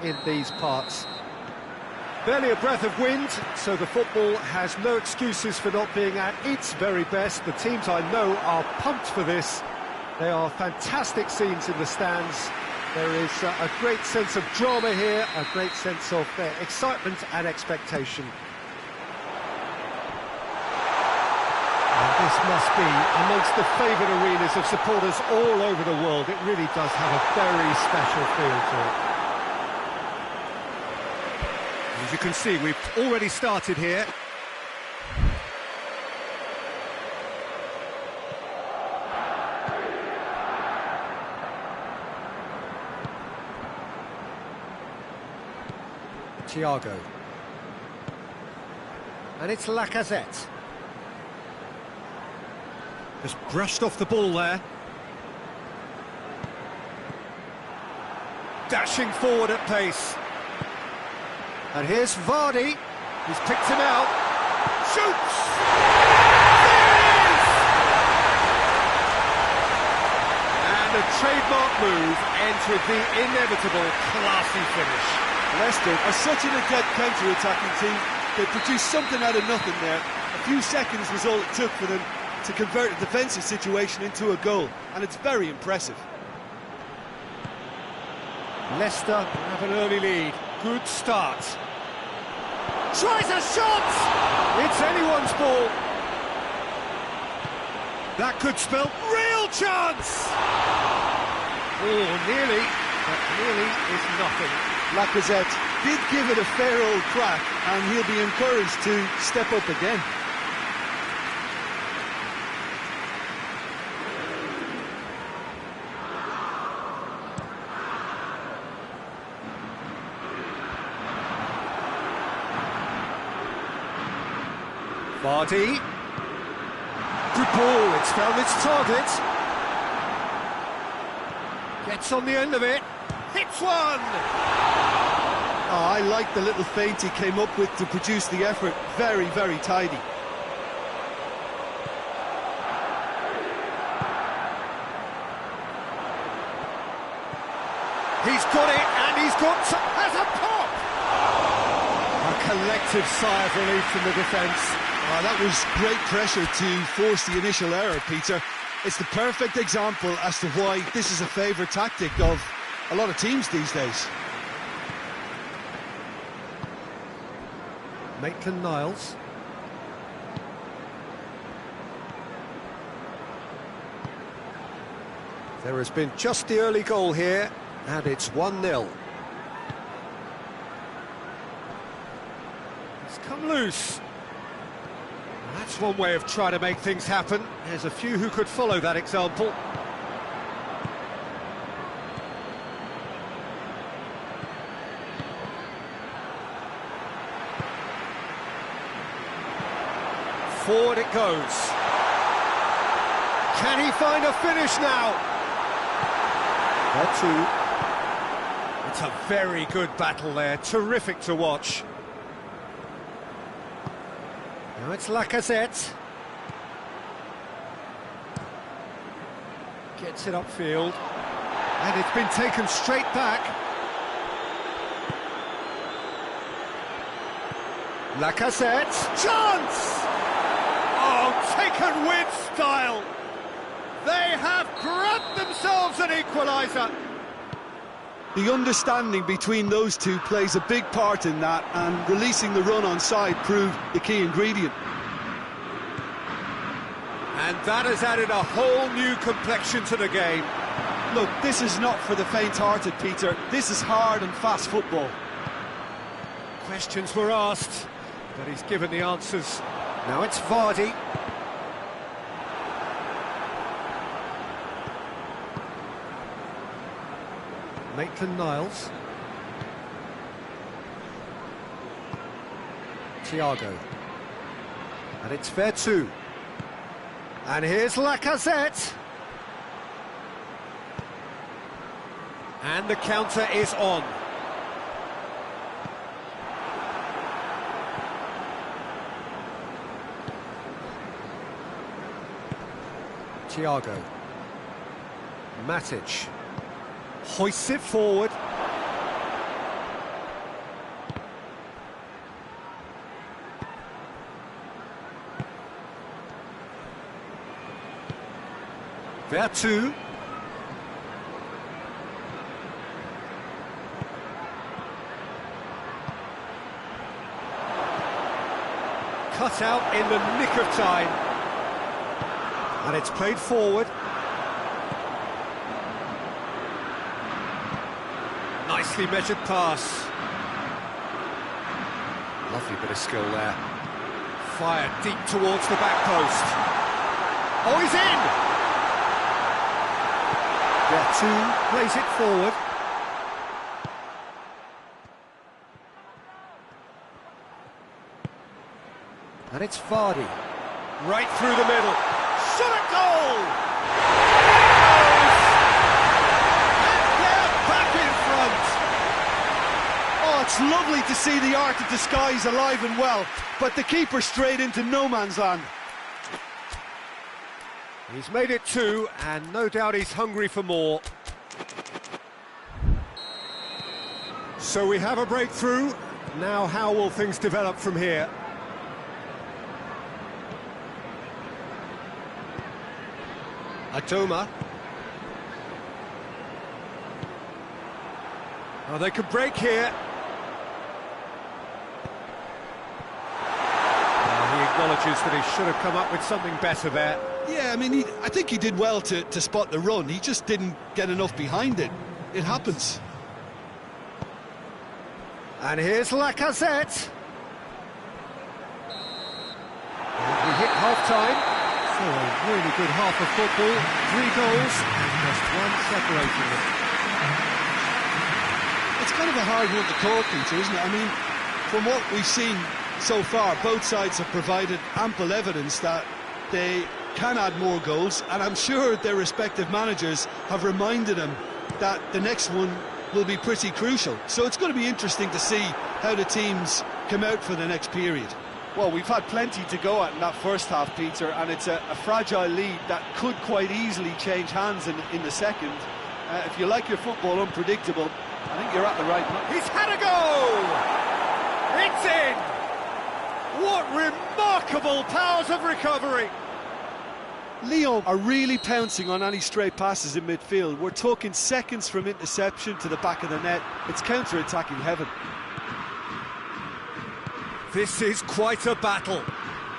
in these parts. Barely a breath of wind, so the football has no excuses for not being at its very best. The teams I know are pumped for this. They are fantastic scenes in the stands. There is a great sense of drama here, a great sense of excitement and expectation. And this must be amongst the favoured arenas of supporters all over the world. It really does have a very special feel to it. As you can see, we've already started here. Thiago. And it's Lacazette. Just brushed off the ball there. Dashing forward at pace. And here's Vardy. He's picked him out. Shoots! There it is! And a trademark move ends with the inevitable classy finish. Leicester are such an adept counter-attacking team. They produced something out of nothing there. A few seconds was all it took for them to convert a defensive situation into a goal, and it's very impressive. Leicester have an early lead. Good start. Tries a shot! It's anyone's ball. That could spell real chance! Oh, nearly, but nearly is nothing. Lacazette did give it a fair old crack, and he'll be encouraged to step up again. Vardy. Good ball, it's found its target. Gets on the end of it. Hits one! Oh, I like the little feint he came up with to produce the effort. Very, very tidy. He's got it, and has a pop! A collective sigh of relief from the defence. Oh, that was great pressure to force the initial error, Peter. It's the perfect example as to why this is a favourite tactic of a lot of teams these days. Maitland-Niles. There has been just the early goal here, and it's 1-0. It's come loose. That's one way of trying to make things happen. There's a few who could follow that example. Forward it goes. Can he find a finish now? Or two. It's a very good battle there. Terrific to watch. Now it's Lacazette. Gets it upfield. And it's been taken straight back. Lacazette. Chance! Oh, taken with style. They have grabbed themselves an equaliser. The understanding between those two plays a big part in that, and releasing the run on side proved the key ingredient. And that has added a whole new complexion to the game. Look, this is not for the faint-hearted, Peter. This is hard and fast football. Questions were asked, but he's given the answers. Now it's Vardy. Maitland-Niles. Thiago. And it's Vertu. And here's Lacazette. And the counter is on. Thiago. Matic. Hoists it forward. Vertu. Cut out in the nick of time. And it's played forward. Nicely measured pass. Lovely bit of skill there. Fired deep towards the back post. Oh, he's in! Vertu plays it forward. And it's Vardy. Right through the middle. Shot at goal! And yeah, back in front. Oh, it's lovely to see the art of disguise alive and well, but the keeper straight into no man's land. He's made it 2, and no doubt he's hungry for more. So we have a breakthrough. Now how will things develop from here? Atoma. Oh, they could break here. He acknowledges that he should have come up with something better there. Yeah, I mean, I think he did well to spot the run. He just didn't get enough behind it. It happens. And here's Lacazette. And we hit half-time. So a really good half of football. 3 goals and just 1 separating them. It's kind of a hard one to call, Peter, isn't it? I mean, from what we've seen so far, both sides have provided ample evidence that they can add more goals, and I'm sure their respective managers have reminded them that the next one will be pretty crucial. So it's going to be interesting to see how the teams come out for the next period. Well, we've had plenty to go at in that first half, Peter, and it's a fragile lead that could quite easily change hands in the second. If you like your football unpredictable, I think you're at the right place. He's had a go! It's in! What remarkable powers of recovery! Lyon are really pouncing on any stray passes in midfield. We're talking seconds from interception to the back of the net. It's counter-attacking heaven. This is quite a battle.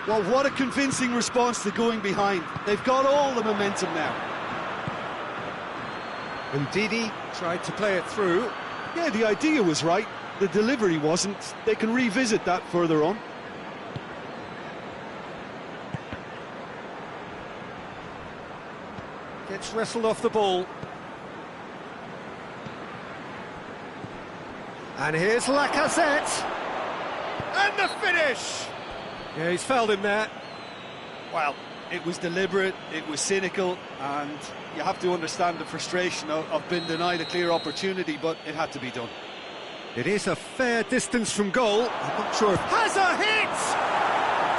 Well, what a convincing response to going behind. They've got all the momentum now. Ndidi tried to play it through. Yeah, the idea was right. The delivery wasn't. They can revisit that further on. Gets wrestled off the ball. And here's Lacazette. And the finish! Yeah, he's fouled him there. Well, it was deliberate, it was cynical, and you have to understand the frustration of being denied a clear opportunity, but it had to be done. It is a fair distance from goal. I'm not sure if... Has a hit!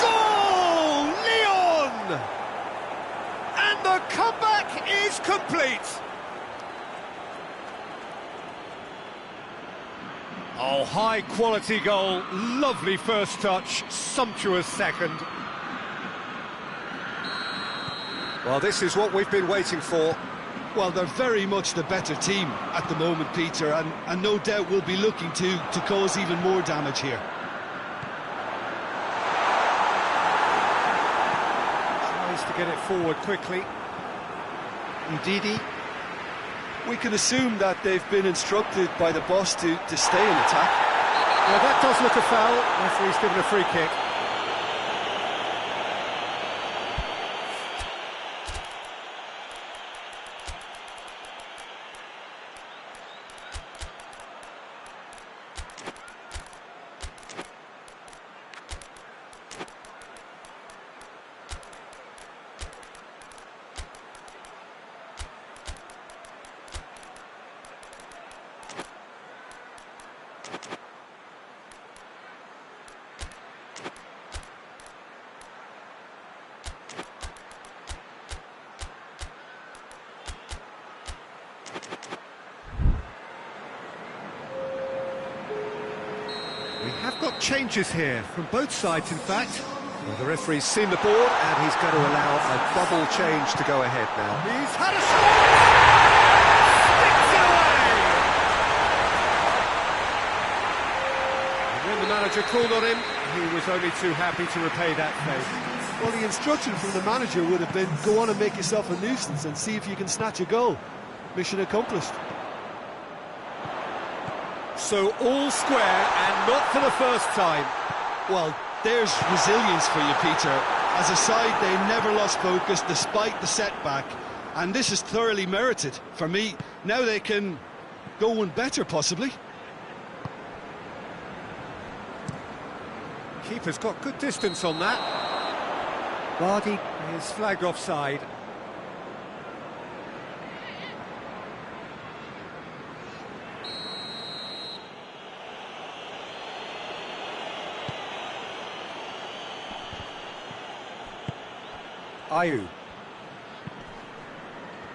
Goal! Lyon! And the comeback is complete. Oh, high-quality goal. Lovely first touch, sumptuous second. Well, this is what we've been waiting for. Well, they're very much the better team at the moment, Peter, and no doubt will be looking to cause even more damage here. Tries to get it forward quickly. Ndidi. We can assume that they've been instructed by the boss to stay in attack. Well, that does look a foul. Referee's given a free kick. We have got changes here, from both sides in fact. Well, the referee's seen the board and he's going to allow a double change to go ahead now. He's had a shot! Sticks it away! And when the manager called on him, he was only too happy to repay that favour. Well, the instruction from the manager would have been, go on and make yourself a nuisance and see if you can snatch a goal. Mission accomplished. So all square, and not for the first time. Well, there's resilience for you, Peter. As a side, they never lost focus despite the setback, and this is thoroughly merited. For me, now they can go one better, possibly. Keeper's got good distance on that. Vardy is flagged offside. Ayew.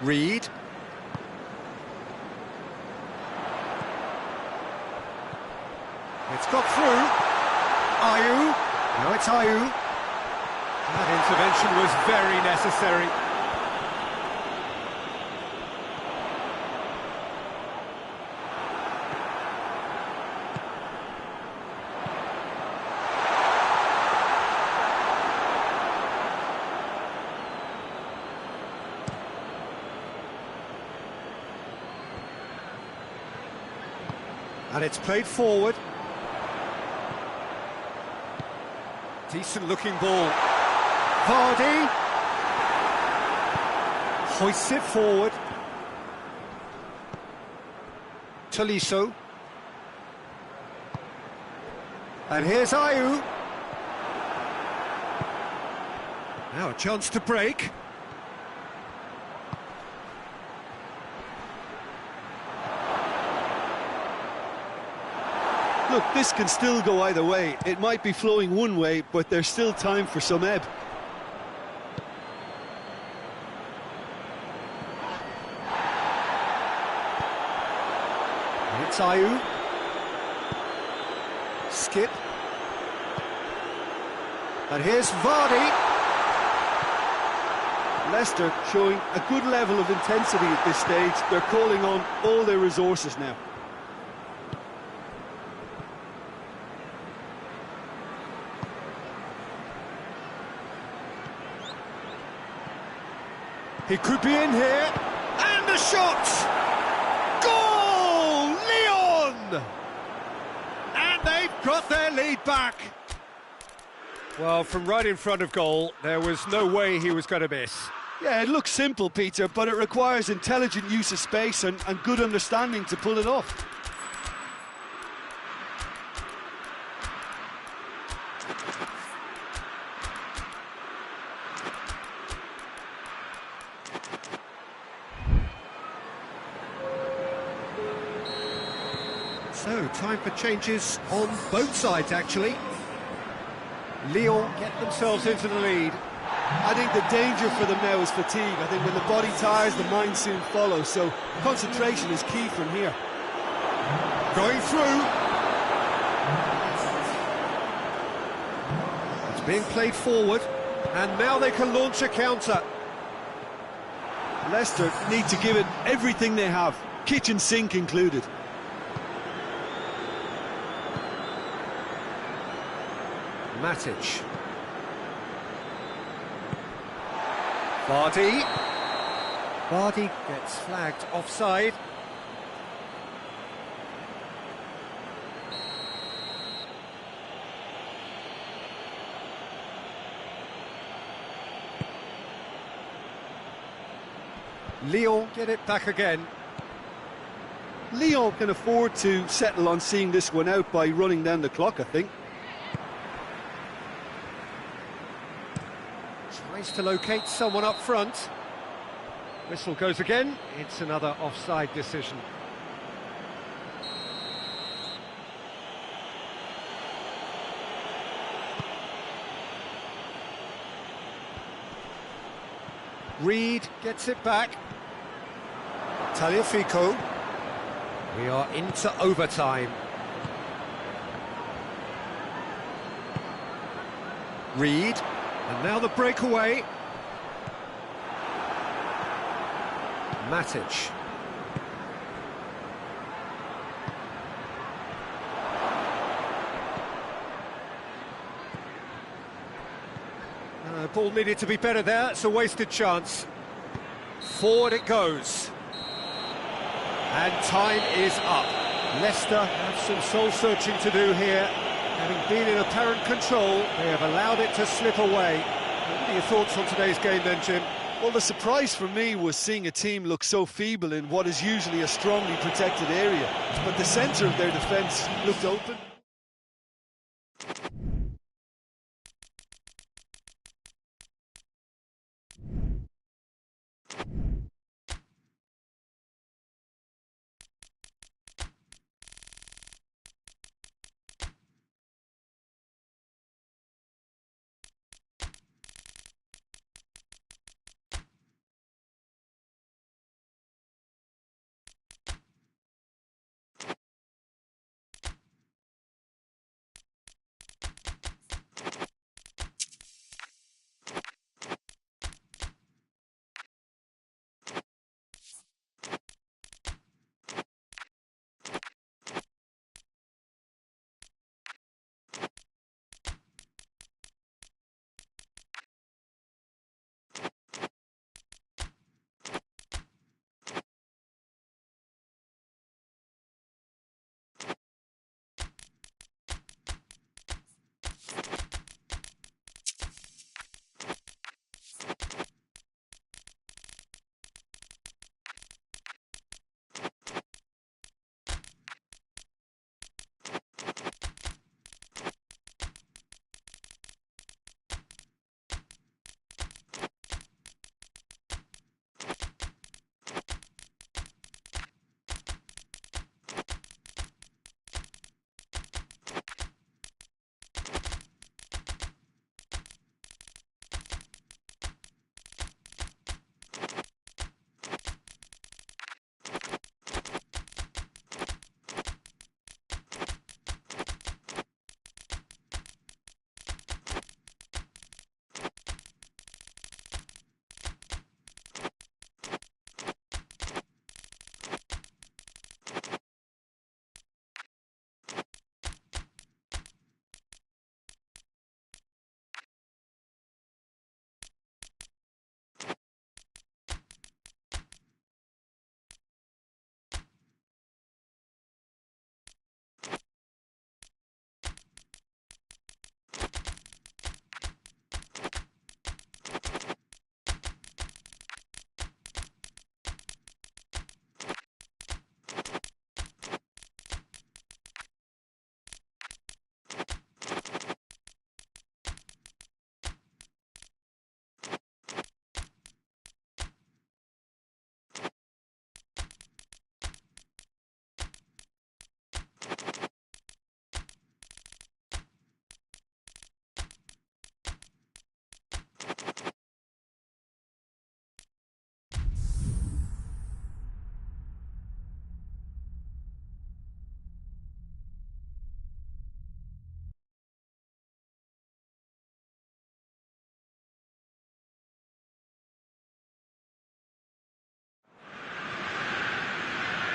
Reed. It's got through. Ayew. Now it's Ayew. That intervention was very necessary. And it's played forward. Decent looking ball. Vardy hoists it forward. Tolisso. And here's Ayew. Now a chance to break. Look, this can still go either way. It might be flowing one way, but there's still time for some ebb. It's Ayew. Skip. And here's Vardy. Leicester showing a good level of intensity at this stage. They're calling on all their resources now. He could be in here. And the shot! Goal! Lyon! And they've got their lead back. Well, from right in front of goal, there was no way he was going to miss. Yeah, it looks simple, Peter, but it requires intelligent use of space and good understanding to pull it off. So, time for changes on both sides, actually. Lyon get themselves into the lead. I think the danger for them now is fatigue. I think when the body tires, the mind soon follows. So concentration is key from here. Going through. It's being played forward. And now they can launch a counter. Leicester need to give it everything they have, kitchen sink included. Matic. Vardy. Vardy gets flagged offside. Lyon get it back again. Lyon can afford to settle on seeing this one out by running down the clock, I think. Tries to locate someone up front. Whistle goes again. It's another offside decision. Reed gets it back. Tagliafico. We are into overtime. Reed, and now the breakaway. Matic. Ball needed to be better there, it's a wasted chance. Forward it goes. And time is up. Leicester have some soul-searching to do here. Having been in apparent control, they have allowed it to slip away. What are your thoughts on today's game then, Jim? Well, the surprise for me was seeing a team look so feeble in what is usually a strongly protected area. But the centre of their defence looked open.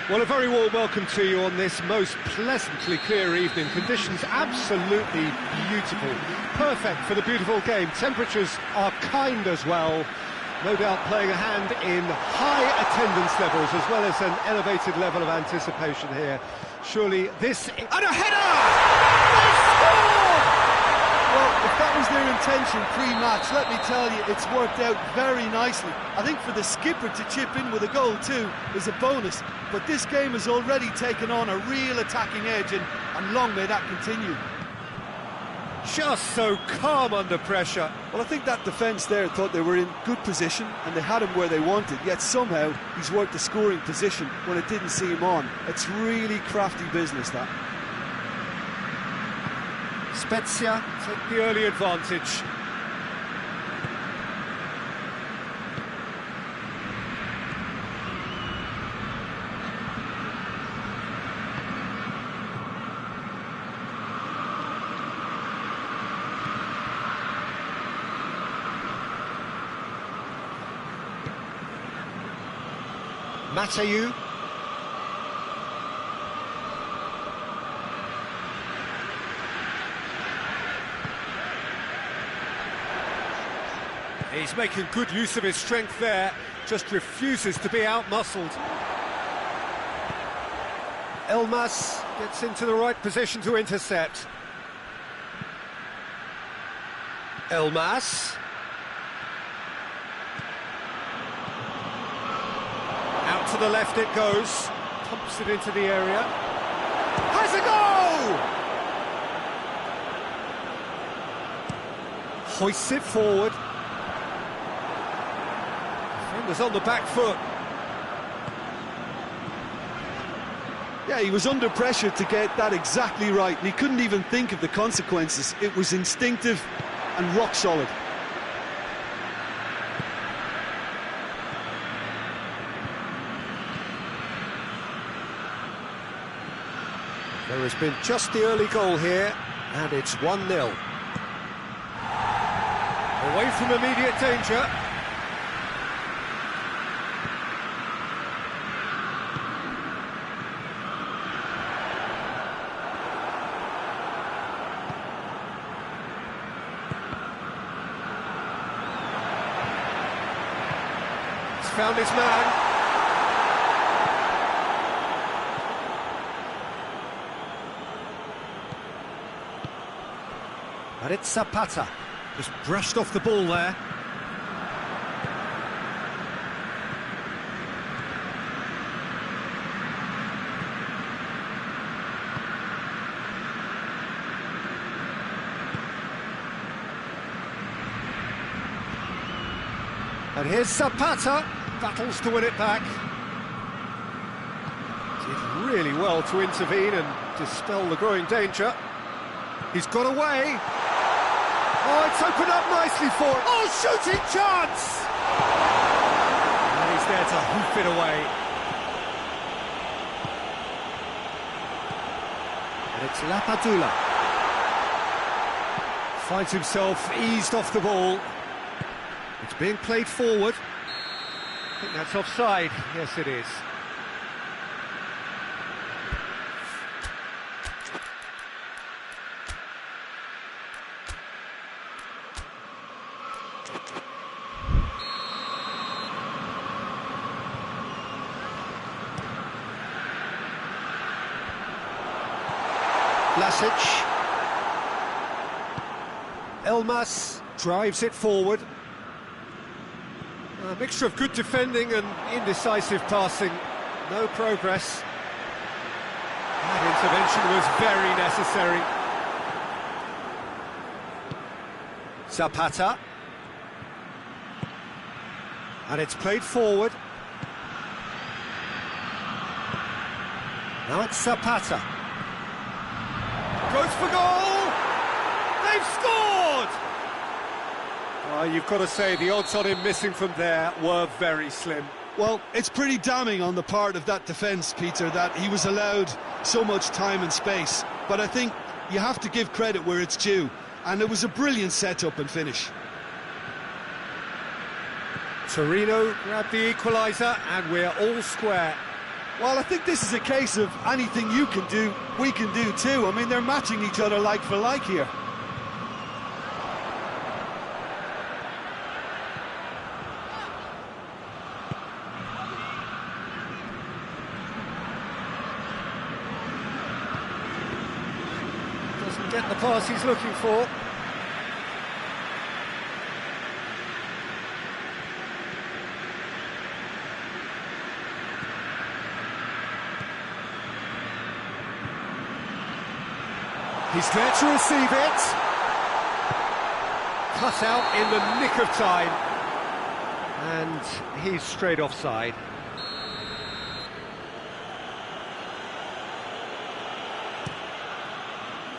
Well, a very warm welcome to you on this most pleasantly clear evening. Conditions absolutely beautiful. Perfect for the beautiful game. Temperatures are kind as well. No doubt playing a hand in high attendance levels as well as an elevated level of anticipation here. Surely this... And a header! They score! Well, if that was their intention pre-match, let me tell you, it's worked out very nicely. I think for the skipper to chip in with a goal too is a bonus, but this game has already taken on a real attacking edge, and long may that continue. Just so calm under pressure. Well, I think that defence there thought they were in good position and they had him where they wanted, yet somehow he's worked the scoring position when it didn't see him on. It's really crafty business, that. Spezia take the early advantage. Matayu. He's making good use of his strength there, just refuses to be out-muscled. Elmas gets into the right position to intercept. Elmas. Out to the left it goes, pumps it into the area. Has a goal! Hoists it forward. Defender's on the back foot. Yeah, he was under pressure to get that exactly right, and he couldn't even think of the consequences. It was instinctive and rock solid. There has been just the early goal here, and it's 1-0. Away from immediate danger. He's found his man. But it's Zapata, just brushed off the ball there. And here's Zapata, battles to win it back. Did really well to intervene and dispel the growing danger. He's got away. Oh, it's opened up nicely for him. Oh, shooting chance! And he's there to hoof it away. And it's Lapadula. Finds himself eased off the ball. It's being played forward. I think that's offside. Yes, it is. Vlasic. Elmas drives it forward. A mixture of good defending and indecisive passing. No progress. That intervention was very necessary. Zapata. And it's played forward. Now it's Zapata. Goes for goal! They've scored! Oh, you've got to say, the odds on him missing from there were very slim. Well, it's pretty damning on the part of that defence, Peter, that he was allowed so much time and space. But I think you have to give credit where it's due. And it was a brilliant set-up and finish. Torino grabbed the equaliser, and we're all square. Well, I think this is a case of anything you can do, we can do too. I mean, they're matching each other like for like here. Doesn't get the pass he's looking for. He's there to receive it. Cut out in the nick of time. And he's straight offside.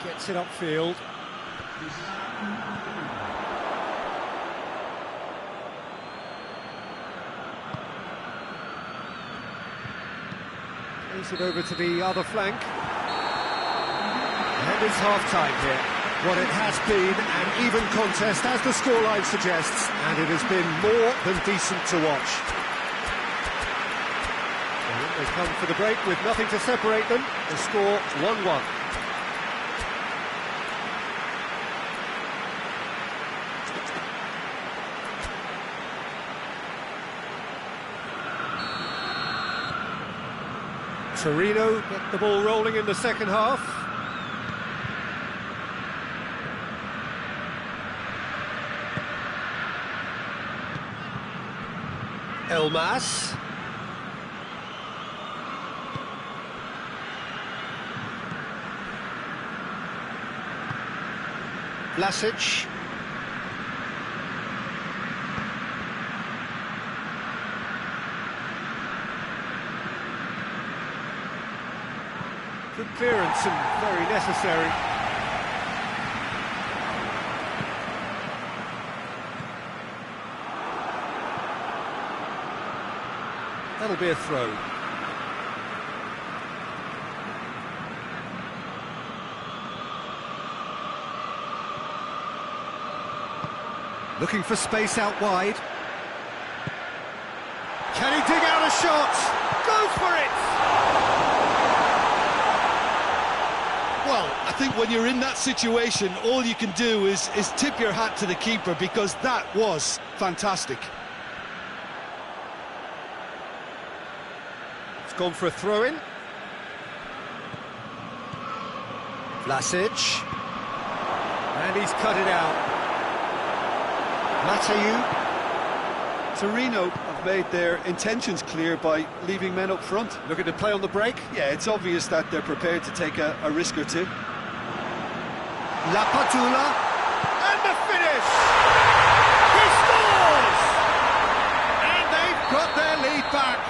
Gets it upfield. Plays it over to the other flank. And it's half-time here. What it has been an even contest, as the scoreline suggests, and it has been more than decent to watch. They come for the break with nothing to separate them. The score 1-1. Torino get the ball rolling in the second half. Elmas. Vlasic. Good clearance and very necessary. That'll be a throw. Looking for space out wide. Can he dig out a shot? Goes for it! Well, I think when you're in that situation, all you can do is tip your hat to the keeper, because that was fantastic. It's gone for a throw-in. Vlasic. And he's cut it out. Matayu. Torino have made their intentions clear by leaving men up front. Looking to play on the break. Yeah, it's obvious that they're prepared to take a risk or two. Lapadula. And the finish! He scores! And they've got their lead back.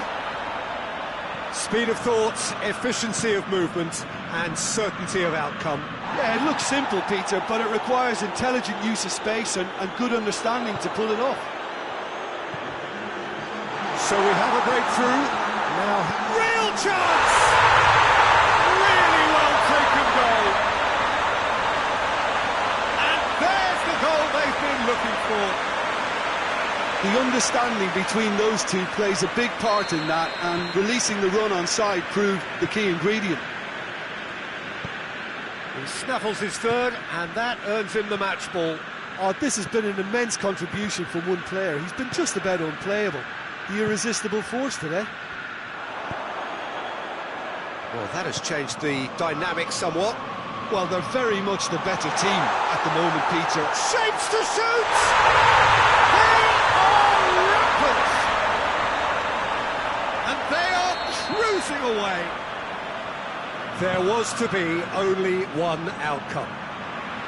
Speed of thought, efficiency of movement, and certainty of outcome. Yeah, it looks simple, Peter, but it requires intelligent use of space and good understanding to pull it off. So we have a breakthrough. Now, real chance! Really well taken goal. And there's the goal they've been looking for. The understanding between those two plays a big part in that, and releasing the run on side proved the key ingredient. He snaffles his third, and that earns him the match ball. Oh, this has been an immense contribution from one player. He's been just about unplayable. The irresistible force today. Well, that has changed the dynamic somewhat. Well, they're very much the better team at the moment, Peter. Shapes to shoot! They are rampant! And they are cruising away. There was to be only one outcome.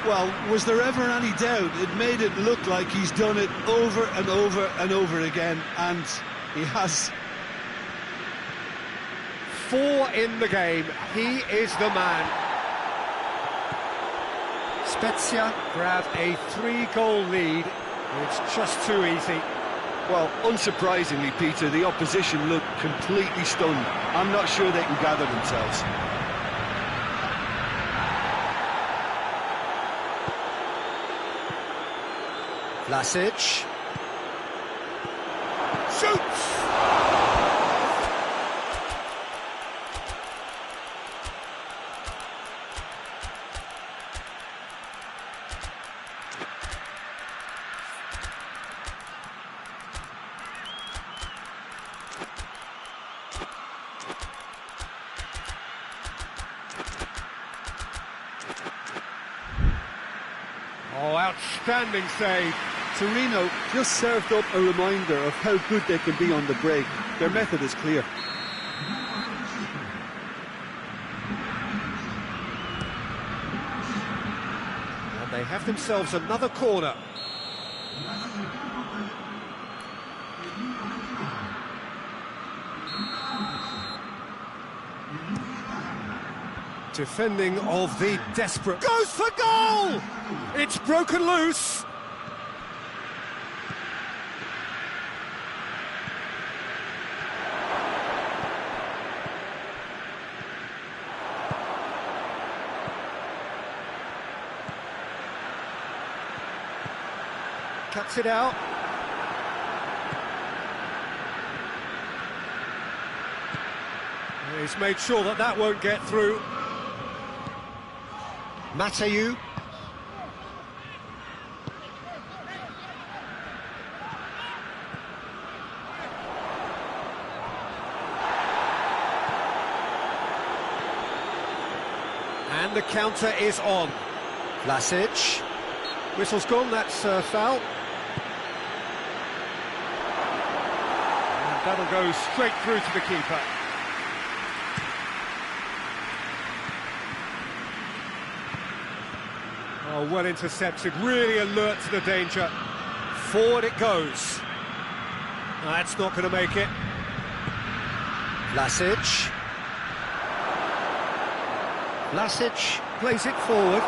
Well, was there ever any doubt? It made it look like he's done it over and over and over again, and he has. 4 in the game. He is the man. Spezia grab a 3-goal lead. It's just too easy. Well, unsurprisingly, Peter, the opposition look completely stunned. I'm not sure they can gather themselves. Vlasic. Shoots! Oh, outstanding save. Torino just served up a reminder of how good they can be on the break. Their method is clear. And they have themselves another corner. Defending of the desperate. Goes for goal! It's broken loose. Cuts it out. He's made sure that that won't get through. Mateu. And the counter is on. Vlasic. Whistle's gone, that's foul. And that'll go straight through to the keeper. Oh, well intercepted, really alert to the danger. Forward it goes. That's not going to make it. Vlasic. Vlasic plays it forward.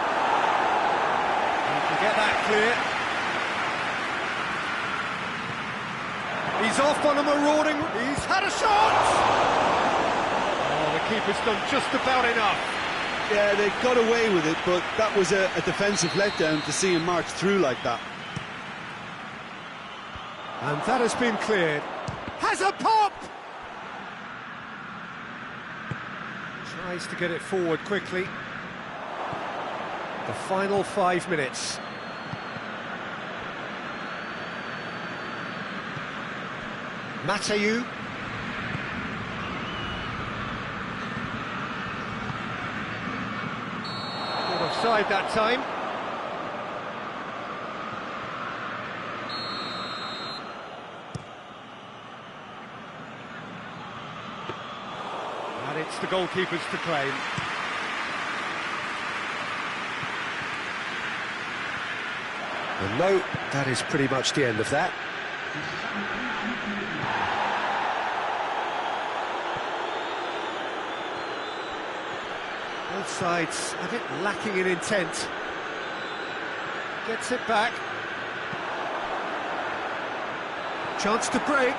He can get that clear. He's off on a marauding... He's had a shot! Oh, the keeper's done just about enough. Yeah, they got away with it, but that was a defensive letdown to see him march through like that. And that has been cleared. Has a pop! Tries to get it forward quickly. The final 5 minutes. Mateu. Not offside that time. And it's the goalkeepers to claim. And no, that is pretty much the end of that. Both sides a bit lacking in intent. Gets it back. Chance to break.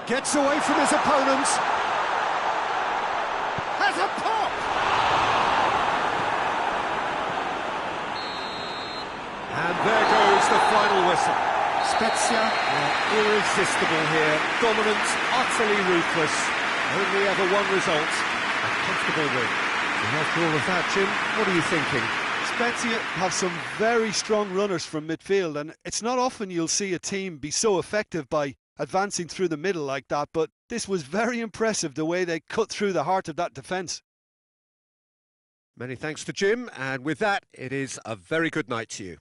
Gets away from his opponents. Has a pop! And there goes the final whistle. Spezia are irresistible here. Dominant, utterly ruthless. Only ever one result. A comfortable win. And after all of that, Jim, what are you thinking? Spezia have some very strong runners from midfield, and it's not often you'll see a team be so effective by advancing through the middle like that, but this was very impressive the way they cut through the heart of that defence. Many thanks to Jim, and with that, it is a very good night to you.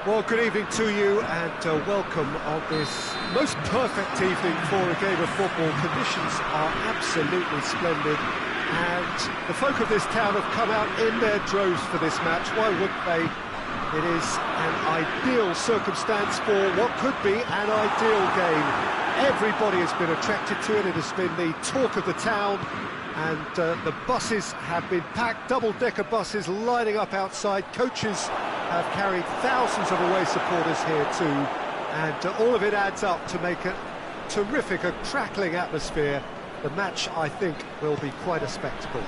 Well, good evening to you and welcome on this most perfect evening for a game of football. Conditions are absolutely splendid and the folk of this town have come out in their droves for this match. Why wouldn't they? It is an ideal circumstance for what could be an ideal game. Everybody has been attracted to it. It has been the talk of the town. And the buses have been packed, double-decker buses lining up outside. Coaches have carried thousands of away supporters here too. And all of it adds up to make a terrific, a crackling atmosphere. The match, I think, will be quite a spectacle.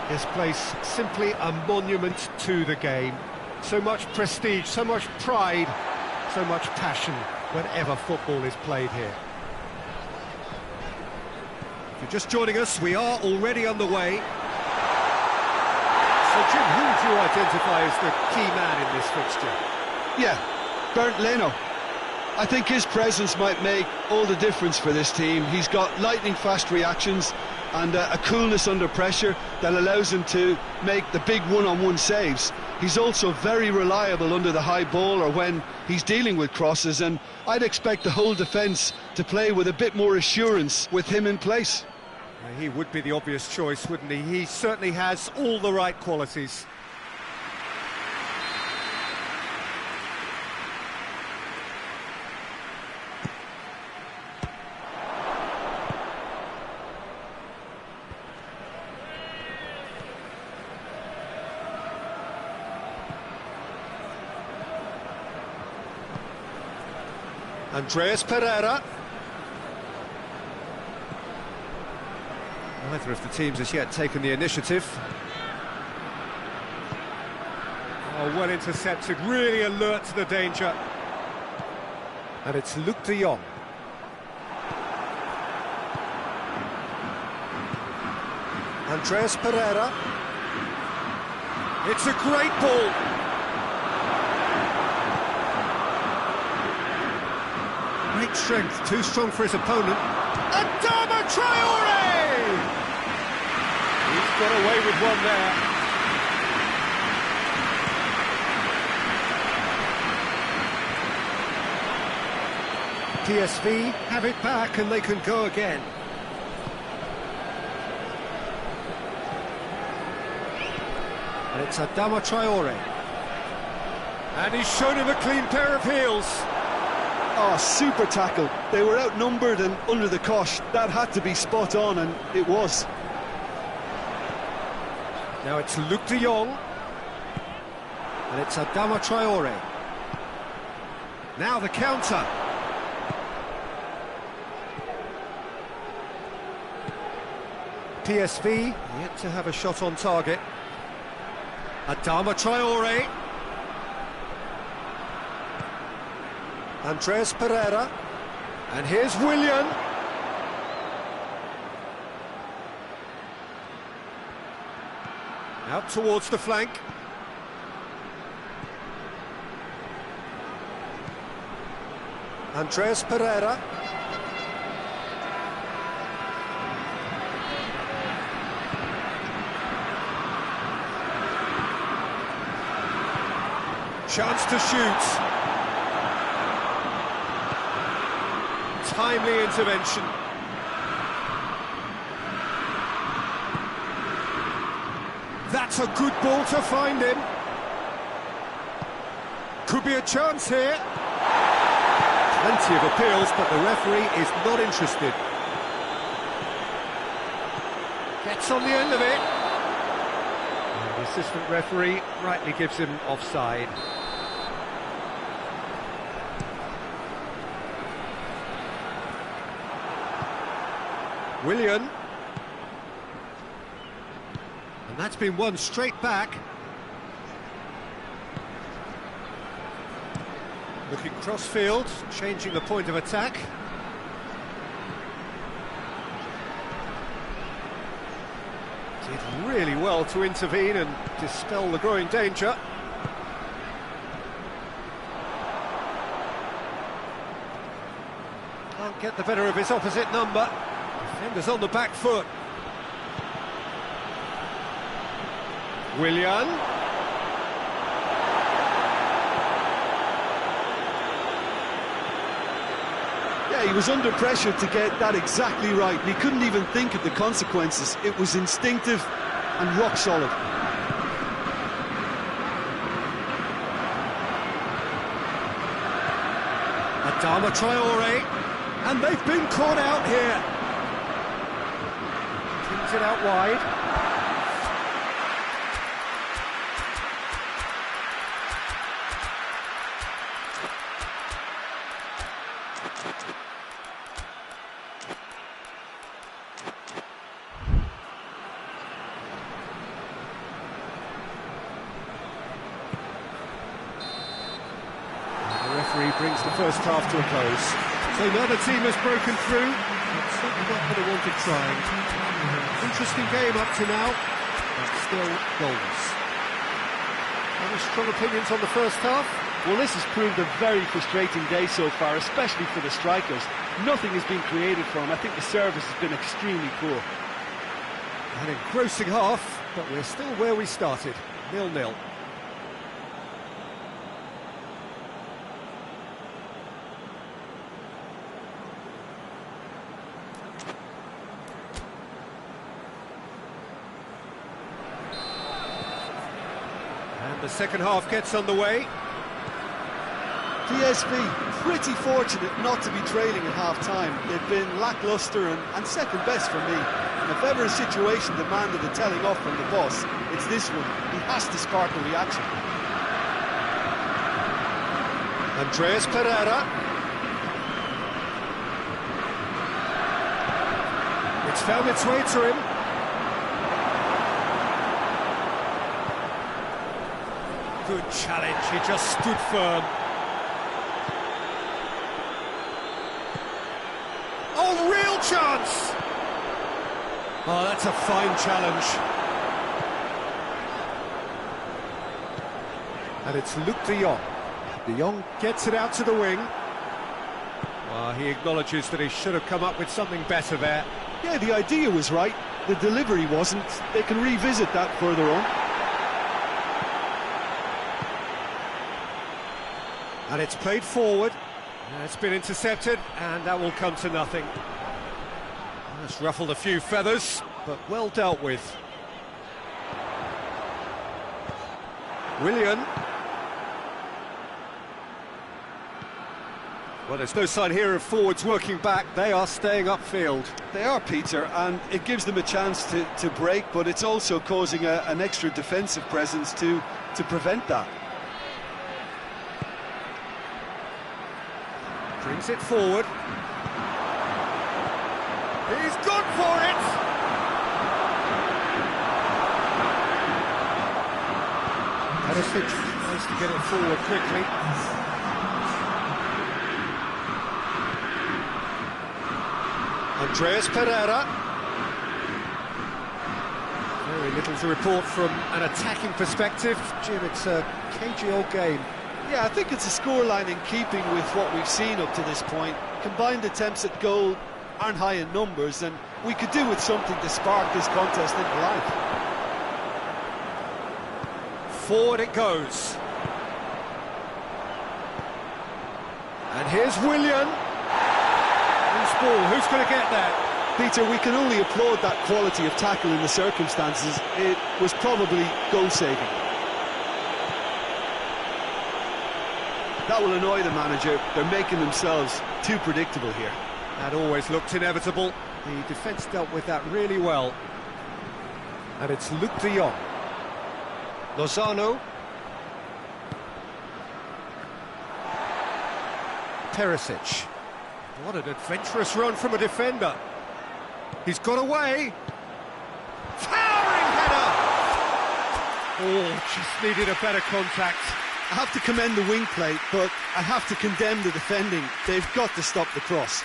This place, simply a monument to the game. So much prestige, so much pride, so much passion whenever football is played here. If you're just joining us, we are already underway. So, Jim, who would you identify as the key man in this fixture? Yeah, Bernd Leno. I think his presence might make all the difference for this team. He's got lightning-fast reactions and a coolness under pressure that allows him to make the big one-on-one saves. He's also very reliable under the high ball or when he's dealing with crosses, and I'd expect the whole defence to play with a bit more assurance with him in place. He would be the obvious choice, wouldn't he? He certainly has all the right qualities. Andreas Pereira. Neither of the teams has yet taken the initiative. Oh, well intercepted, really alert to the danger. And it's Luuk de Jong. Andreas Pereira. It's a great ball. Great strength, too strong for his opponent. Adama Traore! He's got away with one there. PSV have it back and they can go again. And it's Adama Traore. And he's shown him a clean pair of heels. Oh, super tackle. They were outnumbered and under the cosh. That had to be spot on, and it was. Now it's Luuk de Jong. And it's Adama Traore. Now the counter. PSV yet to have a shot on target. Adama Traore. Andreas Pereira, and here's Willian. Out towards the flank. Andreas Pereira. Chance to shoot. Timely intervention. That's a good ball to find him. Could be a chance here. Plenty of appeals, but the referee is not interested. Gets on the end of it. And the assistant referee rightly gives him offside. Willian. And that's been won straight back. Looking cross-field, changing the point of attack. Did really well to intervene and dispel the growing danger. Can't get the better of his opposite number. Defenders on the back foot. Willian. Yeah, he was under pressure to get that exactly right. He couldn't even think of the consequences. It was instinctive and rock solid. Adama Traore, and they've been caught out here. Kicks it out wide. Brings the first half to a close. So another team has broken through. It's certainly not going to want it trying. Interesting game up to now, but still goals. Any strong opinions on the first half? Well, this has proved a very frustrating day so far, especially for the strikers. Nothing has been created for them. I think the service has been extremely poor. An engrossing half, but we're still where we started, 0-0. The second half gets underway. PSV pretty fortunate not to be trailing at half-time. They've been lacklustre and second best for me. And if ever a situation demanded a telling off from the boss, it's this one. He has to spark a reaction. Andreas Pereira. It's found its way to him. Good challenge, he just stood firm. Oh, real chance! Oh, that's a fine challenge. And it's Luuk de Jong. De Jong gets it out to the wing. Well, he acknowledges that he should have come up with something better there. Yeah, the idea was right, the delivery wasn't. They can revisit that further on. And it's played forward, it's been intercepted, and that will come to nothing. That's ruffled a few feathers, but well dealt with. Willian. Well, there's no sign here of forwards working back, they are staying upfield. They are, Peter, and it gives them a chance to break, but it's also causing an extra defensive presence to prevent that. Brings it forward. He's gone for it! Perisic tries to get it forward quickly. Andreas Pereira. Very little to report from an attacking perspective. Jim, it's a cagey old game. Yeah, I think it's a scoreline in keeping with what we've seen up to this point. Combined attempts at goal aren't high in numbers, and we could do with something to spark this contest into life. Forward it goes. And here's Willian. Who's ball? Who's going to get that? Peter, we can only applaud that quality of tackle in the circumstances. It was probably goal-saving. That will annoy the manager. They're making themselves too predictable here. That always looked inevitable. The defence dealt with that really well. And it's Luuk de Jong. Lozano. Perisic. What an adventurous run from a defender. He's got away. Towering header! Oh, just needed a better contact. I have to commend the wing play, but I have to condemn the defending. They've got to stop the cross.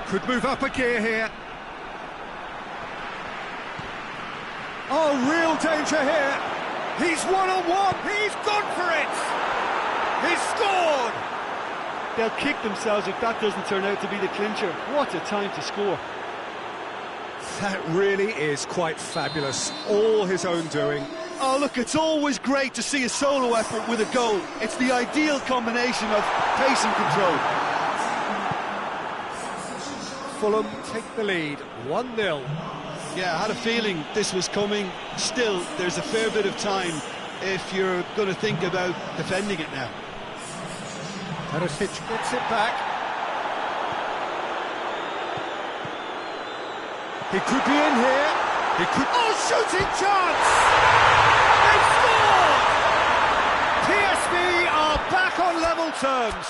Could move up a gear here. Oh, real danger here. He's one-on-one. He's gone They'll kick themselves if that doesn't turn out to be the clincher. What a time to score. That really is quite fabulous. All his own doing. Oh, look, it's always great to see a solo effort with a goal. It's the ideal combination of pace and control. Fulham take the lead, 1-0. Yeah, I had a feeling this was coming. Still, there's a fair bit of time if you're going to think about defending it now. Perisic gets it back. He could be in here. He could... Oh, shooting chance! They've scored! PSV are back on level terms.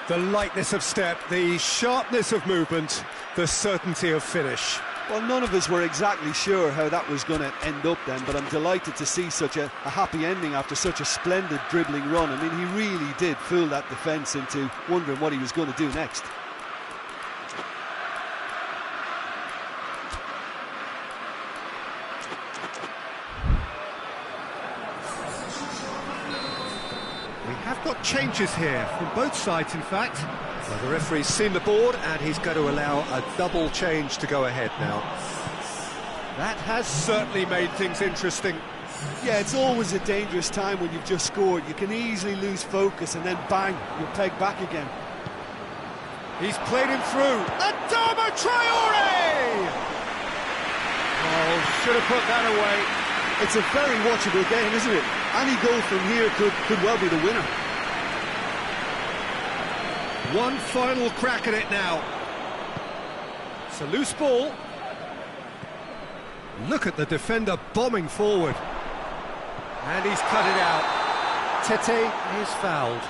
The lightness of step, the sharpness of movement, the certainty of finish. Well, none of us were exactly sure how that was going to end up then, but I'm delighted to see such a happy ending after such a splendid dribbling run. I mean, he really did fool that defence into wondering what he was going to do next. We have got changes here from both sides, in fact. Well, the referee's seen the board and he's going to allow a double change to go ahead now. That has certainly made things interesting. Yeah, it's always a dangerous time when you've just scored. You can easily lose focus and then bang, you're pegged back again. He's played him through. Adama Traore! Oh, should have put that away. It's a very watchable game, isn't it? Any goal from here could well be the winner. One final crack at it now. It's a loose ball. Look at the defender bombing forward. And he's cut it out. Tete is fouled.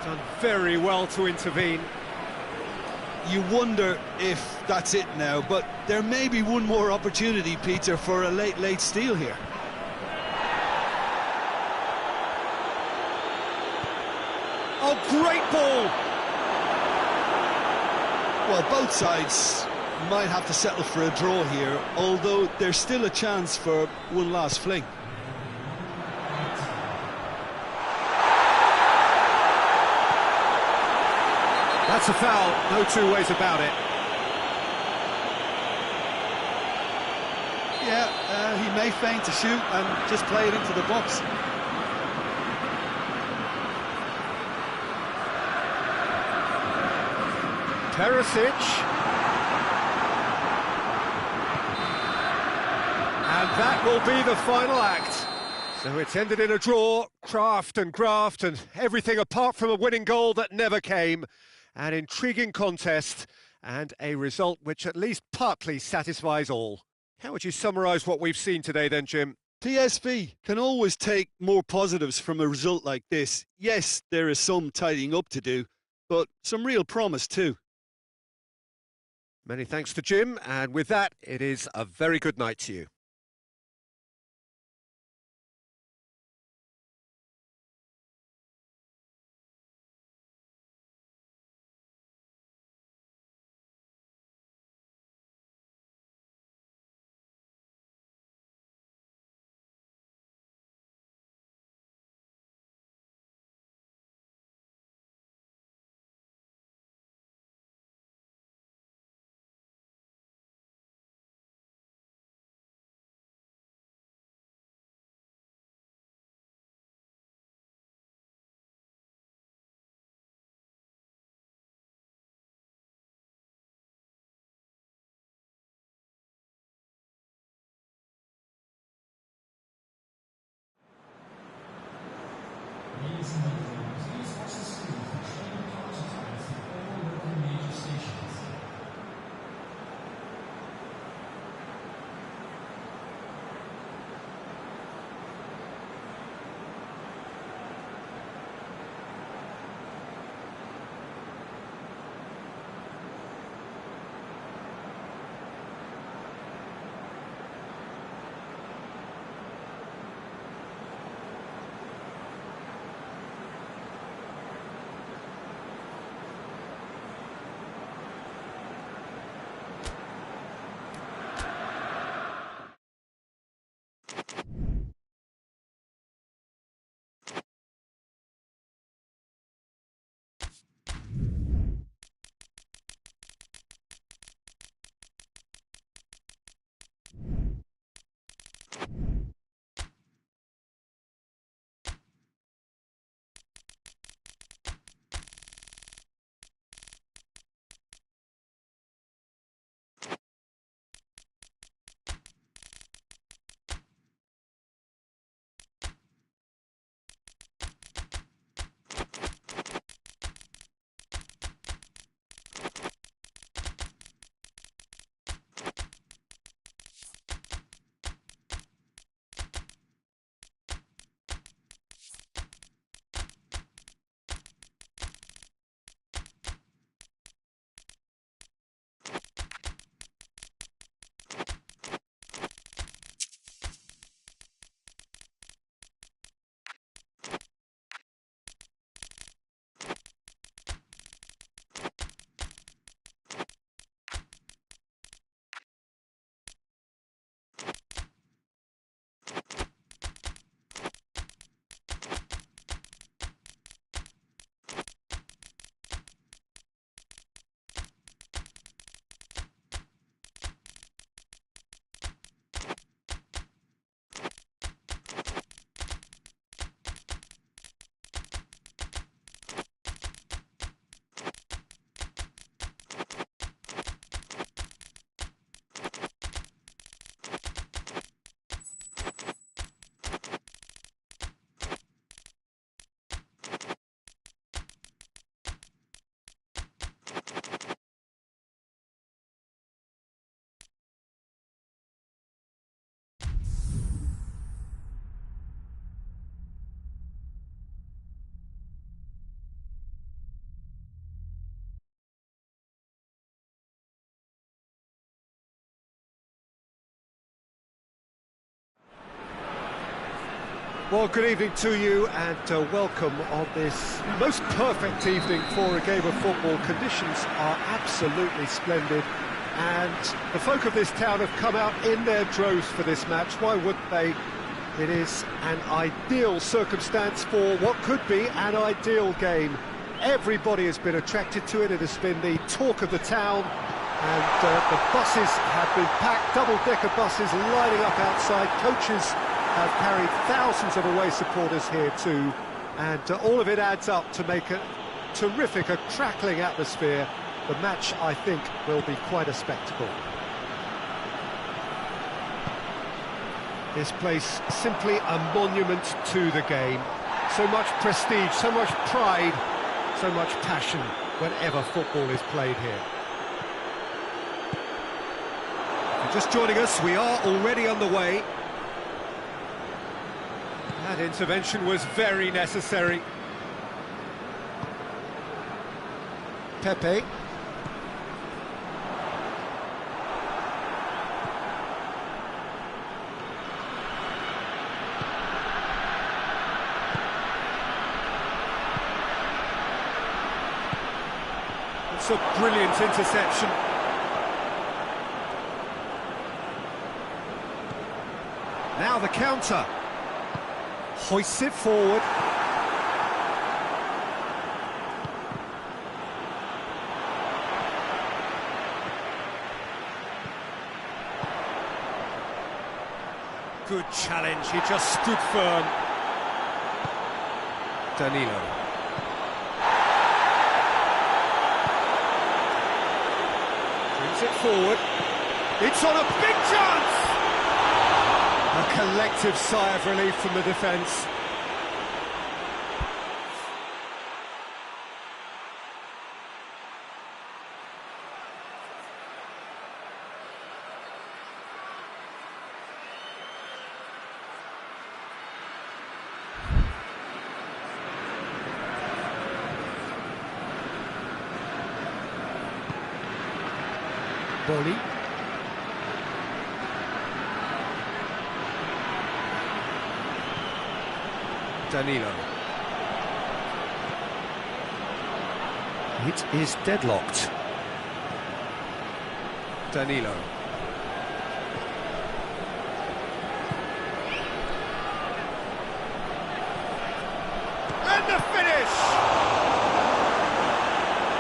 Done very well to intervene. You wonder if that's it now, but there may be one more opportunity, Peter, for a late steal here. Oh, great ball! Well, both sides might have to settle for a draw here, although there's still a chance for one last fling. That's a foul, no two ways about it. Yeah, he may feign to shoot and just play it into the box. Perisic. And that will be the final act. So it's ended in a draw, craft and graft and everything apart from a winning goal that never came. An intriguing contest and a result which at least partly satisfies all. How would you summarise what we've seen today then, Jim? PSV can always take more positives from a result like this. Yes, there is some tidying up to do, but some real promise too. Many thanks to Jim, and with that, it is a very good night to you. Well, good evening to you and welcome on this most perfect evening for a game of football. Conditions are absolutely splendid and the folk of this town have come out in their droves for this match. Why wouldn't they? It is an ideal circumstance for what could be an ideal game. Everybody has been attracted to it. It has been the talk of the town, and the buses have been packed, double-decker buses lining up outside. Coaches have carried thousands of away supporters here too, and all of it adds up to make a terrific, a crackling atmosphere. The match, I think, will be quite a spectacle. This place simply a monument to the game. So much prestige, so much pride, so much passion whenever football is played here. If you're just joining us, we are already underway. That intervention was very necessary. Pepe. It's a brilliant interception. Now the counter. Hoists it forward. Good challenge, he just stood firm. Danilo. Brings it forward. It's on a big chance! A collective sigh of relief from the defence. Boli. Danilo. It is deadlocked. Danilo. And the finish!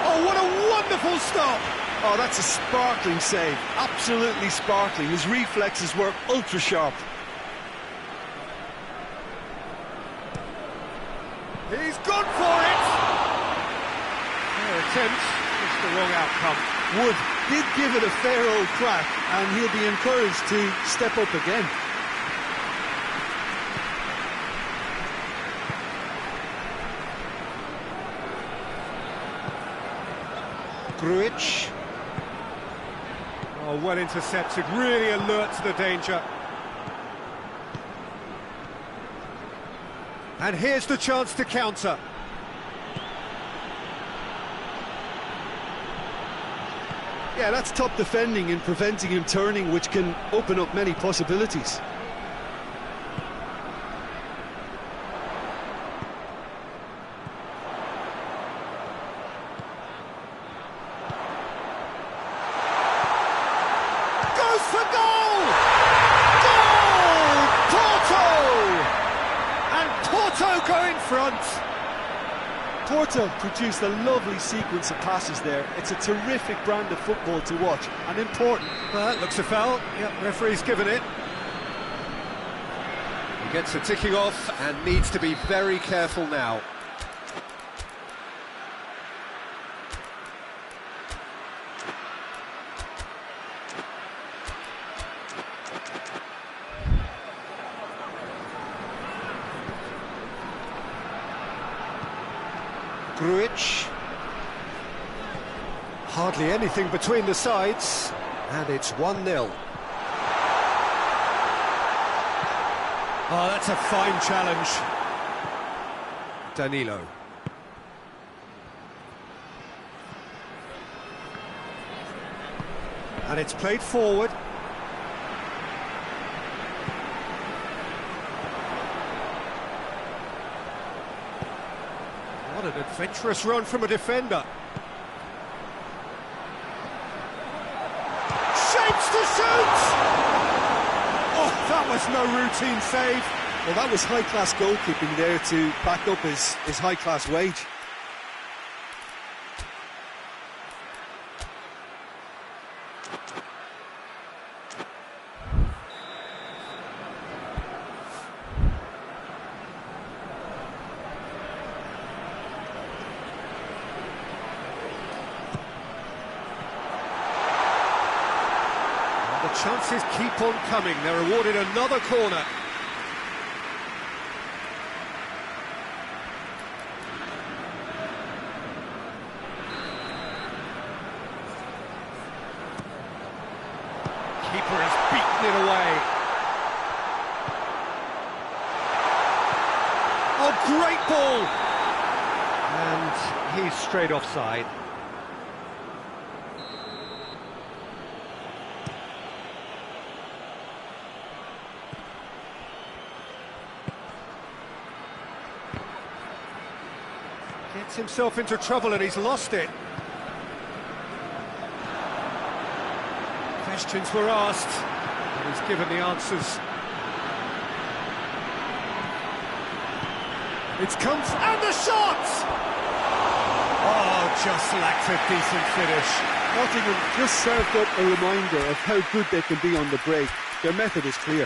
Oh, what a wonderful stop! Oh, that's a sparkling save, absolutely sparkling. His reflexes were ultra sharp. He's gone for it! Fair attempt, just the wrong outcome. Wood did give it a fair old crack, and he'll be encouraged to step up again. Grujic. Oh, well intercepted, really alert to the danger. And here's the chance to counter. Yeah, that's top defending and preventing him turning, which can open up many possibilities. Goes for goal! Goal! Porto! And Porto go in front. Porto produced a lovely sequence of passes there. It's a terrific brand of football to watch, and important. That looks a foul. Yep, referee's given it. He gets a ticking off and needs to be very careful now. Grujic. Hardly anything between the sides, and it's 1-0. Oh, that's a fine challenge. Danilo. And it's played forward. What an adventurous run from a defender. Shapes to shoot! Oh, that was no routine save. Well, that was high-class goalkeeping there to back up his high-class wage. The chances keep on coming. They're awarded another corner. Keeper has beaten it away. Oh, great ball! And he's straight offside. Gets himself into trouble and he's lost it. Questions were asked, and he's given the answers. It comes, and the shot! Oh, just lacked a decent finish. Nottingham just served up a reminder of how good they can be on the break. Their method is clear.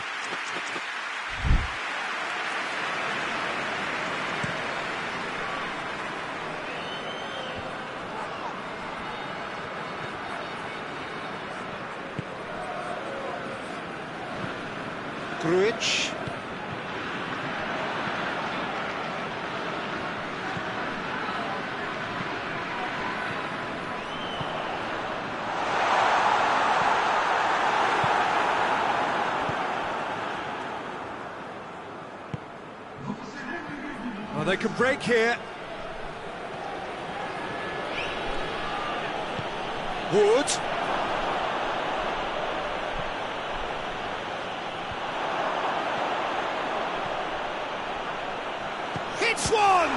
Grujic. Well, they can break here. Wood. Hits one!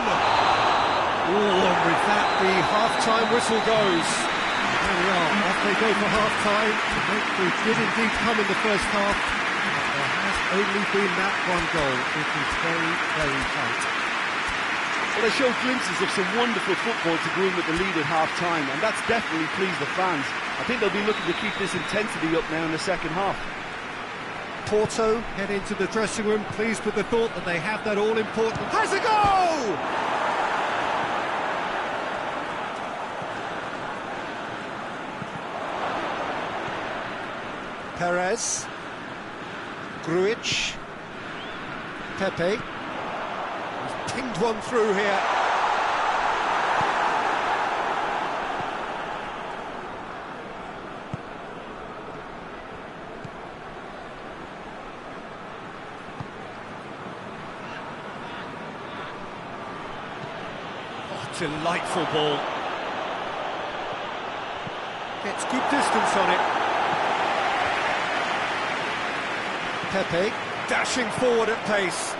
Oh, and with that, the half-time whistle goes. There we are, off they go for half-time. The victory did indeed come in the first half. There has only been that one goal. It is very, very tight. Well, they showed glimpses of some wonderful football to go in with the lead at half-time, and that's definitely pleased the fans. I think they'll be looking to keep this intensity up now in the second half. Porto head into the dressing room pleased with the thought that they have that all-important... Has a goal! Perez. Grujic. Pepe. He's pinged one through here. Delightful ball. Gets good distance on it. Pepe dashing forward at pace.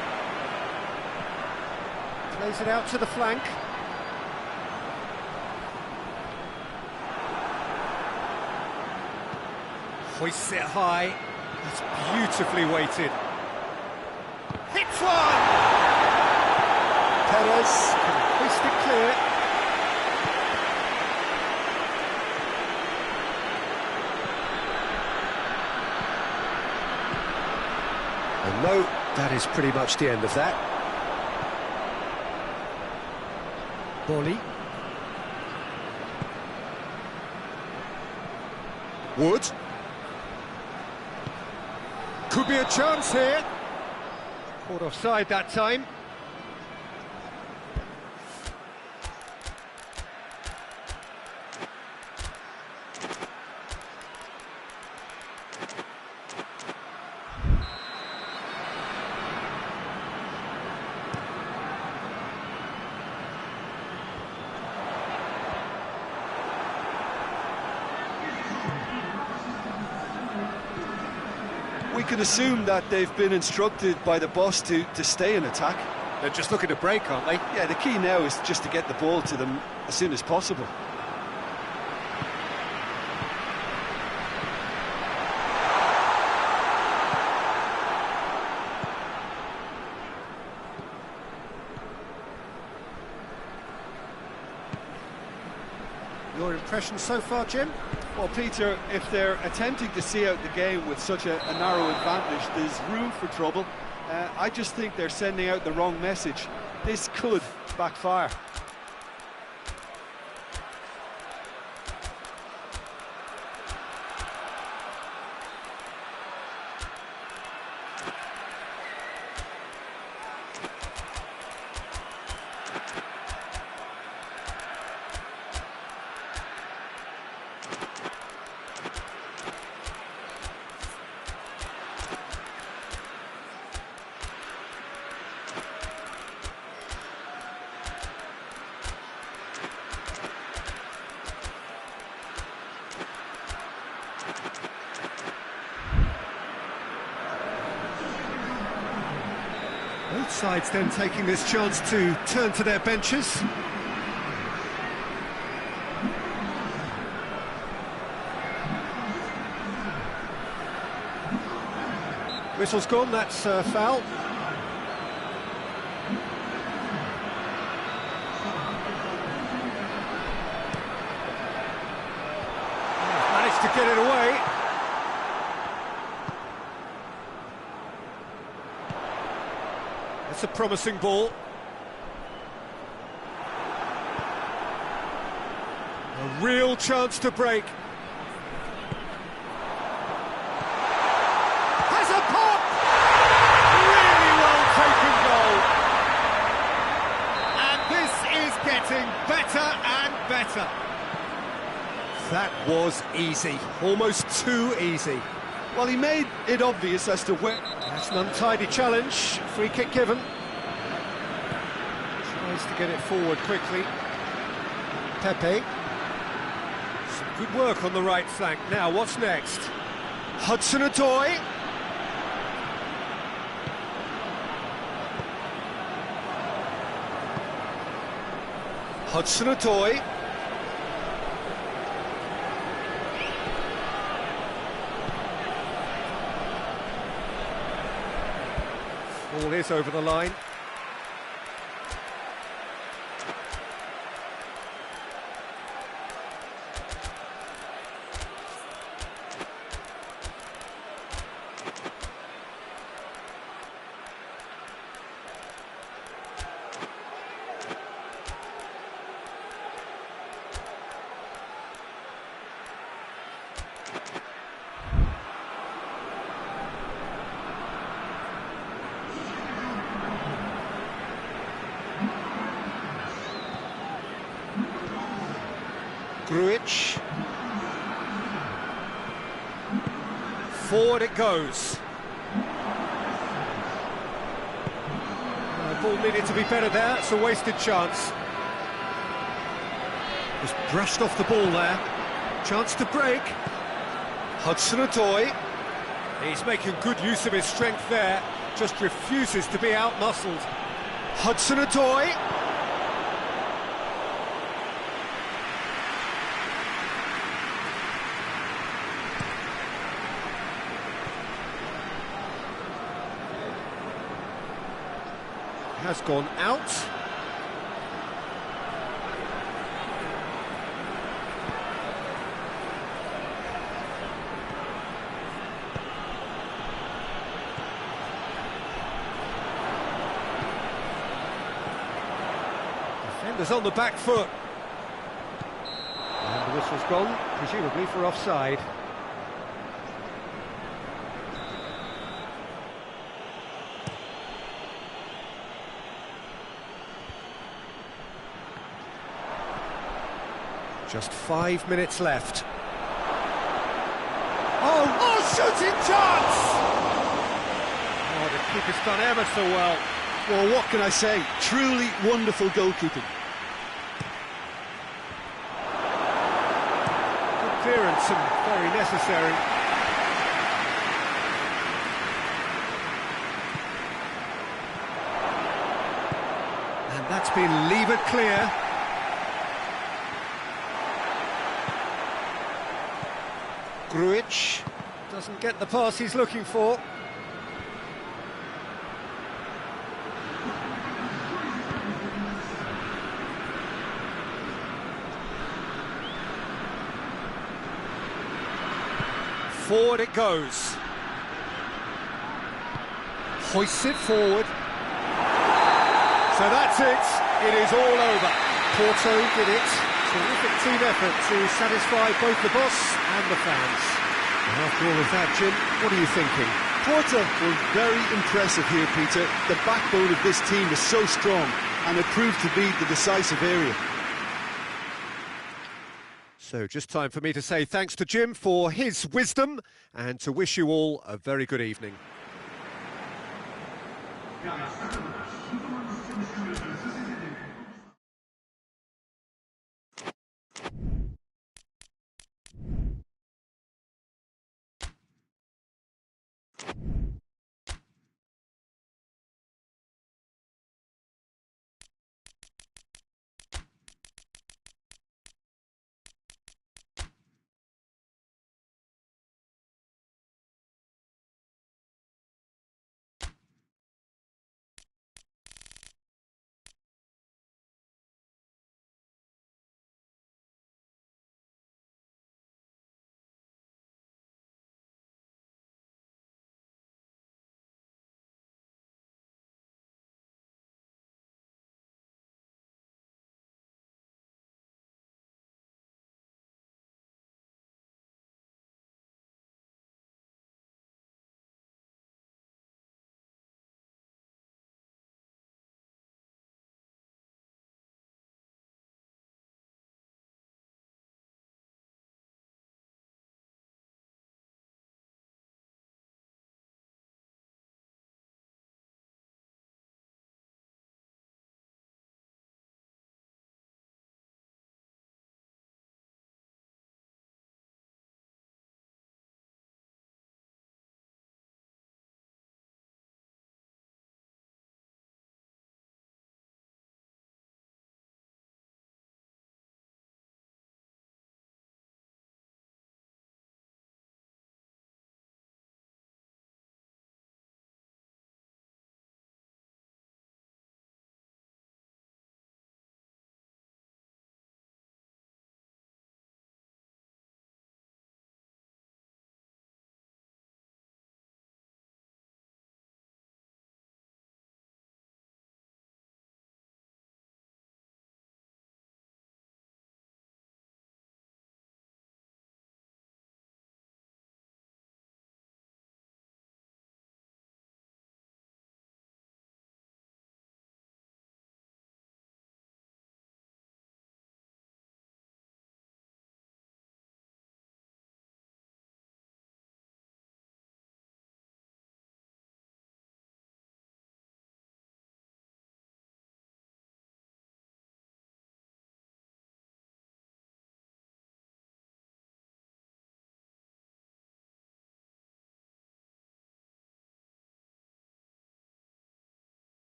Plays it out to the flank. Hoists it high. It's beautifully weighted. Hits one! Perez can hoist it clear. And no, that is pretty much the end of that. Bolly. Wood. Could be a chance here. Caught offside that time. We can assume that they've been instructed by the boss to stay in attack. They're just looking to break, aren't they? Yeah, the key now is just to get the ball to them as soon as possible. Your impression so far, Jim? Well, Peter, if they're attempting to see out the game with such a narrow advantage, there's room for trouble. I just think they're sending out the wrong message. This could backfire. Both sides then taking this chance to turn to their benches. Whistle's gone, that's foul. Managed to get it away. It's a promising ball. A real chance to break. Has a pop! Really well taken goal. And this is getting better and better. That was easy, almost too easy. Well, he made it obvious as to where... That's an untidy challenge, free kick given. Tries to get it forward quickly. Pepe. Some good work on the right flank. Now, what's next? Hudson-Odoi. Hudson-Odoi. Ball is over the line. Grujic. Forward it goes. The ball needed to be better there, it's a wasted chance. Just brushed off the ball there. Chance to break. Hudson-Odoi. He's making good use of his strength there, just refuses to be out-muscled. Hudson-Odoi. Has gone out. Defenders on the back foot. And the whistle's gone, presumably for offside. Just 5 minutes left. Oh, shooting chance! Oh, the keeper's done ever so well. Well, what can I say? Truly wonderful goalkeeping. Good clearance and very necessary. That's been levered clear. Grujic doesn't get the pass he's looking for. Forward it goes. Hoists it forward. So that's it. It is all over. Porto did it. Terrific team effort to satisfy both the boss and the fans. And after all of that, Jim, what are you thinking? Porto were very impressive here, Peter. The backbone of this team is so strong, and it proved to be the decisive area. So just time for me to say thanks to Jim for his wisdom and to wish you all a very good evening.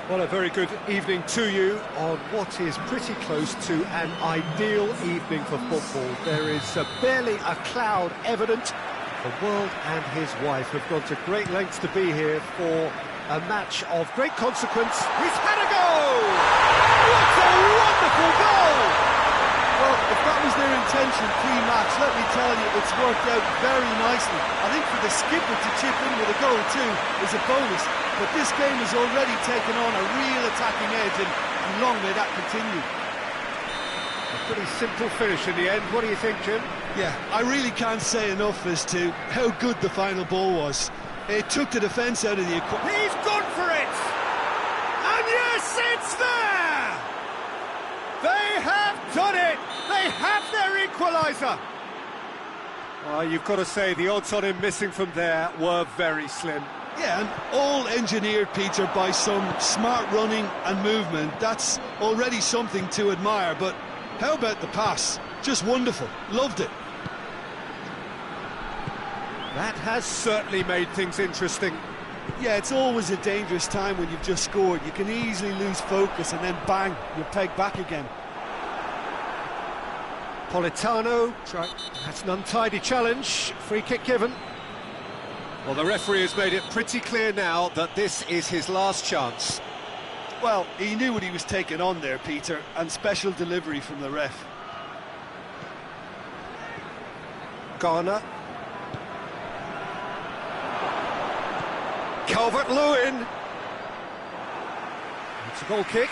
Well, a very good evening to you on what is pretty close to an ideal evening for football. There is barely a cloud evident. The world and his wife have gone to great lengths to be here for a match of great consequence. He's had a goal! What a wonderful goal! Well, if that was their intention pre-match, let me tell you, it's worked out very nicely. I think for the skipper to chip in with a goal too is a bonus. But this game has already taken on a real attacking edge, and long may that continue. A pretty simple finish in the end. What do you think, Jim? Yeah, I really can't say enough as to how good the final ball was. It took the defence out of the equation. He's gone for it! And yes, it's there! They have done it! They have their equaliser! Well, you've got to say, the odds on him missing from there were very slim. Yeah, and all engineered, Peter, by some smart running and movement. That's already something to admire, but how about the pass? Just wonderful. Loved it. That has certainly made things interesting. Yeah, it's always a dangerous time when you've just scored. You can easily lose focus and then bang, you're pegged back again. Politano, that's an untidy challenge. Free kick given. Well, the referee has made it pretty clear now that this is his last chance. Well, he knew what he was taking on there, Peter, and special delivery from the ref. Garner. Calvert-Lewin. It's a goal kick.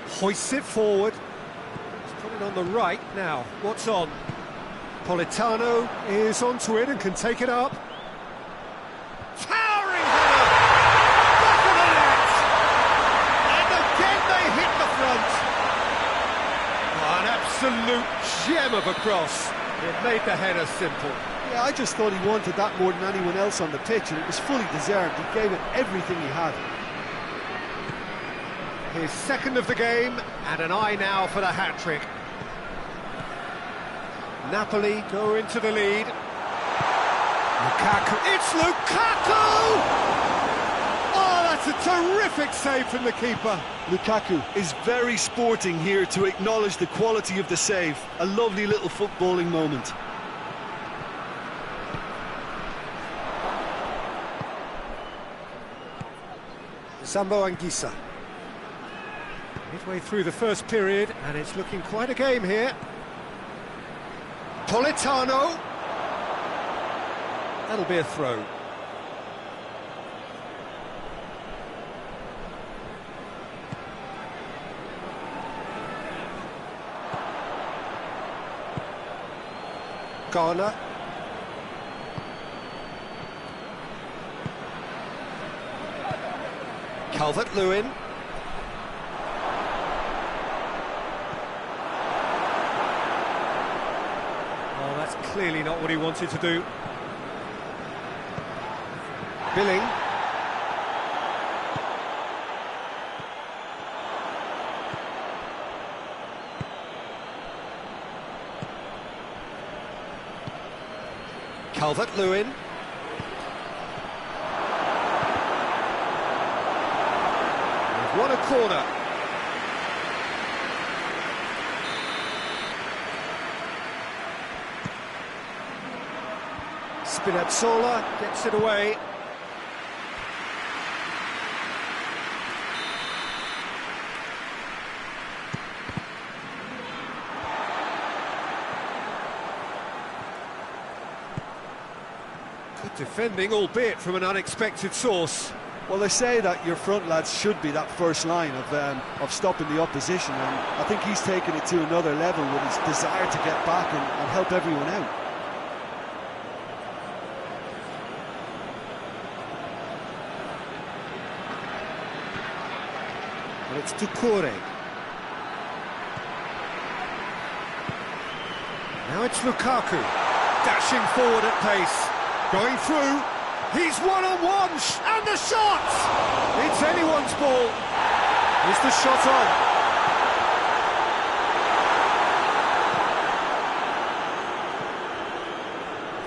Hoists it forward. Put it on the right now. What's on? Politano is onto it and can take it up. Towering header! Back of the net! And again they hit the front. Oh, an absolute gem of a cross. It made the header simple. Yeah, I just thought he wanted that more than anyone else on the pitch, and it was fully deserved. He gave it everything he had. His second of the game, and an eye now for the hat-trick. Napoli go into the lead. Lukaku, it's Lukaku! Oh, that's a terrific save from the keeper. Lukaku is very sporting here to acknowledge the quality of the save. A lovely little footballing moment. Zambo Anguissa. Midway through the first period, and it's looking quite a game here. Politano. That'll be a throw. Garner. Calvert-Lewin. Oh, that's clearly not what he wanted to do. Billing. Calvert-Lewin. They've won a corner. Spinazzola gets it away. Good defending, albeit from an unexpected source. Well, they say that your front lads should be that first line of stopping the opposition, and I think he's taken it to another level with his desire to get back and help everyone out. And it's Doucouré. Now it's Lukaku, dashing forward at pace, going through, he's one-on-one, and the shot! It's anyone's ball. Is the shot on?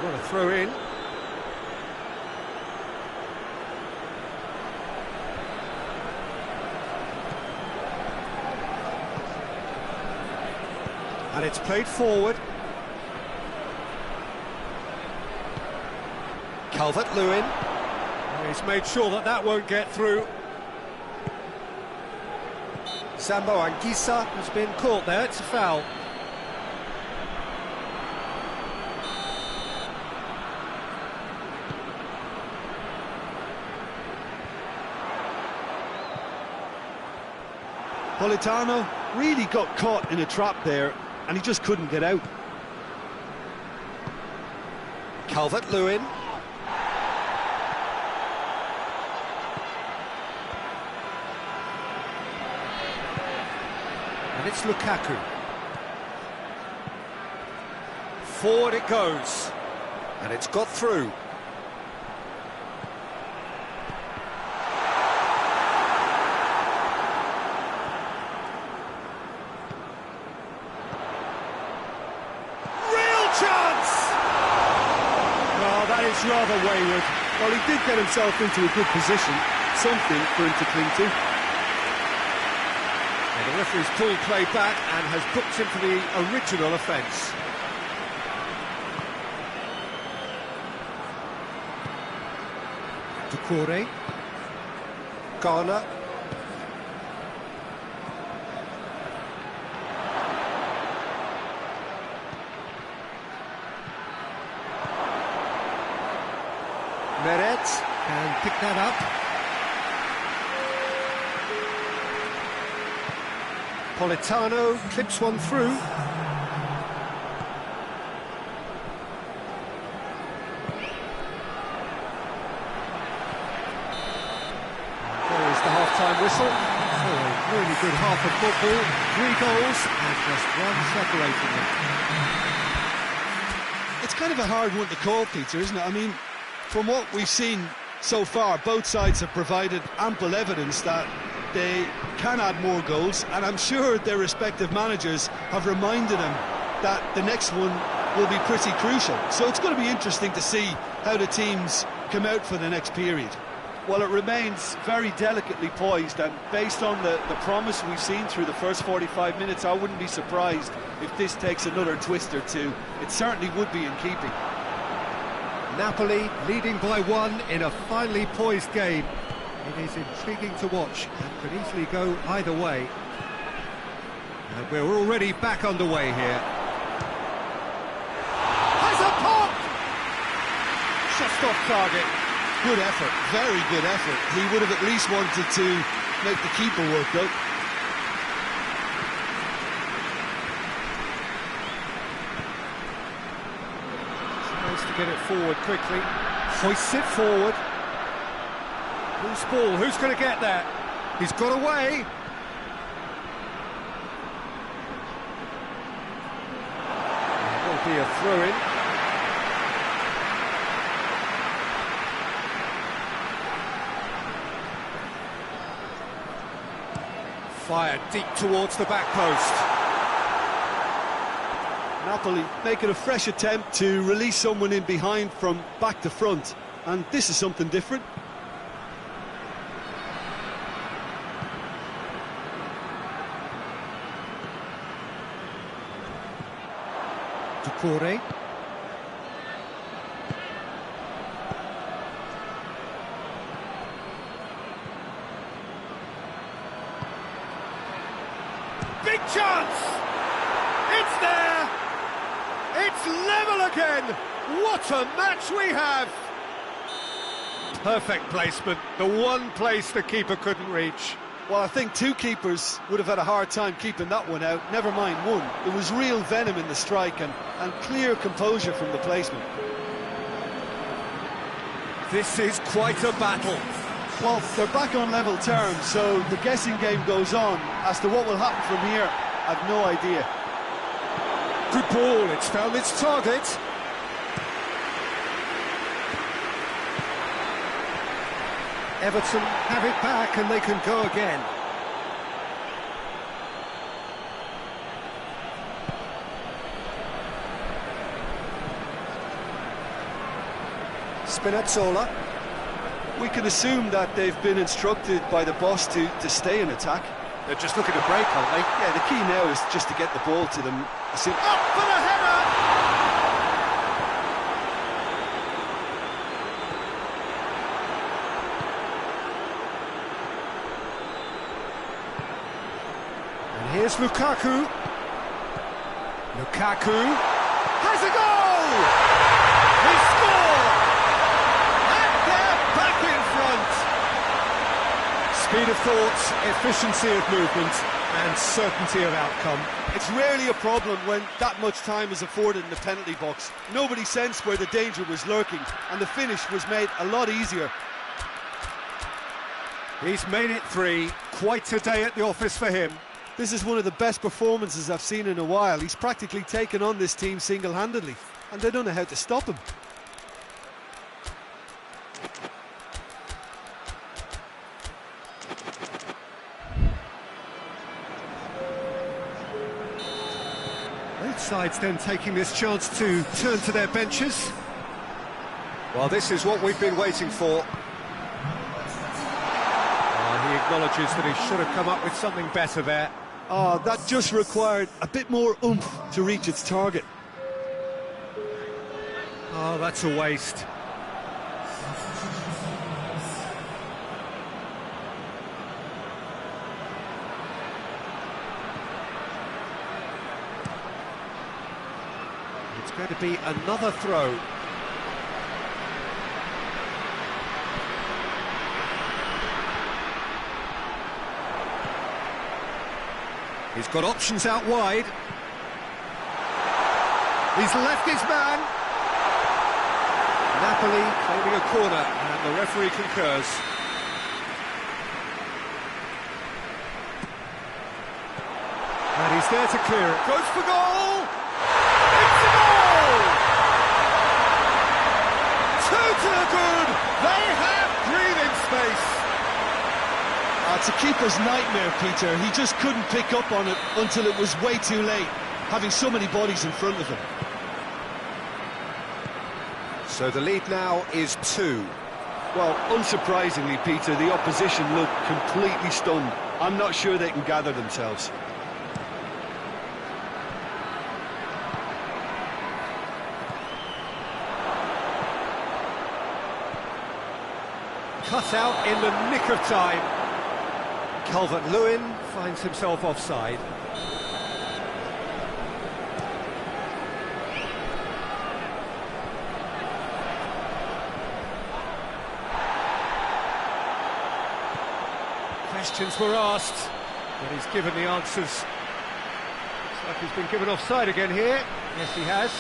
What a throw in. And it's played forward. Calvert-Lewin. He's made sure that that won't get through. Sambo Anguissa has been caught there, it's a foul. Politano really got caught in a trap there, and he just couldn't get out. Calvert-Lewin. And it's Lukaku. Forward it goes. And it's got through. Rather wayward. Well, he did get himself into a good position, something for him to cling to. And the referee's pulled play back and has booked him for the original offence. Doucouré. Garner. Meret can pick that up. Politano clips one through. There is the half-time whistle. Oh, a really good half of football. 3 goals and just one separating them. It's kind of a hard one to call, Peter, isn't it? I mean, from what we've seen so far, both sides have provided ample evidence that they can add more goals, and I'm sure their respective managers have reminded them that the next one will be pretty crucial. So it's going to be interesting to see how the teams come out for the next period. Well, it remains very delicately poised, and based on the promise we've seen through the first 45 minutes, I wouldn't be surprised if this takes another twist or two. It certainly would be in keeping. Napoli leading by 1 in a finely poised game. It is intriguing to watch and could easily go either way. And we're already back underway here. Has a pop! Just off target. Good effort, very good effort. He would have at least wanted to make the keeper work though. To get it forward quickly, hoists it forward. Who's ball? Who's going to get that? He's got away. There will be a throw-in. Fired deep towards the back post. Napoli making a fresh attempt to release someone in behind from back to front, and this is something different. Doucouré. Big chance! It's there! It's level again! What a match we have! Perfect placement, the one place the keeper couldn't reach. Well, I think 2 keepers would have had a hard time keeping that one out, never mind 1. There was real venom in the strike and clear composure from the placement. This is quite a battle. Well, they're back on level terms, so the guessing game goes on. As to what will happen from here, I've no idea. Good ball, it's found its target. Everton have it back and they can go again. Spinazzola. We can assume that they've been instructed by the boss to stay in attack. They're just looking to break, aren't they? Yeah, the key now is just to get the ball to them. Up for the header! And here's Lukaku. Lukaku has a goal! He scored! And they're back in front! Speed of thought, efficiency of movement, and certainty of outcome. It's rarely a problem when that much time is afforded in the penalty box. Nobody sensed where the danger was lurking, and the finish was made a lot easier. He's made it 3, quite a day at the office for him. This is one of the best performances I've seen in a while. He's practically taken on this team single-handedly, and they don't know how to stop him. Both sides then taking this chance to turn to their benches. Well, this is what we've been waiting for. He acknowledges that he should have come up with something better there. Oh, that just required a bit more oomph to reach its target. Oh, that's a waste. It's going to be another throw. He's got options out wide. He's left his man. Napoli claiming a corner, and the referee concurs. And he's there to clear it. Goes for goal! It's a goal! 2 to the good. They have breathing space. It's a keeper's nightmare, Peter. He just couldn't pick up on it until it was way too late, having so many bodies in front of him. So the lead now is 2. Well, unsurprisingly, Peter, the opposition look completely stunned. I'm not sure they can gather themselves. Cut out in the nick of time. Calvert-Lewin finds himself offside. Questions were asked, but he's given the answers. Looks like he's been given offside again here. Yes, he has.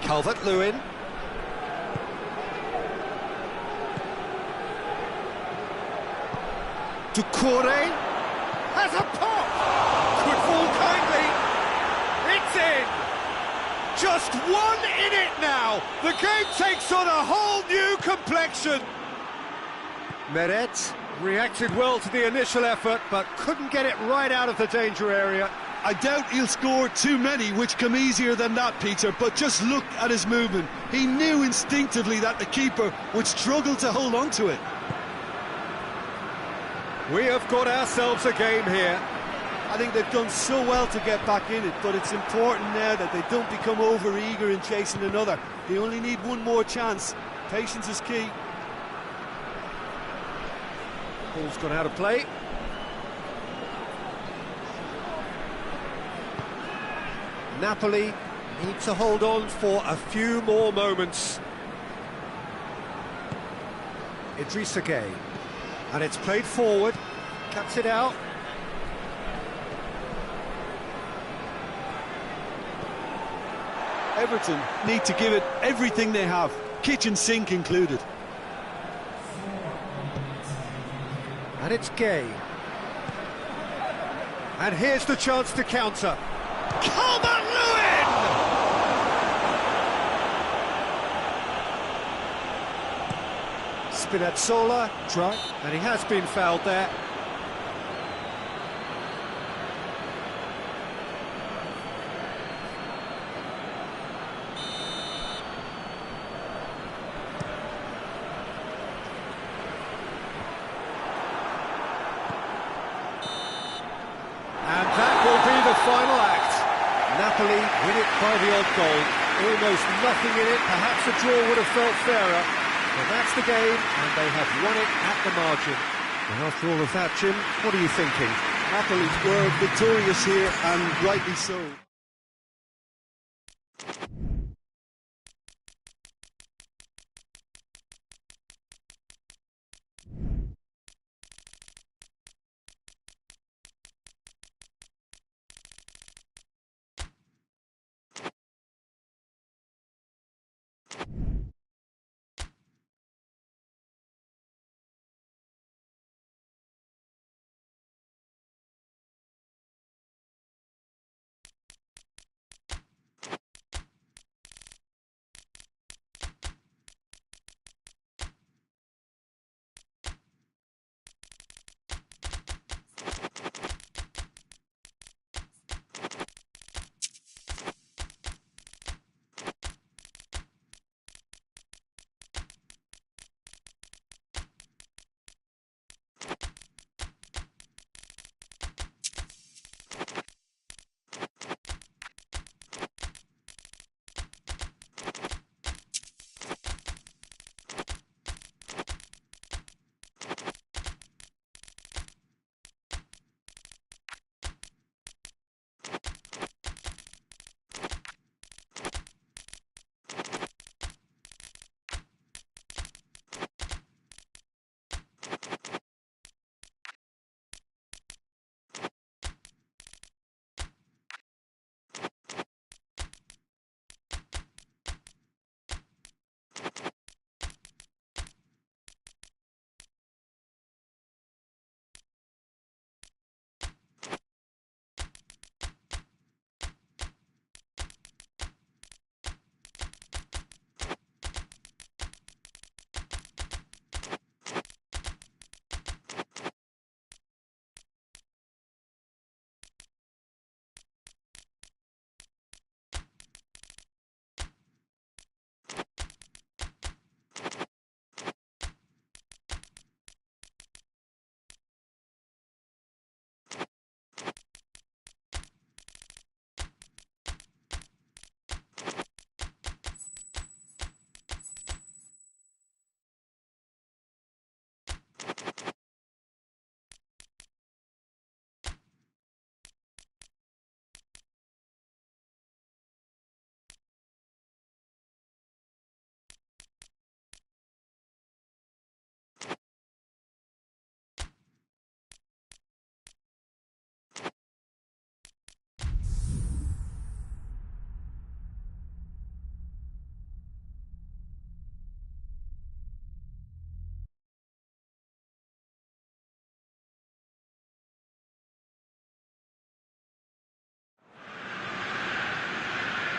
Calvert-Lewin. Doucouré has a pop! Could fall kindly. It's in! Just one in it now! The game takes on a whole new complexion! Meret reacted well to the initial effort, but couldn't get it right out of the danger area. I doubt he'll score too many, which come easier than that, Peter, but just look at his movement. He knew instinctively that the keeper would struggle to hold on to it. We have got ourselves a game here. I think they've done so well to get back in it, but it's important now that they don't become over-eager in chasing another. They only need one more chance. Patience is key. Ball's gone out of play. Napoli need to hold on for a few more moments. Idrissa Gueye. And it's played forward, cuts it out. Everton need to give it everything they have, kitchen sink included. And it's Gueye. And here's the chance to counter. Calvert-Lewin! Spinazzola, try, and he has been fouled there. And that will be the final act. Napoli win it by the odd goal. Almost nothing in it. Perhaps a draw would have felt fairer. But that's the game, and they have won it at the margin. And after all of that, Jim, what are you thinking? Napoli were victorious here, and rightly so.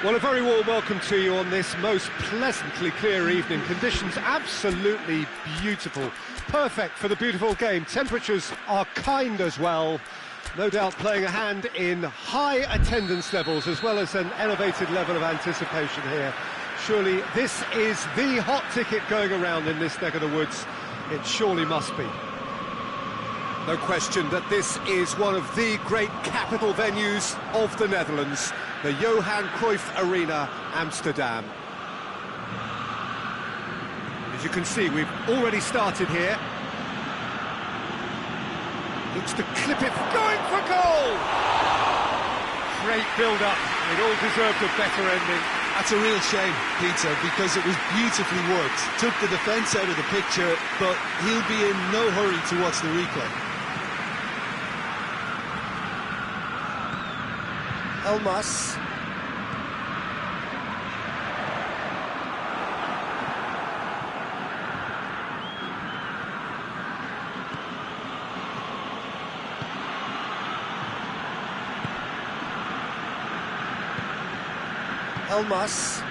Well, a very warm welcome to you on this most pleasantly clear evening. Conditions absolutely beautiful. Perfect for the beautiful game. Temperatures are kind as well. No doubt playing a hand in high attendance levels as well as an elevated level of anticipation here. Surely this is the hot ticket going around in this neck of the woods. It surely must be. No question that this is one of the great capital venues of the Netherlands, the Johan Cruyff Arena, Amsterdam. As you can see, we've already started here. Looks to clip it, going for goal! Great build-up, it all deserved a better ending. That's a real shame, Peter, because it was beautifully worked. Took the defence out of the picture, but he'll be in no hurry to watch the replay. Elmas. Elmas.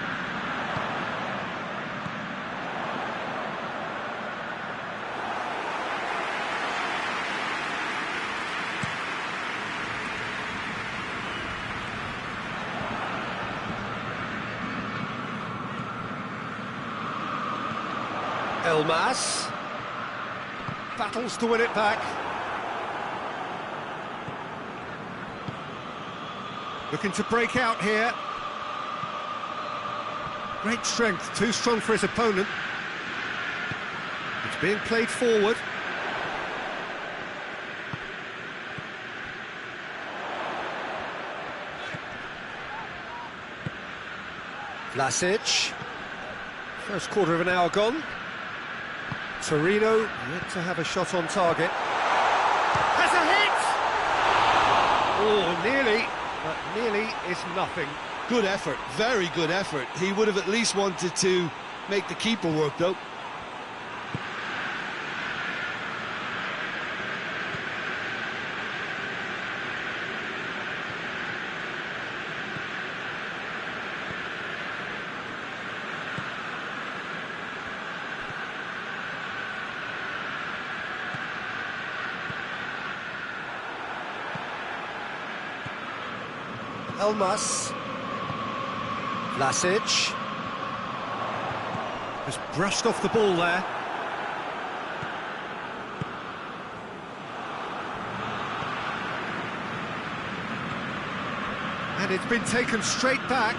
Elmas battles to win it back. Looking to break out here. Great strength, too strong for his opponent. It's being played forward. Vlasic. First quarter of an hour gone. Torino yet to have a shot on target. Has a hit! Oh, nearly, but nearly is nothing. Good effort, very good effort. He would have at least wanted to make the keeper work, though. Elmas. Vlasic. Just brushed off the ball there. And it's been taken straight back.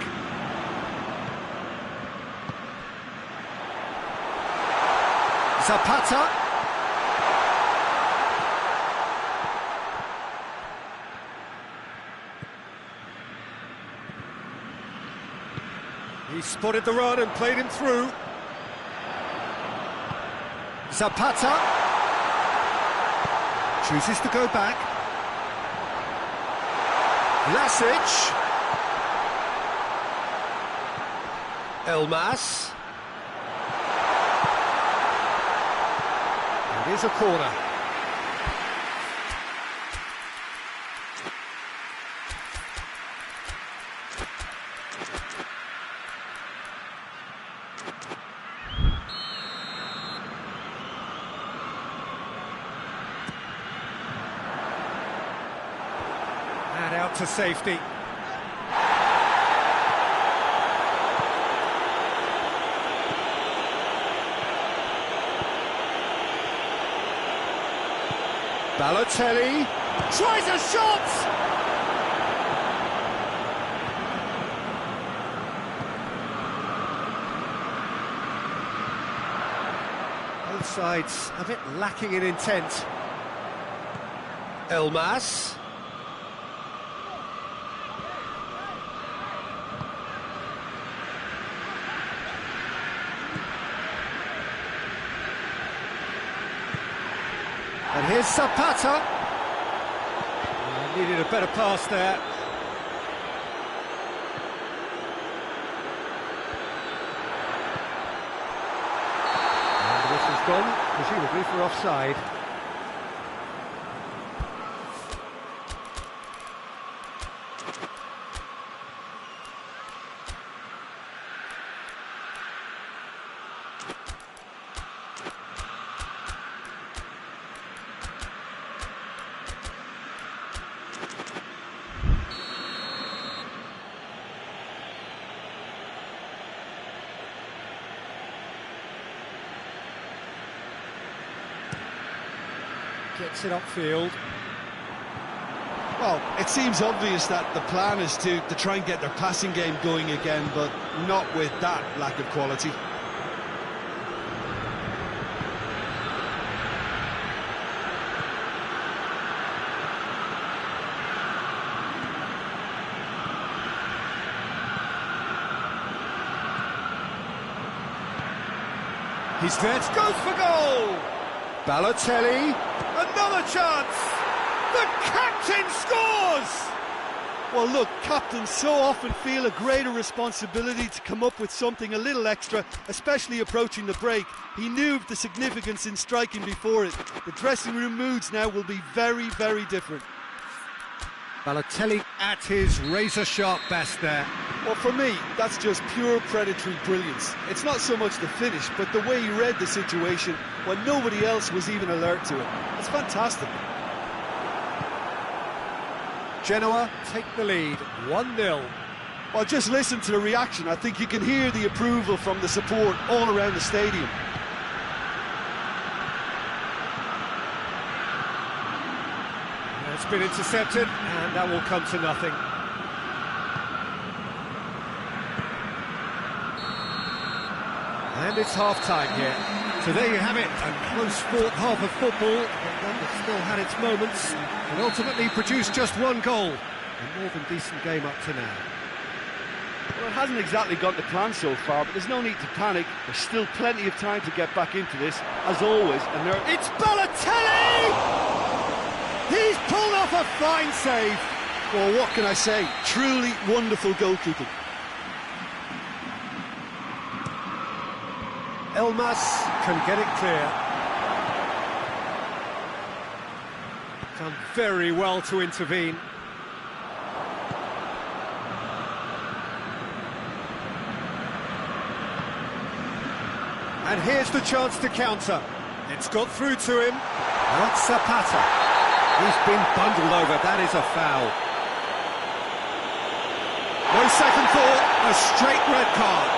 Zapata. He spotted the run and played him through. Zapata chooses to go back. Vlasic. Elmas. It is a corner. And out to safety. Balotelli tries a shot! Both sides a bit lacking in intent. Elmas. And here's Zapata. Needed a better pass there. And the whistle's gone, presumably for offside. Gets it upfield. Well, it seems obvious that the plan is to try and get their passing game going again, but not with that lack of quality. He's there, goes for goal! Balotelli, another chance! The captain scores! Well, look, captains so often feel a greater responsibility to come up with something a little extra, especially approaching the break. He knew the significance in striking before it. The dressing room moods now will be very, very different. Balotelli at his razor-sharp best there. Well, for me, that's just pure predatory brilliance. It's not so much the finish, but the way he read the situation when nobody else was even alert to it. It's fantastic. Genoa take the lead, 1-0. Well, just listen to the reaction. I think you can hear the approval from the support all around the stadium. It's been intercepted, and that will come to nothing. And it's half-time here. So there you have it, a close-fought half of football, but one that still had its moments, and ultimately produced just one goal. A more than decent game up to now. Well, it hasn't exactly gone to plan so far, but there's no need to panic. There's still plenty of time to get back into this, as always. And it's Balotelli! He's pulled off a fine save. Well, what can I say? Truly wonderful goalkeeping. Elmas can get it clear. Done very well to intervene. And here's the chance to counter. It's got through to him. That's Zapata. He's been bundled over. That is a foul. No second thought. A straight red card.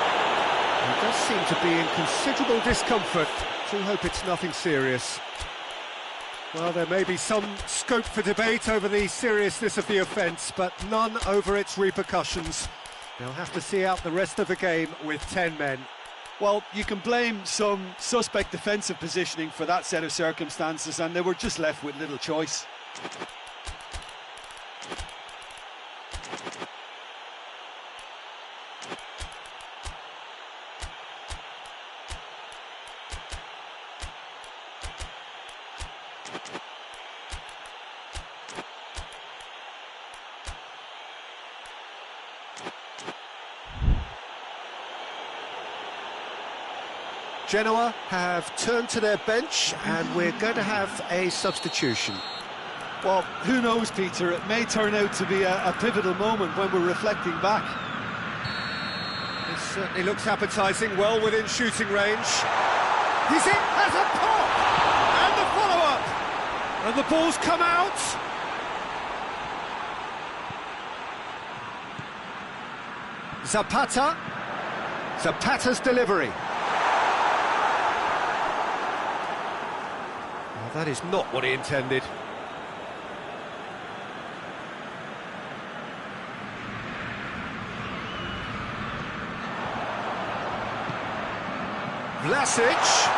He does seem to be in considerable discomfort. So hope it's nothing serious. Well, there may be some scope for debate over the seriousness of the offence, but none over its repercussions. They'll have to see out the rest of the game with 10 men. Well, you can blame some suspect defensive positioning for that set of circumstances, and they were just left with little choice. Genoa have turned to their bench, and we're going to have a substitution. Well, who knows, Peter? It may turn out to be a pivotal moment when we're reflecting back. It certainly looks appetising, well within shooting range. He's in, has a pop! And the follow-up! And the ball's come out! Zapata. Zapata's delivery. Well, that is not what he intended. Vlasic.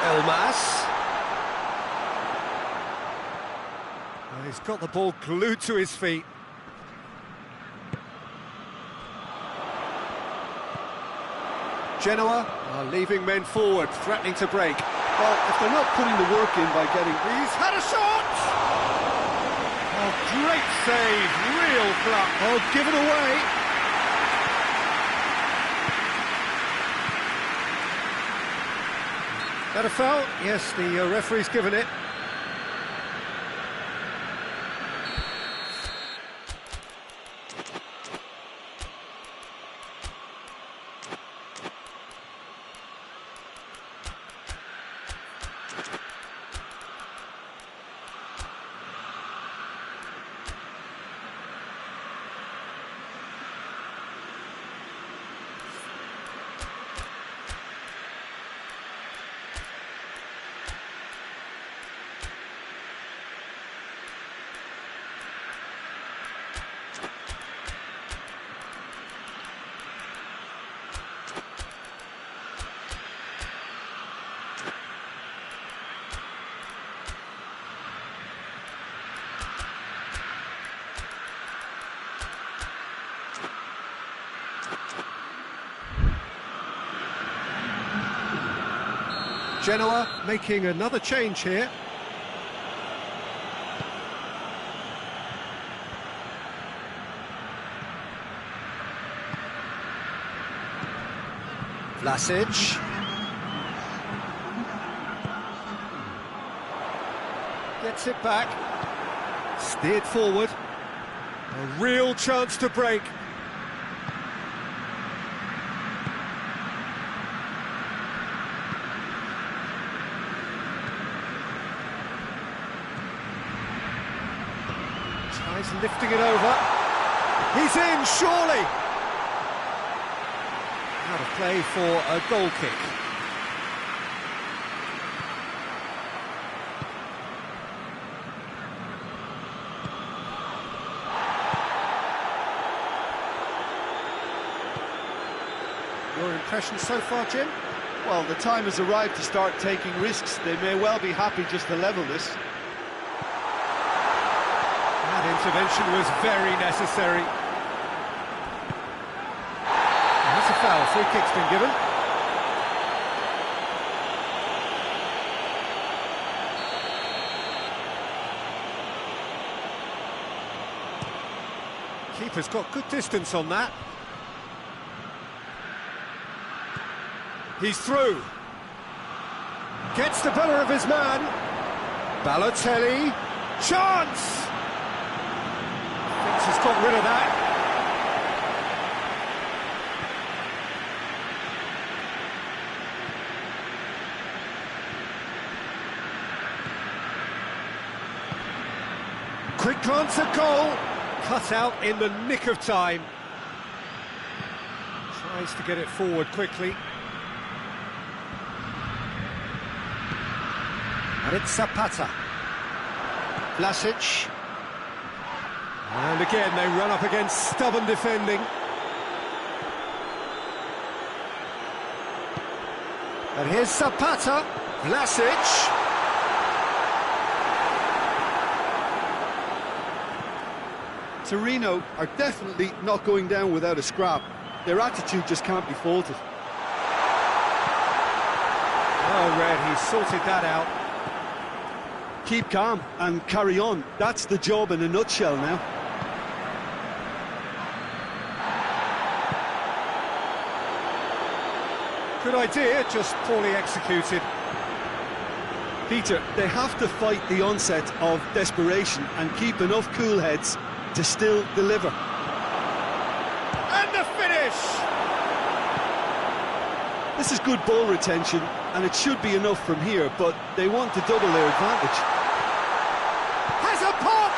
Elmas. Well, he's got the ball glued to his feet. Genoa are leaving men forward, threatening to break. Well, if they're not putting the work in by getting... He's had a shot! Oh, great save, real pluck. Oh, given away. That a foul? Yes, the referee's given it. Genoa making another change here. Vlasic. Gets it back. Steered forward. A real chance to break. Tries lifting it over. He's in, surely! Out of play for a goal kick. Your impression so far, Jim? Well, the time has arrived to start taking risks. They may well be happy just to level this. That intervention was very necessary. And that's a foul. Free kick's been given. Keeper's got good distance on that. He's through. Gets the better of his man. Balotelli. Chance! Thinks he's got rid of that. Quick glance at goal. Cut out in the nick of time. Tries to get it forward quickly. And it's Zapata. Vlasic. And again, they run up against stubborn defending. And here's Zapata. Vlasic. Torino are definitely not going down without a scrap. Their attitude just can't be faulted. Oh, Red, he's sorted that out. Keep calm and carry on. That's the job in a nutshell now. Good idea, just poorly executed. Peter, they have to fight the onset of desperation and keep enough cool heads to still deliver. And the finish! This is good ball retention, and it should be enough from here, but they want to double their advantage. Has a pop!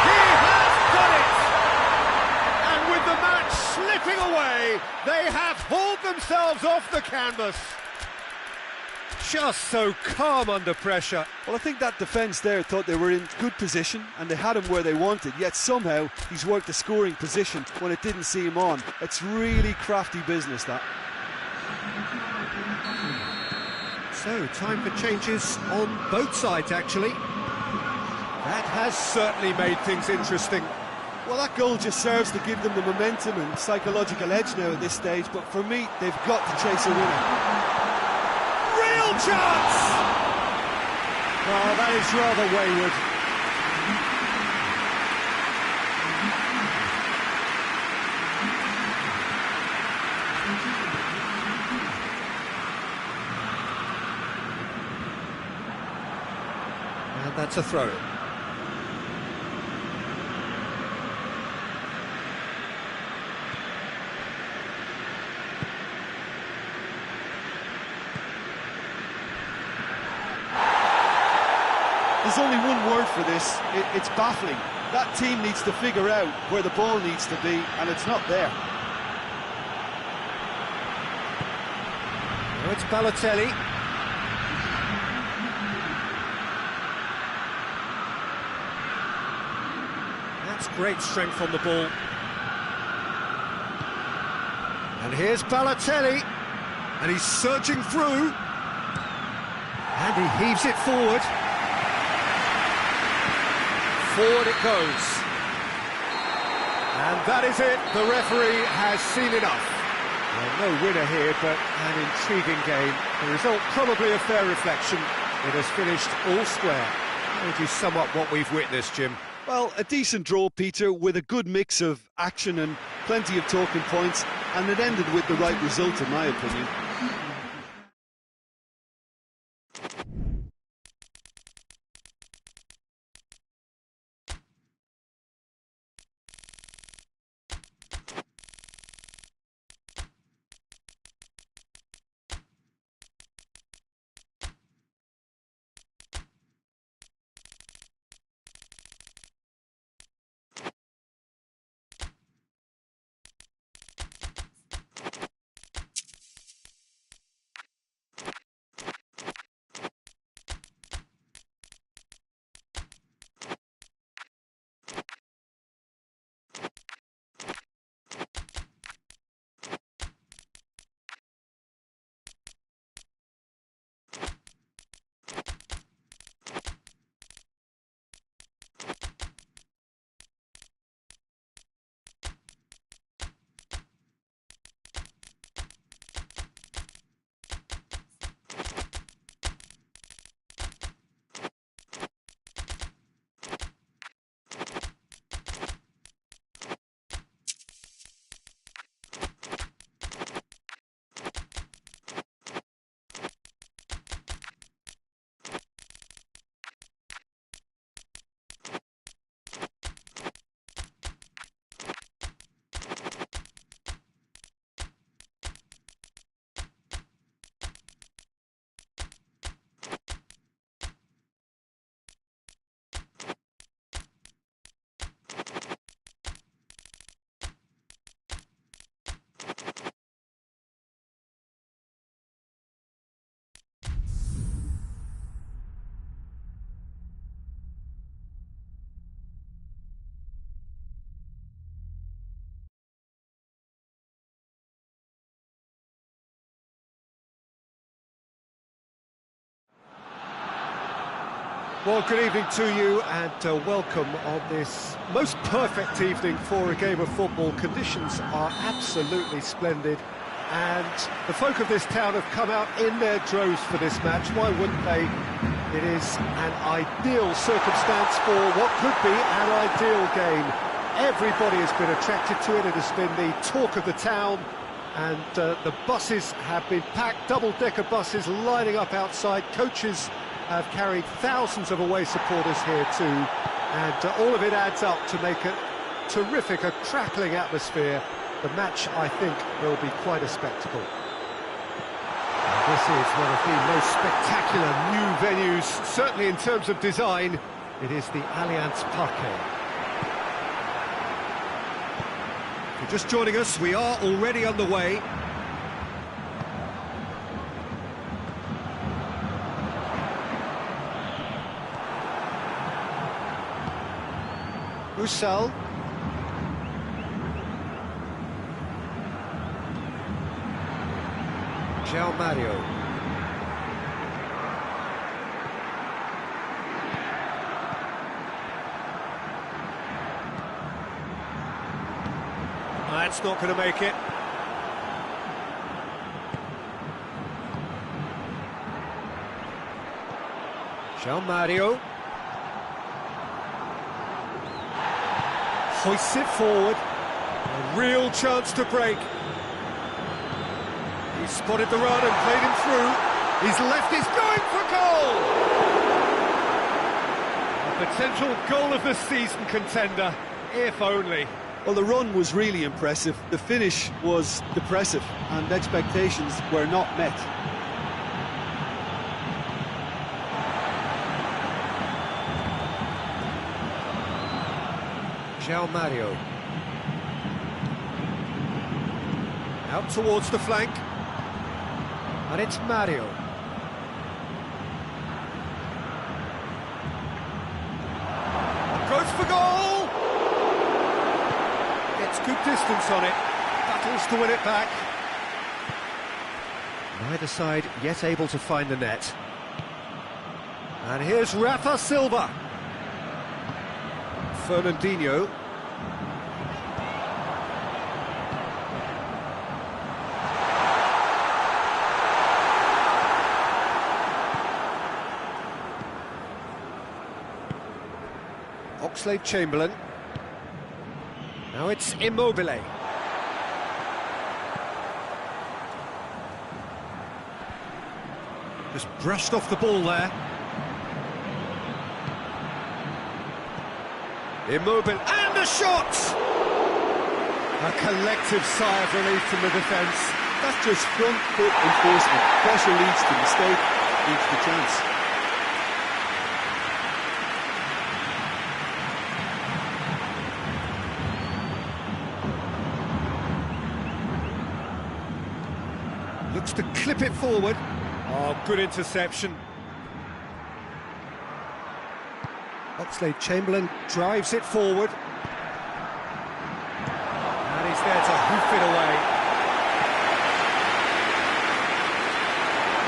He has done it! And with the match slipping away, they have hauled themselves off the canvas. Just so calm under pressure. Well, I think that defence there thought they were in good position and they had him where they wanted, yet somehow he's worked the scoring position when it didn't see him on. It's really crafty business, that. So, time for changes on both sides, actually. That has certainly made things interesting. Well, that goal just serves to give them the momentum and psychological edge now at this stage, but for me, they've got to chase a winner. Real chance! Oh, that is rather wayward. And that's a throw. There's only one word for this, it's baffling. That team needs to figure out where the ball needs to be, and it's not there. Now it's Balotelli. That's great strength on the ball. And here's Balotelli. And he's surging through. And he heaves it forward. Forward it goes. And that is it. The referee has seen enough. Well, no winner here, but an intriguing game. The result probably a fair reflection. It has finished all square. How would you sum up what we've witnessed, Jim? Well, a decent draw, Peter, with a good mix of action and plenty of talking points, and it ended with the right result, in my opinion. Well, good evening to you and welcome on this most perfect evening for a game of football. Conditions are absolutely splendid and the folk of this town have come out in their droves for this match. Why wouldn't they? It is an ideal circumstance for what could be an ideal game. Everybody has been attracted to it. It has been the talk of the town and the buses have been packed, double-decker buses lining up outside. Coaches have carried thousands of away supporters here too, and all of it adds up to make a terrific, a crackling atmosphere. The match, I think, will be quite a spectacle. And this is one of the most spectacular new venues, certainly in terms of design. It is the Allianz Parque. If you're just joining us, we are already underway. Ussal. João Mario. That's not going to make it. João Mario. Hoists it forward, a real chance to break. He's spotted the run and played him through. His left is going for goal! A potential goal of the season contender, if only. Well, the run was really impressive, the finish was depressive, and expectations were not met. João Mario. Out towards the flank. And it's Mario. Goes for goal! Gets good distance on it. Battles to win it back. Neither side yet able to find the net. And here's Rafa Silva. Fernandinho. Oxlade-Chamberlain. Now it's Immobile. Just brushed off the ball there. Immobile, and a shot! A collective sigh of relief from the defence. That's just front foot enforcement. Pressure leads to mistake, leads to chance. Looks to clip it forward. Oh, good interception. Oxlade-Chamberlain drives it forward. And he's there to hoof it away.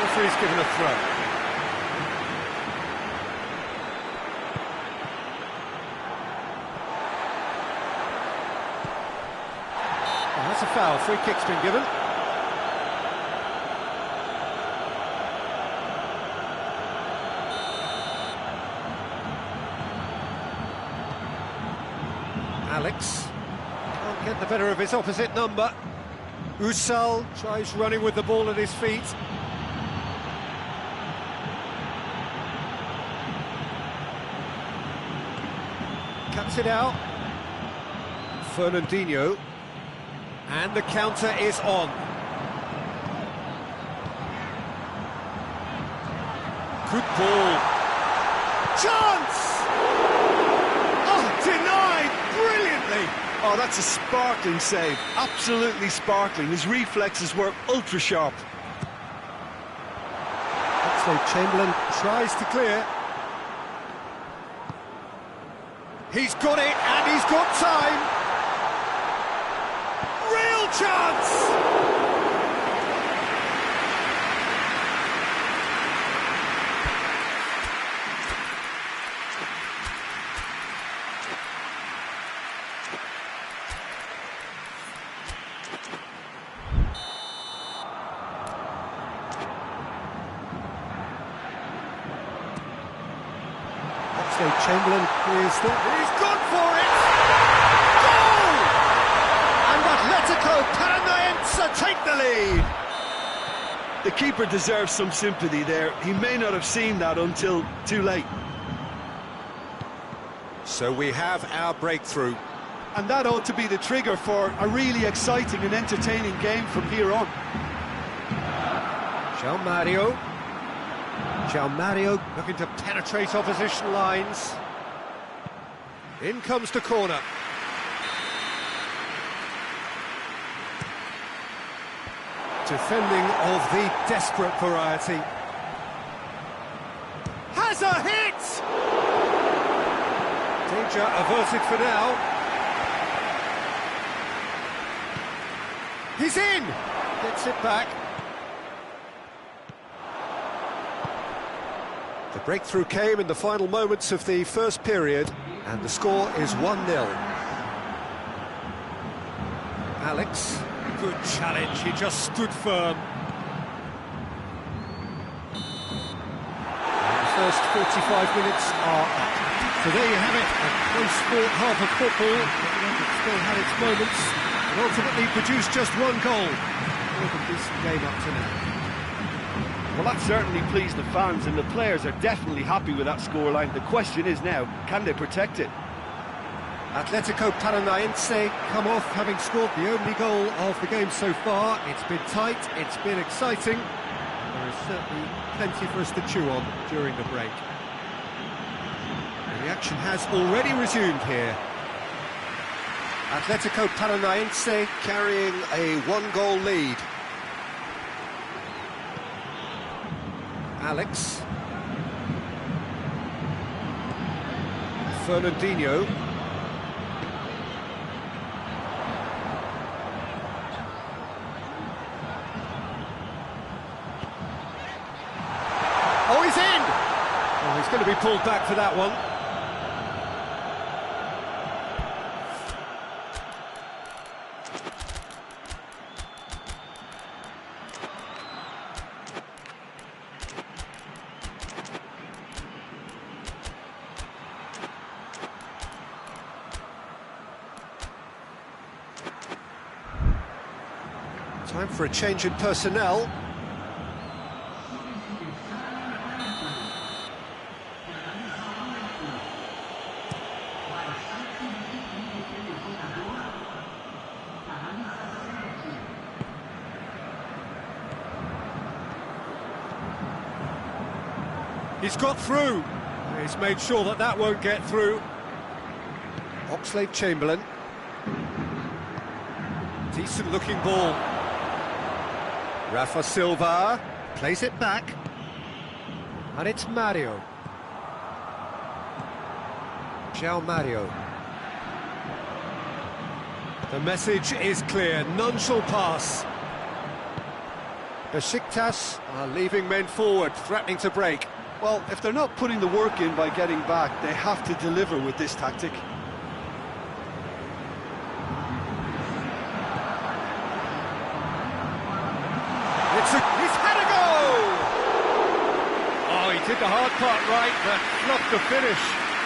Referee's given a throw. Oh, that's a foul. Free kick's been given. Alex can't get the better of his opposite number. Ussal tries running with the ball at his feet. Cuts it out. Fernandinho. And the counter is on. Good ball. Chance! Denied brilliantly. Oh, that's a sparkling save. Absolutely sparkling. His reflexes were ultra sharp. Oxlade-Chamberlain tries to clear. He's got it, and he's got time. Real chance! Oxlade-Chamberlain is the... He's gone for it! Goal! And Atletico Paranaense take the lead. The keeper deserves some sympathy there. He may not have seen that until too late. So we have our breakthrough. And that ought to be the trigger for a really exciting and entertaining game from here on. João Mario looking to penetrate opposition lines. In comes the corner. Defending of the desperate variety. Has a hit! Danger averted for now. He's in! Gets it back. The breakthrough came in the final moments of the first period, and the score is 1-0. Alex, good challenge, he just stood firm. And the first 45 minutes are up. So there you have it, a close-fought half of football, but still had its moments, and ultimately produced just one goal. What a decent game up to now. Well, that certainly pleased the fans, and the players are definitely happy with that scoreline. The question is now, can they protect it? Atletico Paranaense come off having scored the only goal of the game so far. It's been tight, it's been exciting. There is certainly plenty for us to chew on during the break. And the action has already resumed here. Atletico Paranaense carrying a one-goal lead. Alex. Fernandinho. Oh, he's in! Oh, he's going to be pulled back for that one. Time for a change in personnel. He's got through. He's made sure that that won't get through. Oxlade-Chamberlain. Decent looking ball. Rafa Silva plays it back, and it's Mario. João Mario. The message is clear, none shall pass. Besiktas are leaving men forward, threatening to break. Well, if they're not putting the work in by getting back, they have to deliver with this tactic. He's had a goal! Oh, he did the hard part right, but not the finish.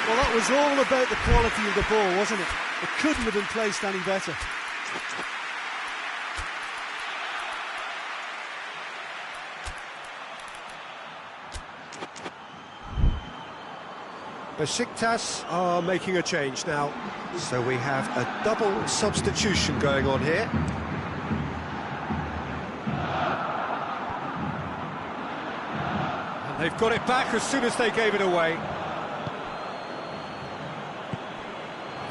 Well, that was all about the quality of the ball, wasn't it? It couldn't have been placed any better. Besiktas are making a change now. So we have a double substitution going on here. And they've got it back as soon as they gave it away.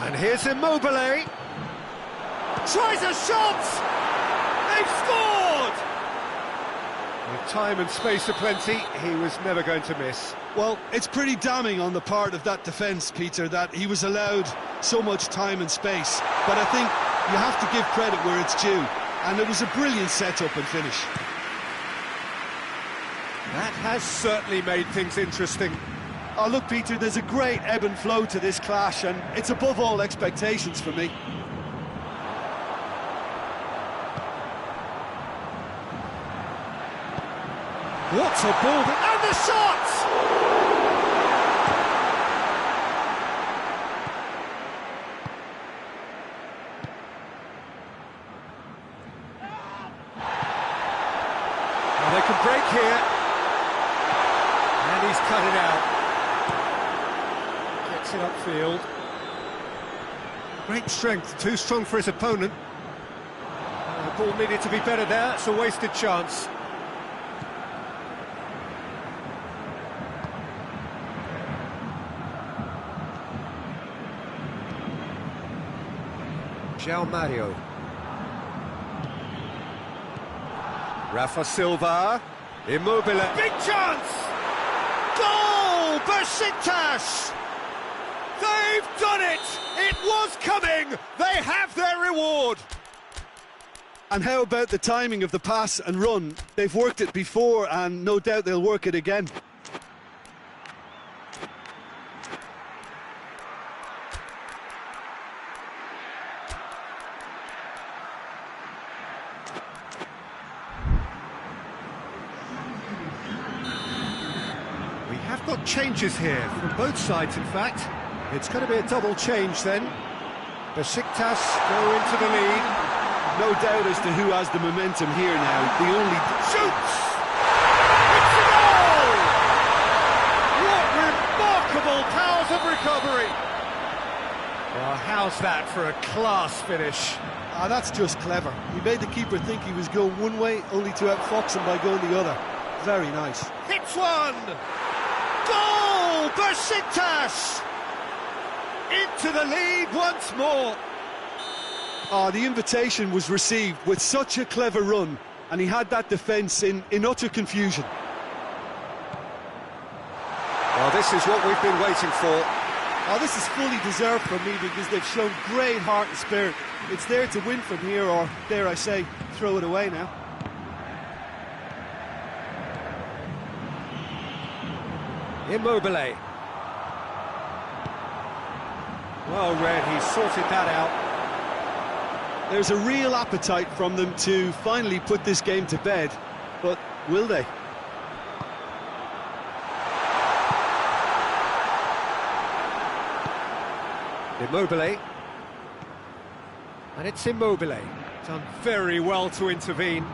And here's Immobile. Tries a shot! They've scored! With time and space aplenty, he was never going to miss. Well, it's pretty damning on the part of that defence, Peter, that he was allowed so much time and space. But I think you have to give credit where it's due. And it was a brilliant set-up and finish. That has certainly made things interesting. Oh, look, Peter, there's a great ebb and flow to this clash, and it's above all expectations for me. What a ball! And the shot! cut it out. Gets it upfield. Great strength, too strong for his opponent. The ball needed to be better there, it's a wasted chance. João Mario. Rafa Silva. Immobile. Big chance! Goal! Besiktas! They've done it! It was coming! They have their reward! And how about the timing of the pass and run? They've worked it before and no doubt they'll work it again. We have got changes here, from both sides in fact. It's going to be a double change then. Besiktas go into the lead. No doubt as to who has the momentum here now. The only... Shoots! It's a goal! What remarkable powers of recovery! Well, how's that for a class finish? Ah, that's just clever. He made the keeper think he was going one way, only to outfox him by going the other. Very nice. Hits one! Goal! Besiktas! Into the lead once more. The invitation was received with such a clever run, and he had that defence in utter confusion. Well, this is what we've been waiting for. Oh, this is fully deserved for me because they've shown great heart and spirit. It's there to win from here, or, dare I say, throw it away now. Immobile. Well read, he sorted that out. There's a real appetite from them to finally put this game to bed, but will they? Immobile. And it's Immobile. Done very well to intervene.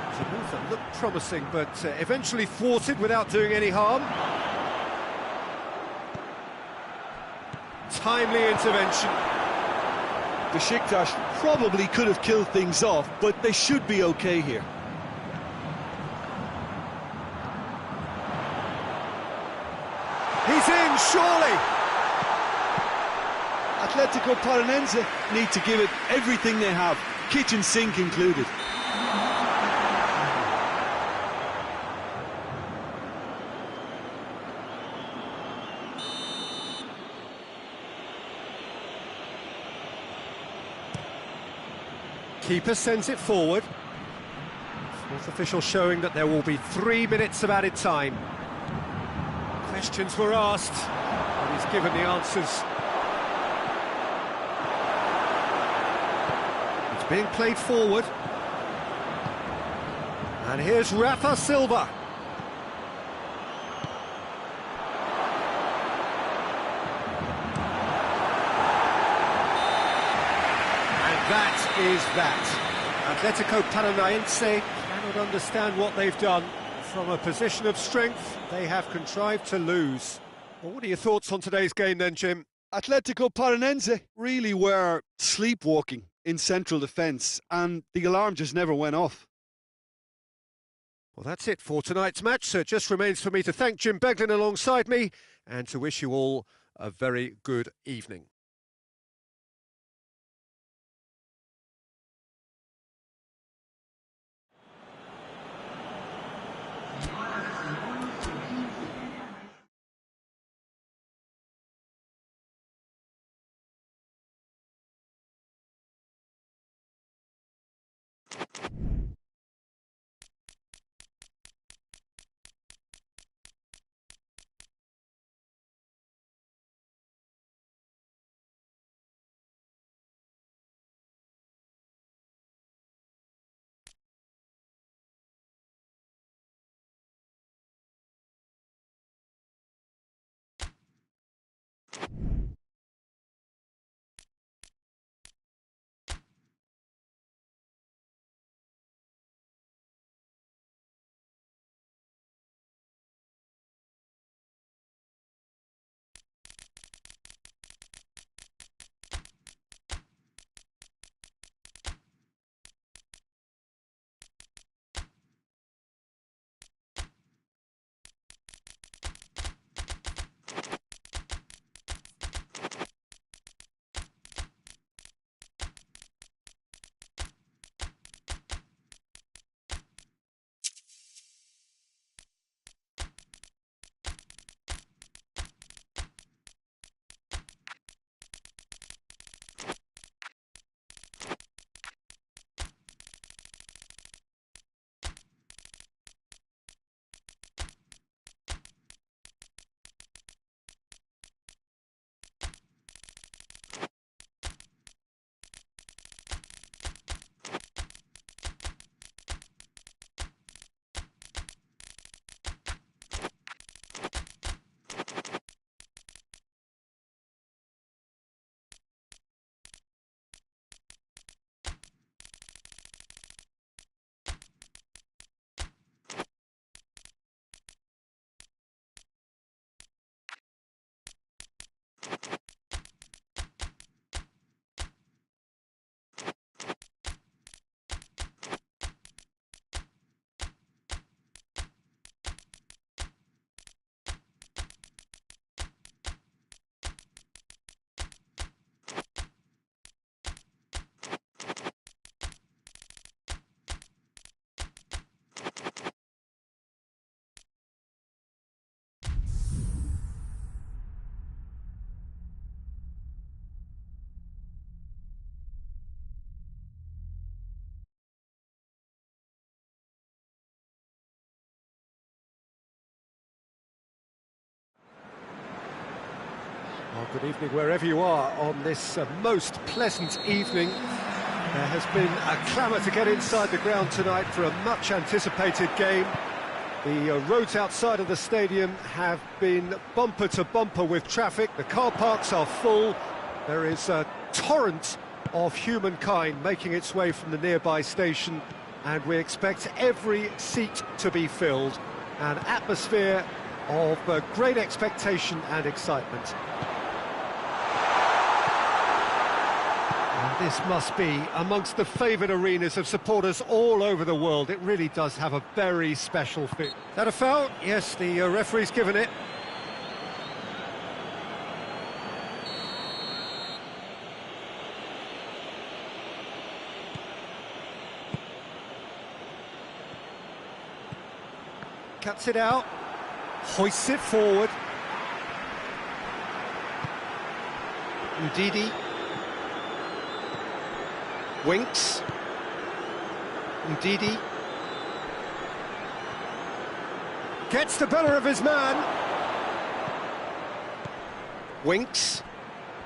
It's a move that looked promising, but eventually thwarted without doing any harm. Timely intervention. Besiktas probably could have killed things off, but they should be okay here. He's in, surely! Atletico Paranaense need to give it everything they have, kitchen sink included. Keeper sends it forward. Fourth official showing that there will be 3 minutes of added time. Questions were asked, and he's given the answers. It's being played forward. And here's Rafa Silva. That is that. Atletico Paranaense cannot understand what they've done. From a position of strength, they have contrived to lose. Well, what are your thoughts on today's game then, Jim? Atletico Paranaense really were sleepwalking in central defence, and the alarm just never went off. Well, that's it for tonight's match, so it just remains for me to thank Jim Beglin alongside me and to wish you all a very good evening. Well, good evening wherever you are on this most pleasant evening. There has been a clamour to get inside the ground tonight for a much anticipated game. The roads outside of the stadium have been bumper to bumper with traffic. The car parks are full. There is a torrent of humankind making its way from the nearby station, and we expect every seat to be filled. An atmosphere of great expectation and excitement. And this must be amongst the favoured arenas of supporters all over the world. It really does have a very special feel. Is that a foul? Yes, the referee's given it. Cuts it out, hoists it forward. Ndidi. Winks. Ndidi. Gets the better of his man. Winks.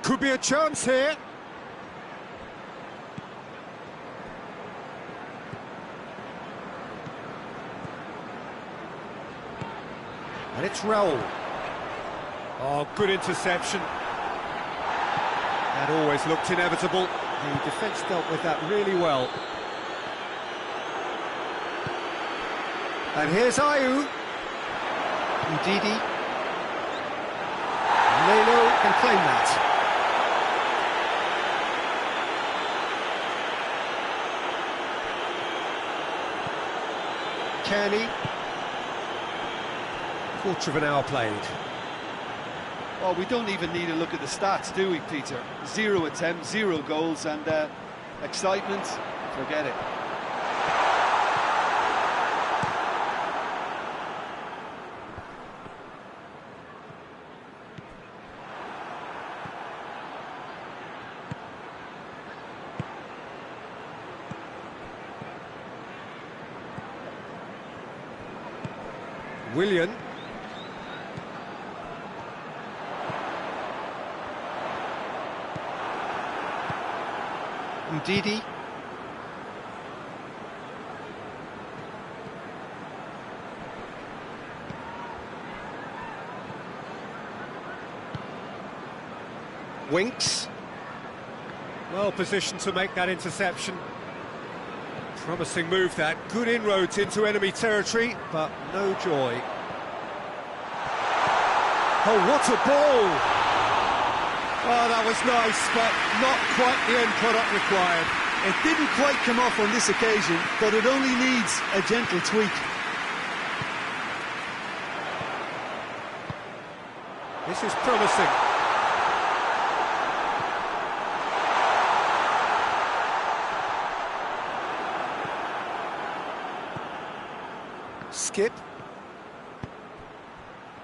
Could be a chance here. And it's Raul. Oh, good interception. That always looked inevitable. The defence dealt with that really well. And here's Ayew. Ndidi. Leno can claim that. Kearney. Quarter of an hour played. Well, we don't even need to look at the stats, do we, Peter? 0 attempts, 0 goals, and excitement, forget it. Willian. Ndidi. Winks. Well positioned to make that interception. Promising move that. Good inroads into enemy territory, but no joy. Oh, what a ball! Oh, that was nice, but not quite the end product required. It didn't quite come off on this occasion, but it only needs a gentle tweak. This is promising. Skip.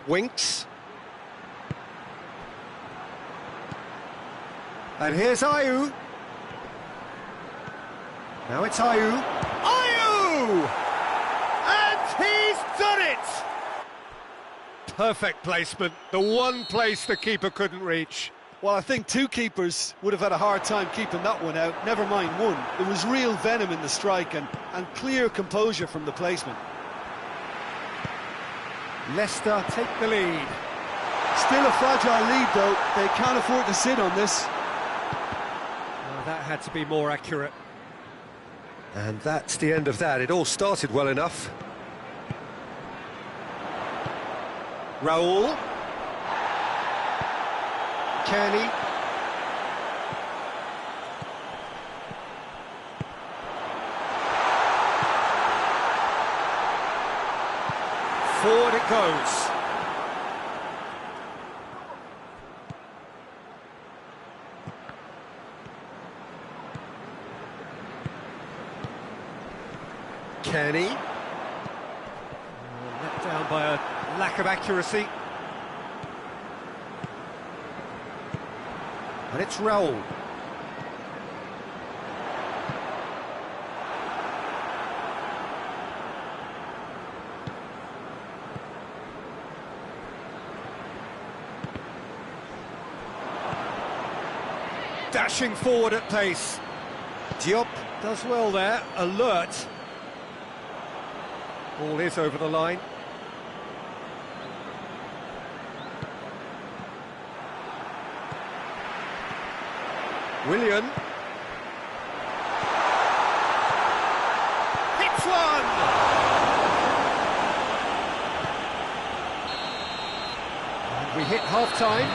Winks. And here's Ayew. Now it's Ayew. Ayew! And he's done it! Perfect placement. The one place the keeper couldn't reach. Well, I think 2 keepers would have had a hard time keeping that one out, never mind 1. There was real venom in the strike and clear composure from the placement. Leicester take the lead. Still a fragile lead, though. They can't afford to sit on this. That had to be more accurate. And that's the end of that. It all started well enough. Raul. Kearney. Forward it goes. Kearney. Let down by a lack of accuracy. And it's Raul. Dashing forward at pace. Diop does well there, alert. Ball is over the line. Willian. Hits one! And we hit half-time.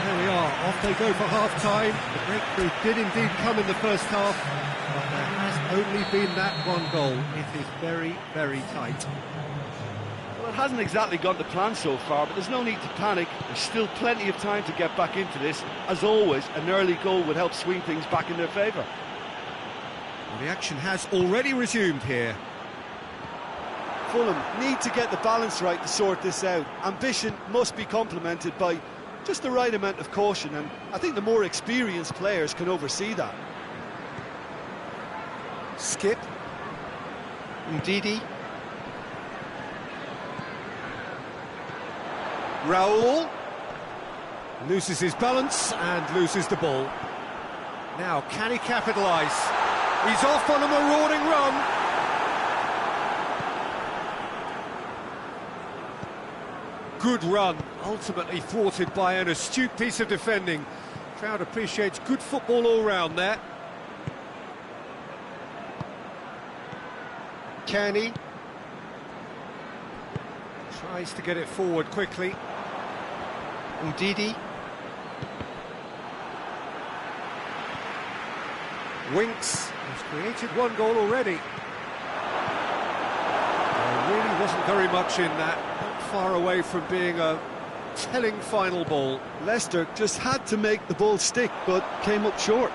There we are, off they go for half-time. The breakthrough did indeed come in the first half, but there has only been that one goal. It is very, very tight. Well, it hasn't exactly gone to plan so far, but there's no need to panic. There's still plenty of time to get back into this. As always, an early goal would help swing things back in their favour. Well, the action has already resumed here. Fulham need to get the balance right to sort this out. Ambition must be complemented by just the right amount of caution, and I think the more experienced players can oversee that. Skip. Ndidi. Raul loses his balance and loses the ball. Now, can he capitalise? He's off on a marauding run. Good run, ultimately thwarted by an astute piece of defending. Crowd appreciates good football all round there. Kenny tries to get it forward quickly. Ndidi. Winks has created one goal already. There really wasn't very much in that, not far away from being a telling final ball. Leicester just had to make the ball stick, but came up short.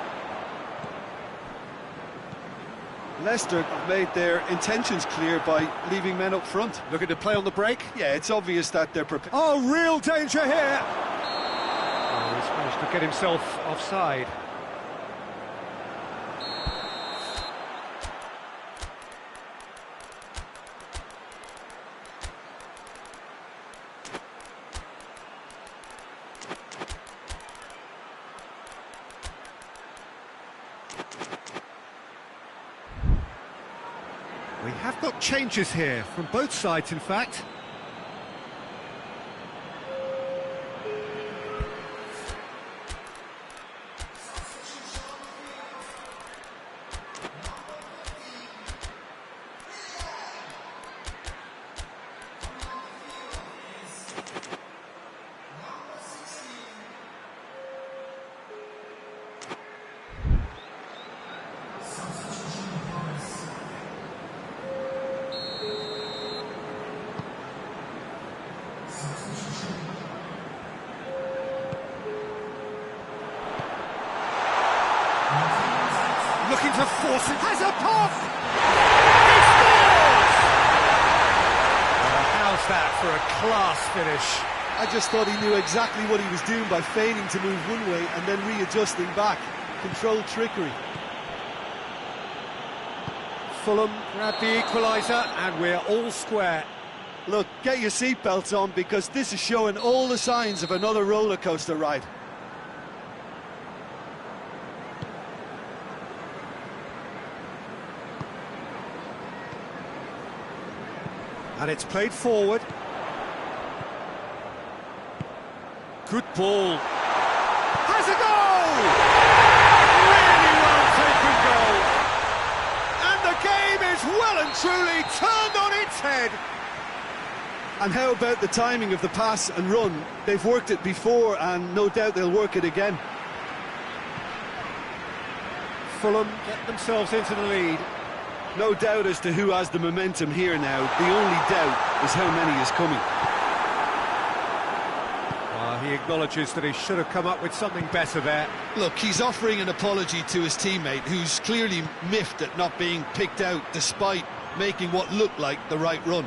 Leicester have made their intentions clear by leaving men up front. Looking to play on the break. Yeah, it's obvious that they're prepared. Oh, real danger here! Oh, he's managed to get himself offside. We have got changes here, from both sides in fact. Looking to force it, has a pop! He scores! How's that for a class finish? I just thought he knew exactly what he was doing by feigning to move one way and then readjusting back. Controlled trickery. Fulham grab the equaliser and we're all square. Look, get your seatbelts on because this is showing all the signs of another roller coaster ride. And it's played forward. Good ball. Has a goal! Really well taken goal. And the game is well and truly turned on its head. And how about the timing of the pass and run? They've worked it before and no doubt they'll work it again. Fulham get themselves into the lead. No doubt as to who has the momentum here now. The only doubt is how many is coming. He acknowledges that he should have come up with something better there. Look, he's offering an apology to his teammate, who's clearly miffed at not being picked out despite making what looked like the right run.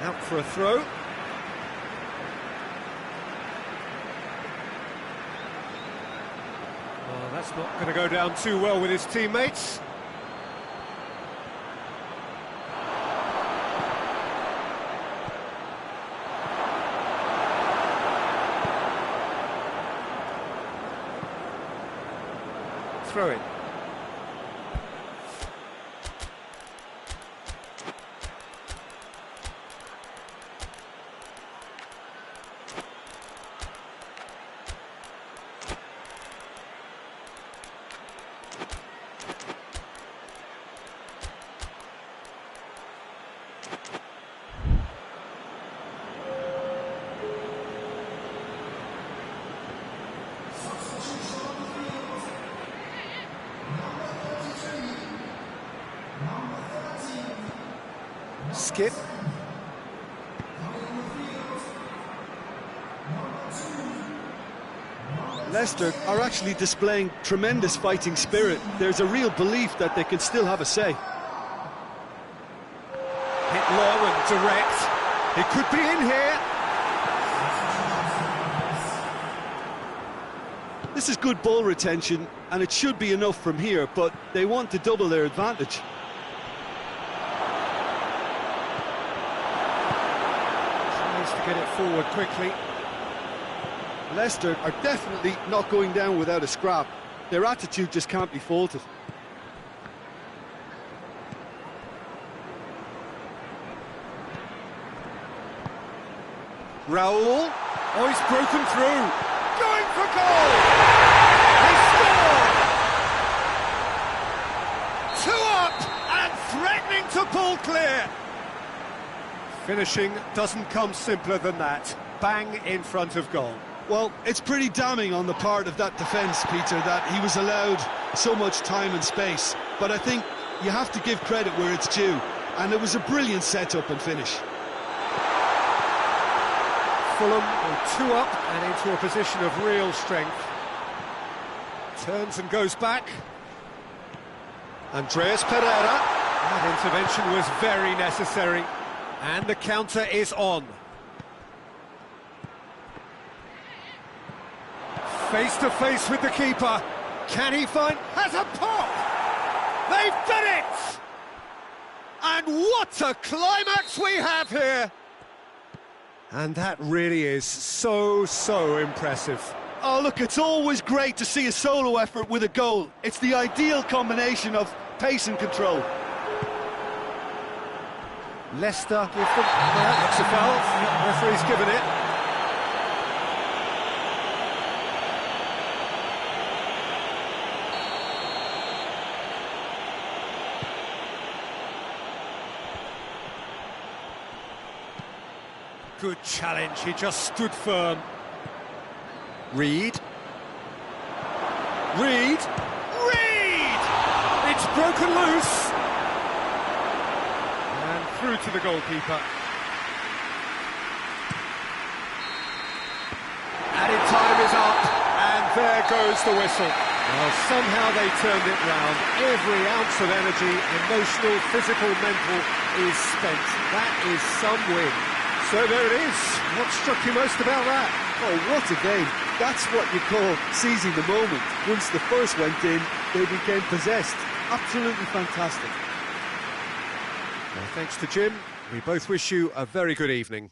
Out for a throw. Well, that's not going to go down too well with his teammates. throw-in. Skip. Leicester are actually displaying tremendous fighting spirit. There's a real belief that they can still have a say. Hit low and direct. He could be in here. This is good ball retention, and it should be enough from here, but they want to double their advantage. Tries to get it forward quickly. Leicester are definitely not going down without a scrap. Their attitude just can't be faulted. Raul. Oh, he's broken through. Going for goal! They score! 2 up and threatening to pull clear. Finishing doesn't come simpler than that. Bang in front of goal. Well, it's pretty damning on the part of that defence, Peter, that he was allowed so much time and space. But I think you have to give credit where it's due, and it was a brilliant setup and finish. Fulham go 2 up and into a position of real strength. Turns and goes back. Andreas Pereira. That intervention was very necessary. And the counter is on. Face to face with the keeper. Can he find... Has a pop! They've done it! And what a climax we have here! And that really is so impressive. Oh, look, it's always great to see a solo effort with a goal. It's the ideal combination of pace and control. Leicester give them... That's a foul. Yep, referee's given it. Good challenge, he just stood firm. Reed. Reed! Reed! It's broken loose! And through to the goalkeeper. Added time is up, and there goes the whistle. Well, somehow they turned it round. Every ounce of energy, emotional, physical, mental, is spent. That is some win. So there it is. What struck you most about that? Oh, what a game. That's what you call seizing the moment. Once the first went in, they became possessed. Absolutely fantastic. Well, thanks to Jim. We both wish you a very good evening.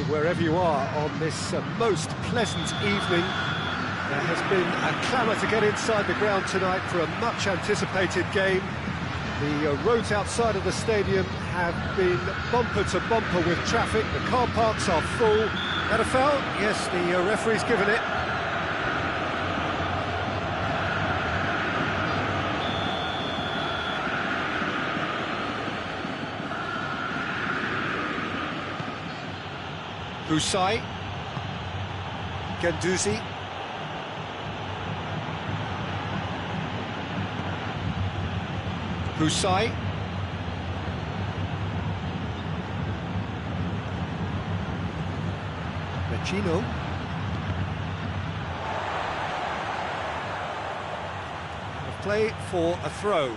wherever you are on this most pleasant evening. There has been a clamour to get inside the ground tonight for a much-anticipated game. The roads outside of the stadium have been bumper to bumper with traffic. The car parks are full. That a foul? Yes, the referee's given it. Husai, Guendouzi, Husai, Vecino, a play for a throw.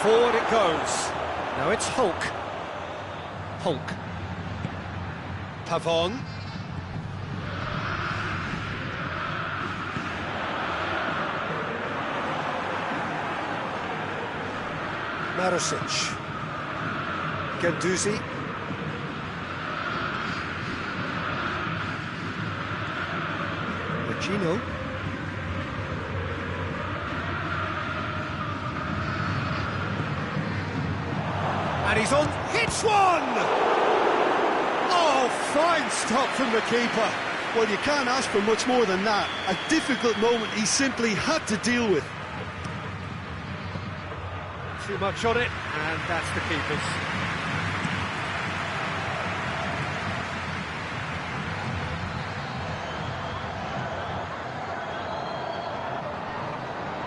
Forward it goes. Now it's Hulk. Hulk. Pavon. Marusic. Guendouzi. Vecino. And he's on, hits one! Oh, fine stop from the keeper. Well, you can't ask for much more than that. A difficult moment he simply had to deal with. Too much on it, and that's the keeper's.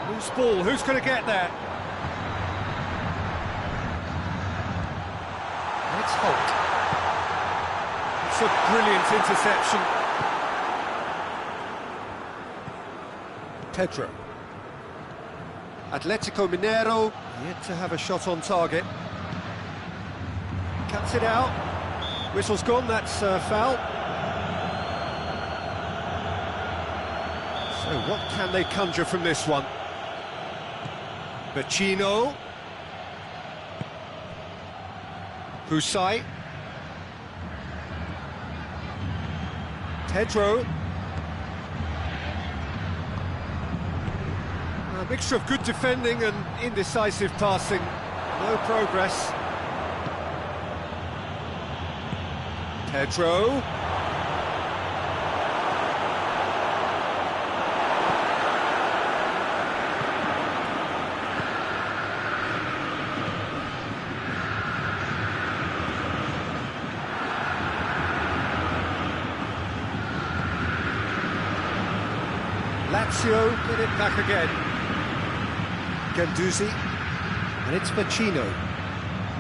Loose ball, who's going to get there? It's Holt. It's a brilliant interception. Pedro. Atletico Mineiro yet to have a shot on target. Cuts it out. Whistle's gone, that's foul. So what can they conjure from this one? Vecino. Husai. Pedro. A mixture of good defending and indecisive passing. No progress. Pedro. Lazio get it back again. Guendouzi, and it's Vecino.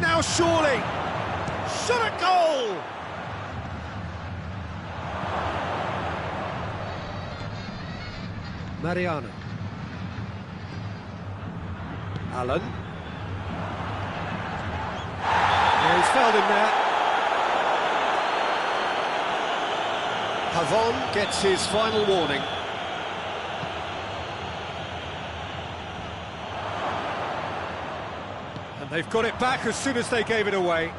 Now surely! Shot at goal! Mariano. Allen. Yeah, he's fouled him there. Pavon gets his final warning. And they've got it back as soon as they gave it away.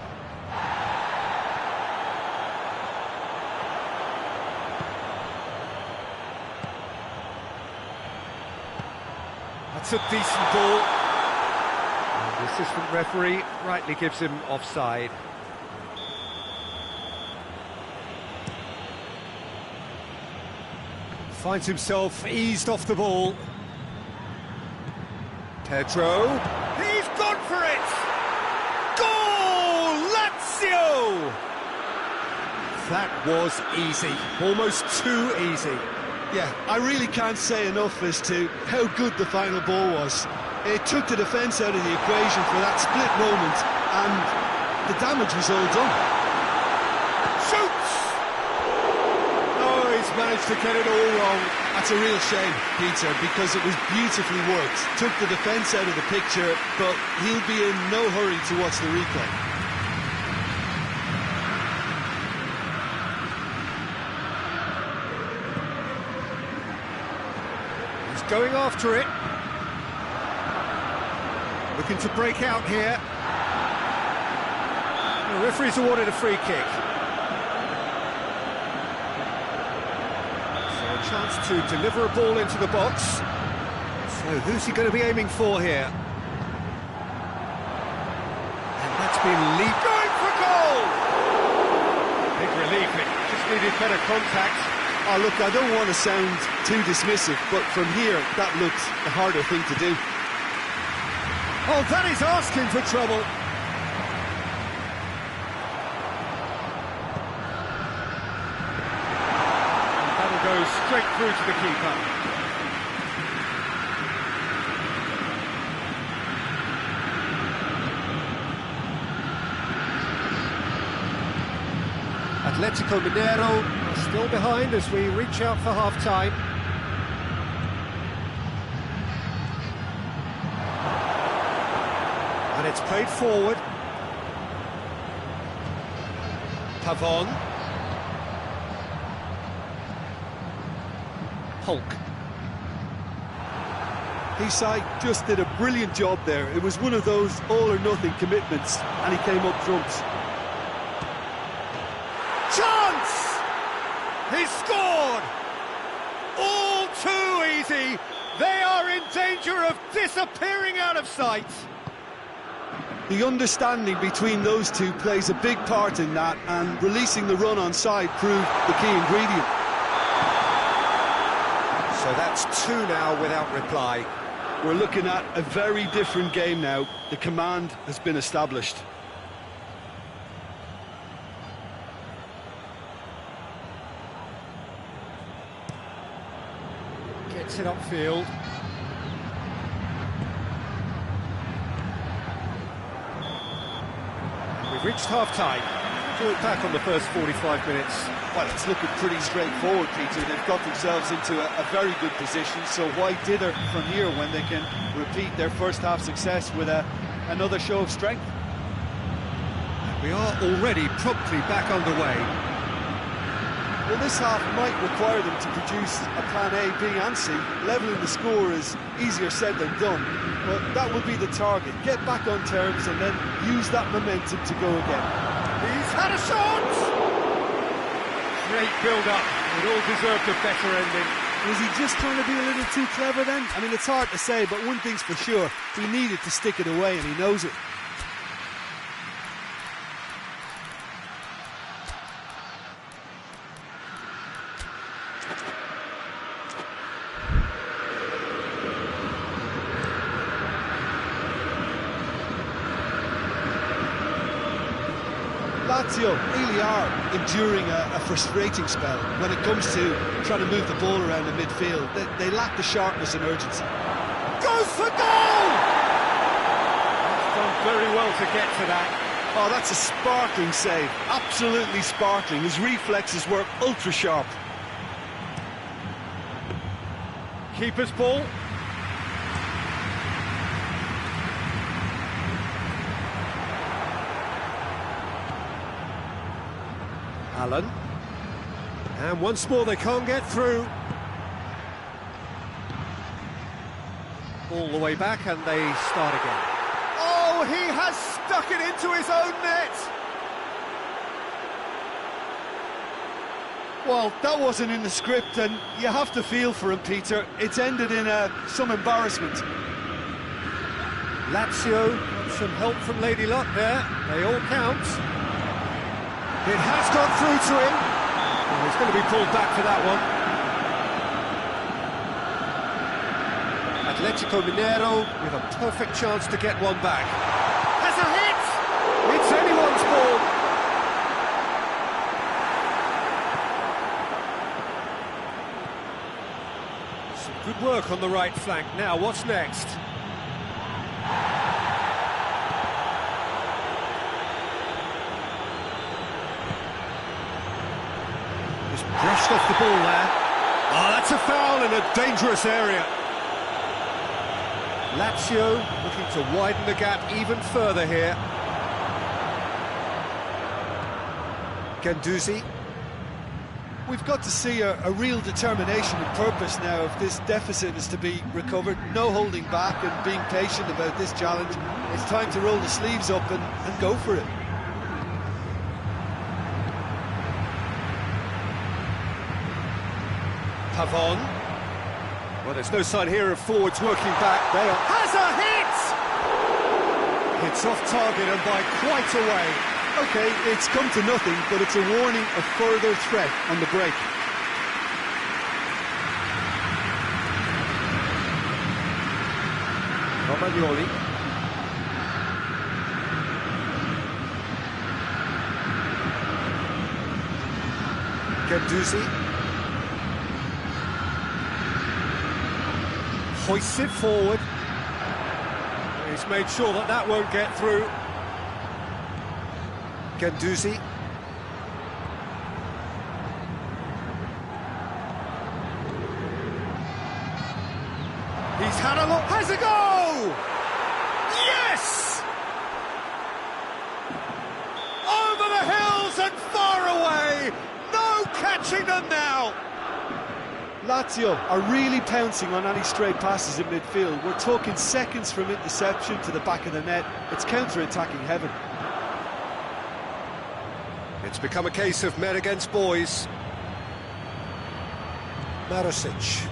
That's a decent ball. And the assistant referee rightly gives him offside. Finds himself eased off the ball. Pedro. He's gone for it! Goal! Lazio! That was easy. Almost too easy. Yeah, I really can't say enough as to how good the final ball was. It took the defence out of the equation for that split moment, and the damage was all done. Shoots! Oh, he's managed to get it all wrong. That's a real shame, Peter, because it was beautifully worked. Took the defence out of the picture, but he'll be in no hurry to watch the replay. He's going after it. Looking to break out here. The referee's awarded a free kick. So a chance to deliver a ball into the box. So who's he going to be aiming for here? And that's been leaped. Going for goal! Big relief, it just needed better contact. Oh, look, I don't want to sound too dismissive, but from here, that looked the harder thing to do. Oh, that is asking for trouble. And that'll go straight through to the keeper. Atletico Mineiro are still behind as we reach out for half-time. And it's played forward. Pavon. Hulk. Hysaj just did a brilliant job there. It was one of those all-or-nothing commitments, and he came up trumps. Chance! He's scored! All too easy. They are in danger of disappearing out of sight. The understanding between those two plays a big part in that, and releasing the run on side proved the key ingredient. So that's two now without reply. We're looking at a very different game now. The command has been established. Gets it upfield. We've reached half-time. To look back on the first 45 minutes. Well, it's looking pretty straightforward, Peter. They've got themselves into a very good position, so why dither from here when they can repeat their first half success with another show of strength? We are already promptly back underway. Well, this half might require them to produce a plan A, B and C. Levelling the score is easier said than done, but that will be the target. Get back on terms and then use that momentum to go again. He's had a shot! Great build-up. It all deserved a better ending. Was he just trying to be a little too clever then? I mean, it's hard to say, but one thing's for sure. He needed to stick it away, and he knows it. Lazio really are enduring a frustrating spell when it comes to trying to move the ball around the midfield. They lack the sharpness and urgency. Goes for goal! He's done very well to get to that. Oh, that's a sparkling save. Absolutely sparkling. His reflexes were ultra sharp. Keeper's ball. Allen. And once more they can't get through. All the way back and they start again. Oh, he has stuck it into his own net! Well, that wasn't in the script, and you have to feel for him, Peter. It's ended in some embarrassment. Lazio got some help from Lady Luck there. They all count. It has gone through to him. And he's going to be pulled back for that one. Atletico Mineiro with a perfect chance to get one back. Has a hit! It's anyone's ball. Some good work on the right flank. Now, what's next? Brushed off the ball there. Oh, that's a foul in a dangerous area. Lazio looking to widen the gap even further here. Guendouzi. we've got to see a real determination and purpose now if this deficit is to be recovered. No holding back and being patient about this challenge. It's time to roll the sleeves up and go for it. Pavon. Well, there's no sign here of forwards working back. They are... Has a hit! Hits off target and by quite a way. OK, it's come to nothing, but it's a warning of further threat on the break. Romagnoli. Guendouzi. Hoists it forward. He's made sure that that won't get through. Guendouzi. He's had a look. Has a go! Yes! Over the hills and far away. No catching them now. Lazio are really pouncing on any stray passes in midfield. We're talking seconds from interception to the back of the net. It's counter-attacking heaven. It's become a case of men against boys. Marusic.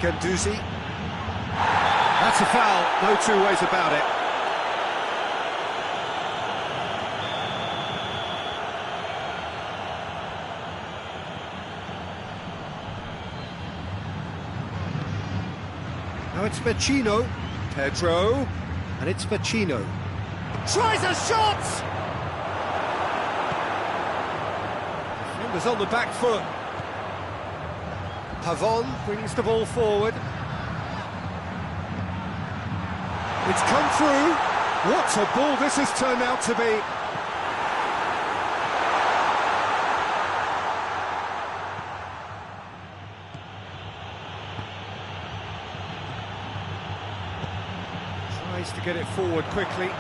Guendouzi. That's a foul, no two ways about it. Now it's Vecino. Pedro, and it's Vecino. Tries a shot! Defenders on the back foot. Pavon brings the ball forward. It's come through. What a ball this has turned out to be. To get it forward quickly.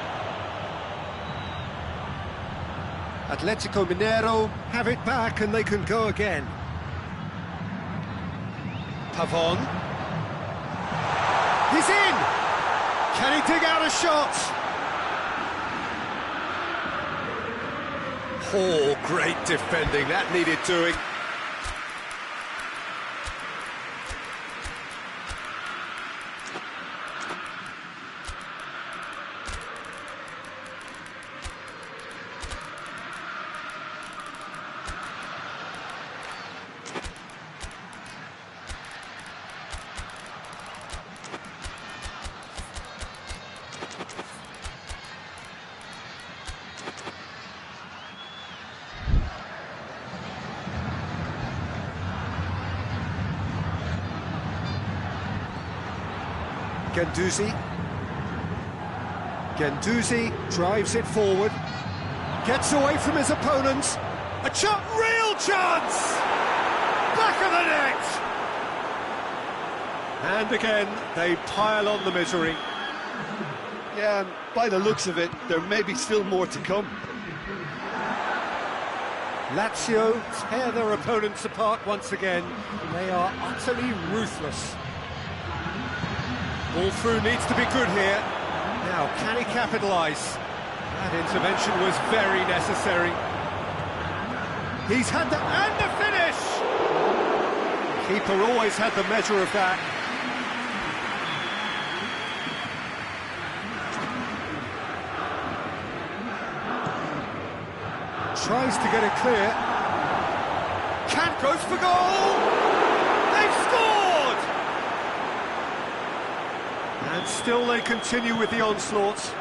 Atletico Mineiro have it back and they can go again. Pavon. He's in! Can he dig out a shot? Oh, great defending. That needed doing. Guendouzi drives it forward, gets away from his opponents. A real chance! Back of the net! And again, they pile on the misery. Yeah, and by the looks of it, there may be still more to come. Lazio tear their opponents apart once again. They are utterly ruthless. Ball through needs to be good here. Now, can he capitalise? That intervention was very necessary. He's had the... and the finish! The keeper always had the measure of that. Tries to get it clear. Kant goes for goal! They've scored! And still they continue with the onslaughts.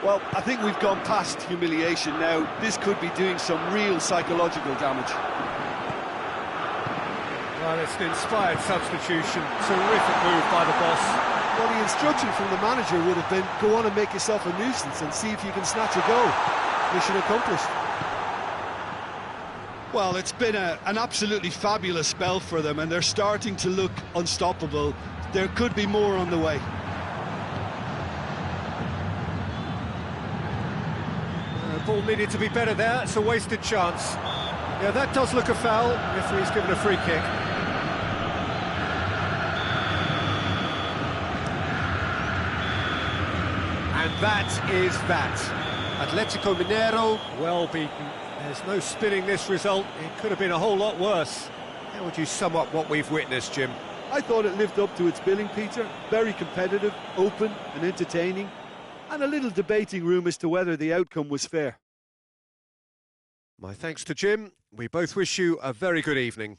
Well, I think we've gone past humiliation now. This could be doing some real psychological damage. Well, it's an inspired substitution. Terrific move by the boss. Well, the instruction from the manager would have been, go on and make yourself a nuisance and see if you can snatch a goal. Mission accomplished. Well, it's been an absolutely fabulous spell for them, and they're starting to look unstoppable. There could be more on the way. The ball needed to be better there, it's a wasted chance. Yeah, that does look a foul. Referee's given a free kick. And that is that. Atletico Mineiro, well beaten. There's no spinning this result. It could have been a whole lot worse. How would you sum up what we've witnessed, Jim? I thought it lived up to its billing, Peter. Very competitive, open and entertaining, and a little debating room as to whether the outcome was fair. My thanks to Jim. We both wish you a very good evening.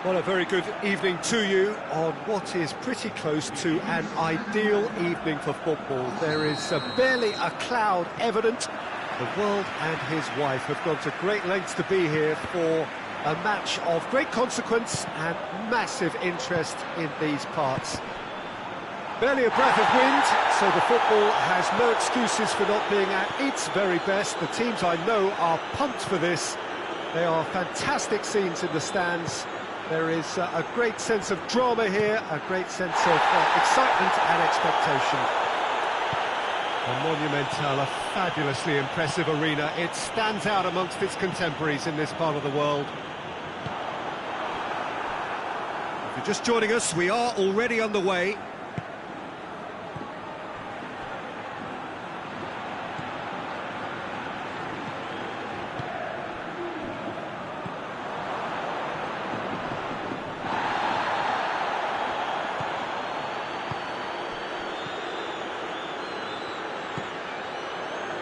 Well, a very good evening to you on what is pretty close to an ideal evening for football. There is barely a cloud evident. The world and his wife have gone to great lengths to be here for a match of great consequence and massive interest in these parts. Barely a breath of wind, so the football has no excuses for not being at its very best. The teams I know are pumped for this. They are fantastic scenes in the stands. There is a great sense of drama here, a great sense of excitement and expectation. A Monumental, a fabulously impressive arena. It stands out amongst its contemporaries in this part of the world. If you're just joining us, we are already on the way.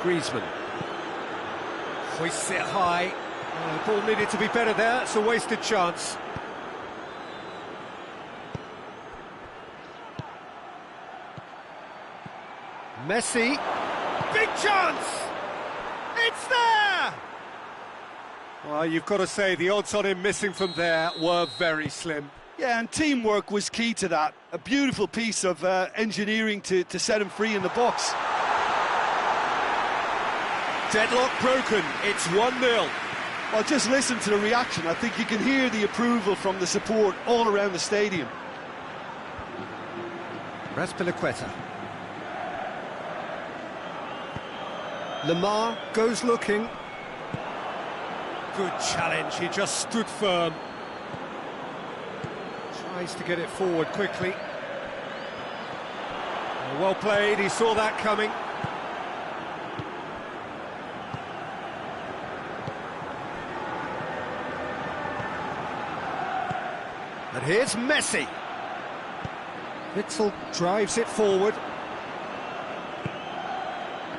Griezmann hoists it high. The ball needed to be better there, it's a wasted chance. Messi. Big chance! It's there! Well, you've got to say the odds on him missing from there were very slim. Yeah, and teamwork was key to that. A beautiful piece of engineering to set him free in the box. Deadlock broken, it's 1-0. Well, just listen to the reaction. I think you can hear the approval from the support all around the stadium. Azpilicueta. Lemar goes looking. Good challenge, he just stood firm. Tries to get it forward quickly. Well played, he saw that coming. And here's Messi. Witsel drives it forward.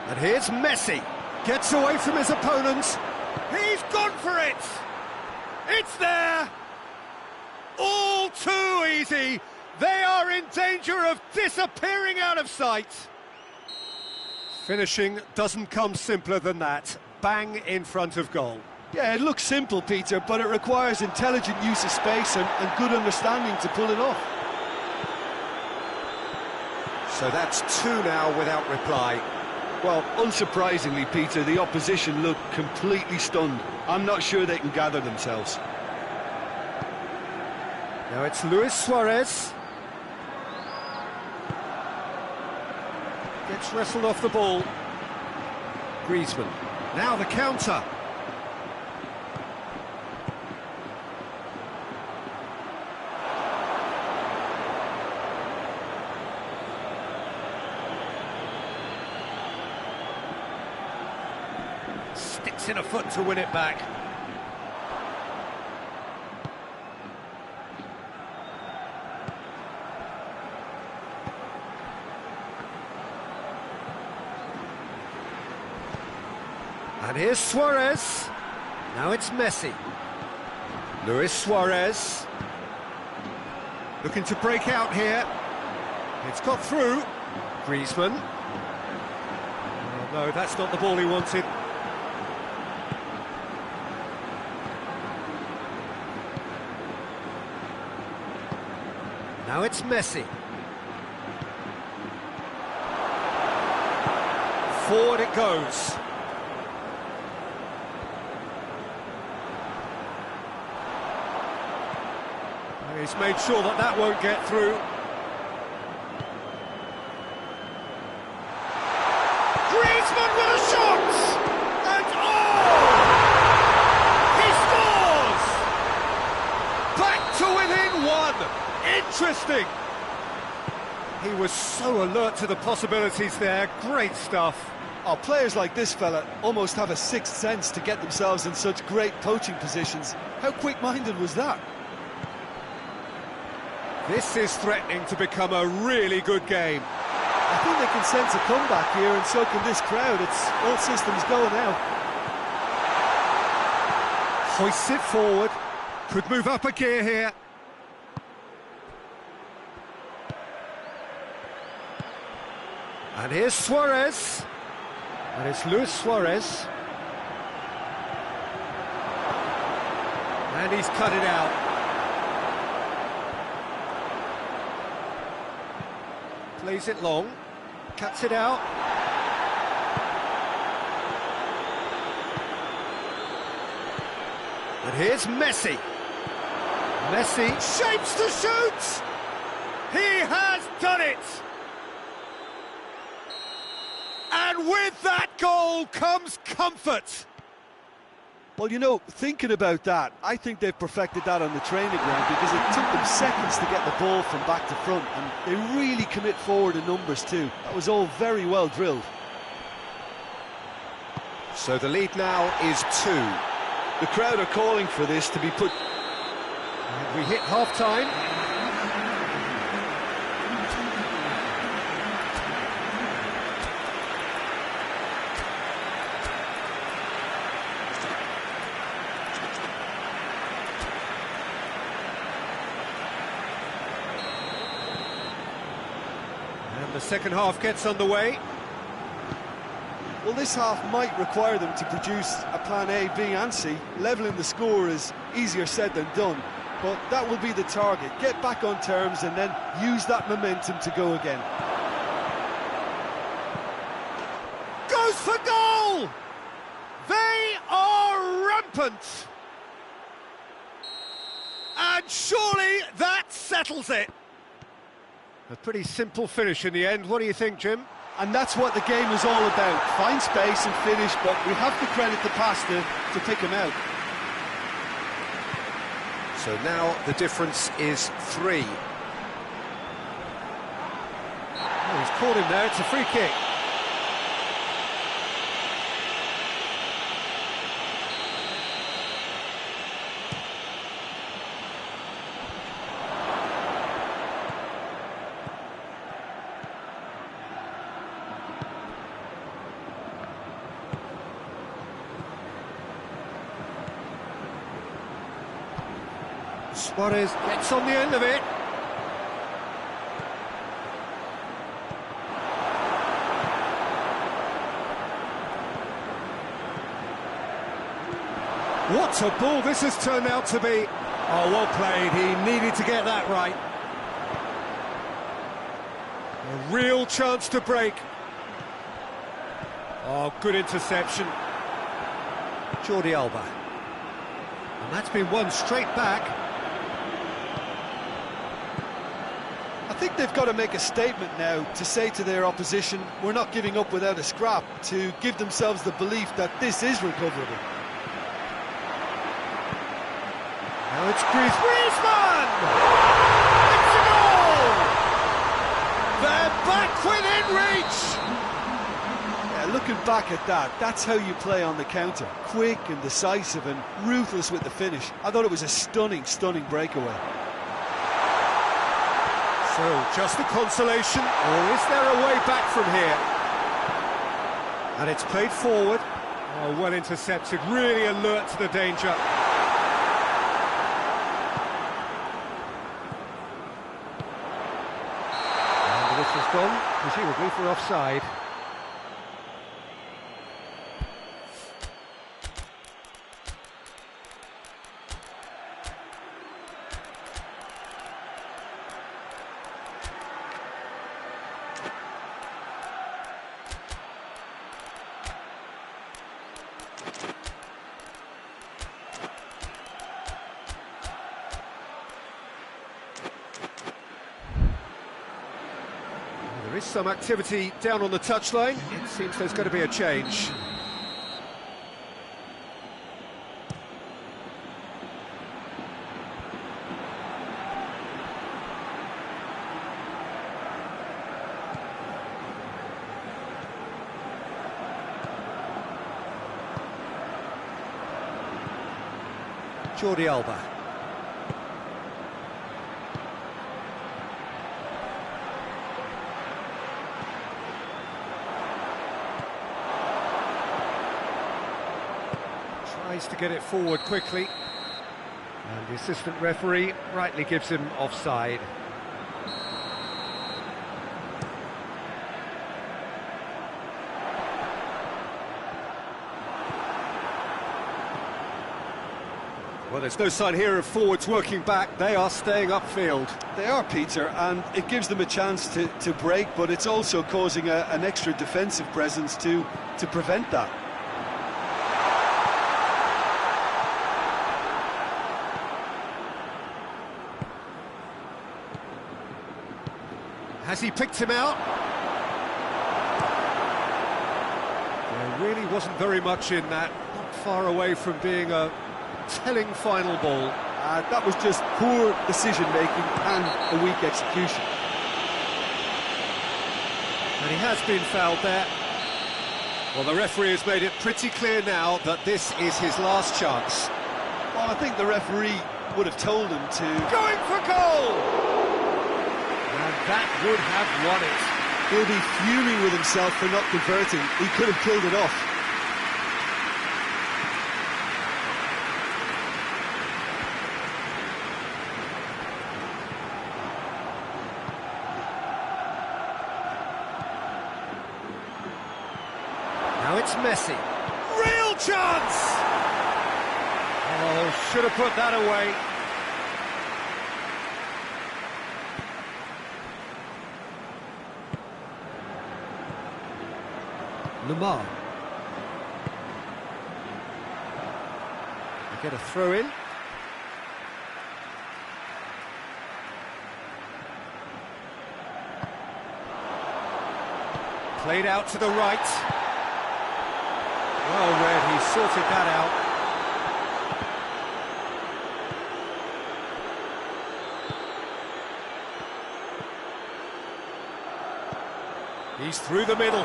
And here's Messi. Gets away from his opponents. He's gone for it! It's there! All too easy! They are in danger of disappearing out of sight! Finishing doesn't come simpler than that. Bang in front of goal. Yeah, it looks simple, Peter, but it requires intelligent use of space and good understanding to pull it off. So that's 2 now without reply. Well, unsurprisingly, Peter, the opposition look completely stunned. I'm not sure they can gather themselves. Now it's Luis Suarez. Gets wrestled off the ball. Griezmann. Now the counter. Sticks in a foot to win it back. And here's Suarez. Now it's Messi. Luis Suarez. Looking to break out here. It's got through. Griezmann. Oh, no, that's not the ball he wanted. Now it's Messi. Forward it goes. He's made sure that that won't get through. Griezmann with a shot! And oh! He scores! Back to within 1! Interesting! He was so alert to the possibilities there. Great stuff. Oh, players like this fella almost have a sixth sense to get themselves in such great poaching positions. How quick-minded was that? This is threatening to become a really good game. I think they can sense a comeback here, and so can this crowd. It's all systems go now. Hoists it forward. Could move up a gear here. And here's Suarez. And it's Luis Suarez. And he's cut it out. Plays it long, cuts it out. And here's Messi. Messi shapes to shoot! He has done it! And with that goal comes comfort. Well, you know, thinking about that, I think they've perfected that on the training ground because it took them seconds to get the ball from back to front, and they really commit forward in numbers too. That was all very well drilled. So the lead now is 2. The crowd are calling for this to be put... And we hit half-time. The second half gets underway. Well, this half might require them to produce a plan A, B and C. Levelling the score is easier said than done, but that will be the target. Get back on terms and then use that momentum to go again. Goes for goal! They are rampant! And surely that settles it. A pretty simple finish in the end. What do you think, Jim? And that's what the game is all about. Find space and finish, but we have to credit the pass to pick him out. So now the difference is 3. Oh, he's caught him there, it's a free kick. Suarez gets on the end of it. What a ball this has turned out to be. Oh, well played. He needed to get that right. A real chance to break. Oh, good interception. Jordi Alba. And that's been won straight back. I think they've got to make a statement now to say to their opposition, we're not giving up without a scrap, to give themselves the belief that this is recoverable. Now it's Griezmann! It's a goal! They're back within reach! Yeah, looking back at that, that's how you play on the counter. Quick and decisive and ruthless with the finish. I thought it was a stunning, stunning breakaway. So, just a consolation, or is there a way back from here? And it's played forward. Oh, well intercepted, really alert to the danger. And the whistle's gone, presumably for offside. There is some activity down on the touchline. It seems there's going to be a change. Jordi Alba. Tries to get it forward quickly, and the assistant referee rightly gives him offside. Well, there's no sign here of forwards working back. They are staying upfield. They are, Peter, and it gives them a chance to break, but it's also causing an extra defensive presence to prevent that. Has he picked him out? There really wasn't very much in that. Not far away from being a telling final ball. That was just poor decision-making and a weak execution. And he has been fouled there. Well, the referee has made it pretty clear now that this is his last chance. Well, I think the referee would have told him to... Going for goal! And that would have won it. He'll be fuming with himself for not converting. He could have killed it off. Now it's Messi. Real chance! Oh, should have put that away. Lamar. They get a throw in. Played out to the right. Well read, he sorted that out. He's through the middle.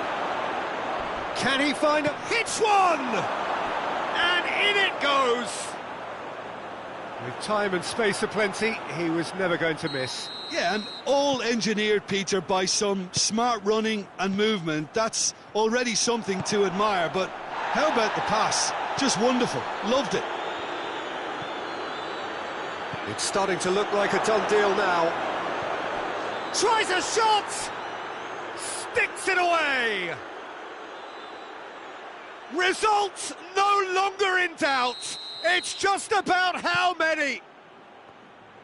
Can he find a... Hits one! And in it goes! With time and space aplenty, he was never going to miss. Yeah, and all engineered, Peter, by some smart running and movement. That's already something to admire, but how about the pass? Just wonderful. Loved it. It's starting to look like a done deal now. Tries a shot! Sticks it away! Result no longer in doubt. It's just about how many.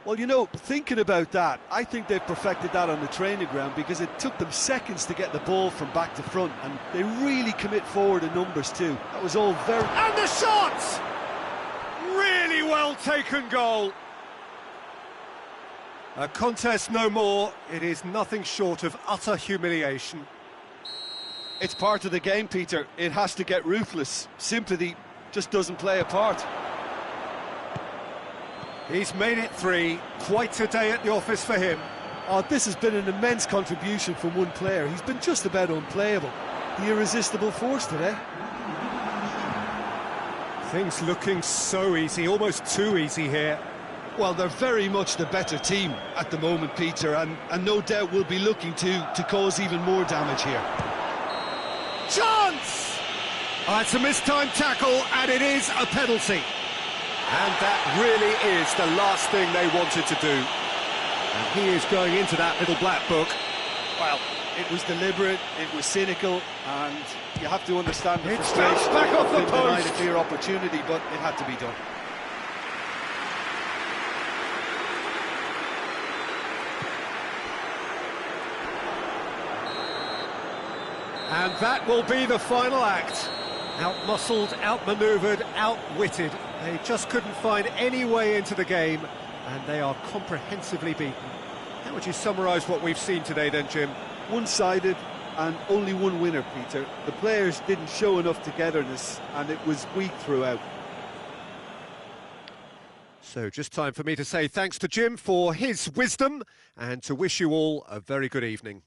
Well, you know, thinking about that, I think they've perfected that on the training ground because it took them seconds to get the ball from back to front, and they really commit forward in numbers too. That was all very... And the shot! Really well taken goal. A contest no more. It is nothing short of utter humiliation. It's part of the game, Peter. It has to get ruthless. Sympathy just doesn't play a part. He's made it 3. Quite a day at the office for him. Oh, this has been an immense contribution from one player. He's been just about unplayable. The irresistible force today. Things looking so easy, almost too easy here. Well, they're very much the better team at the moment, Peter, and no doubt will be looking to cause even more damage here. Chance! Oh, it's a mistimed tackle, and it is a penalty. And that really is the last thing they wanted to do. And he is going into that little black book. Well, it was deliberate, it was cynical, and you have to understand the It's frustration. bounced back off the Been denied post. a clear opportunity, but it had to be done. And that will be the final act. Out-muscled, out-manoeuvred, outwitted. They just couldn't find any way into the game, and they are comprehensively beaten. How would you summarise what we've seen today then, Jim? One-sided and only one winner, Peter. The players didn't show enough togetherness, and it was weak throughout. So just time for me to say thanks to Jim for his wisdom, and to wish you all a very good evening.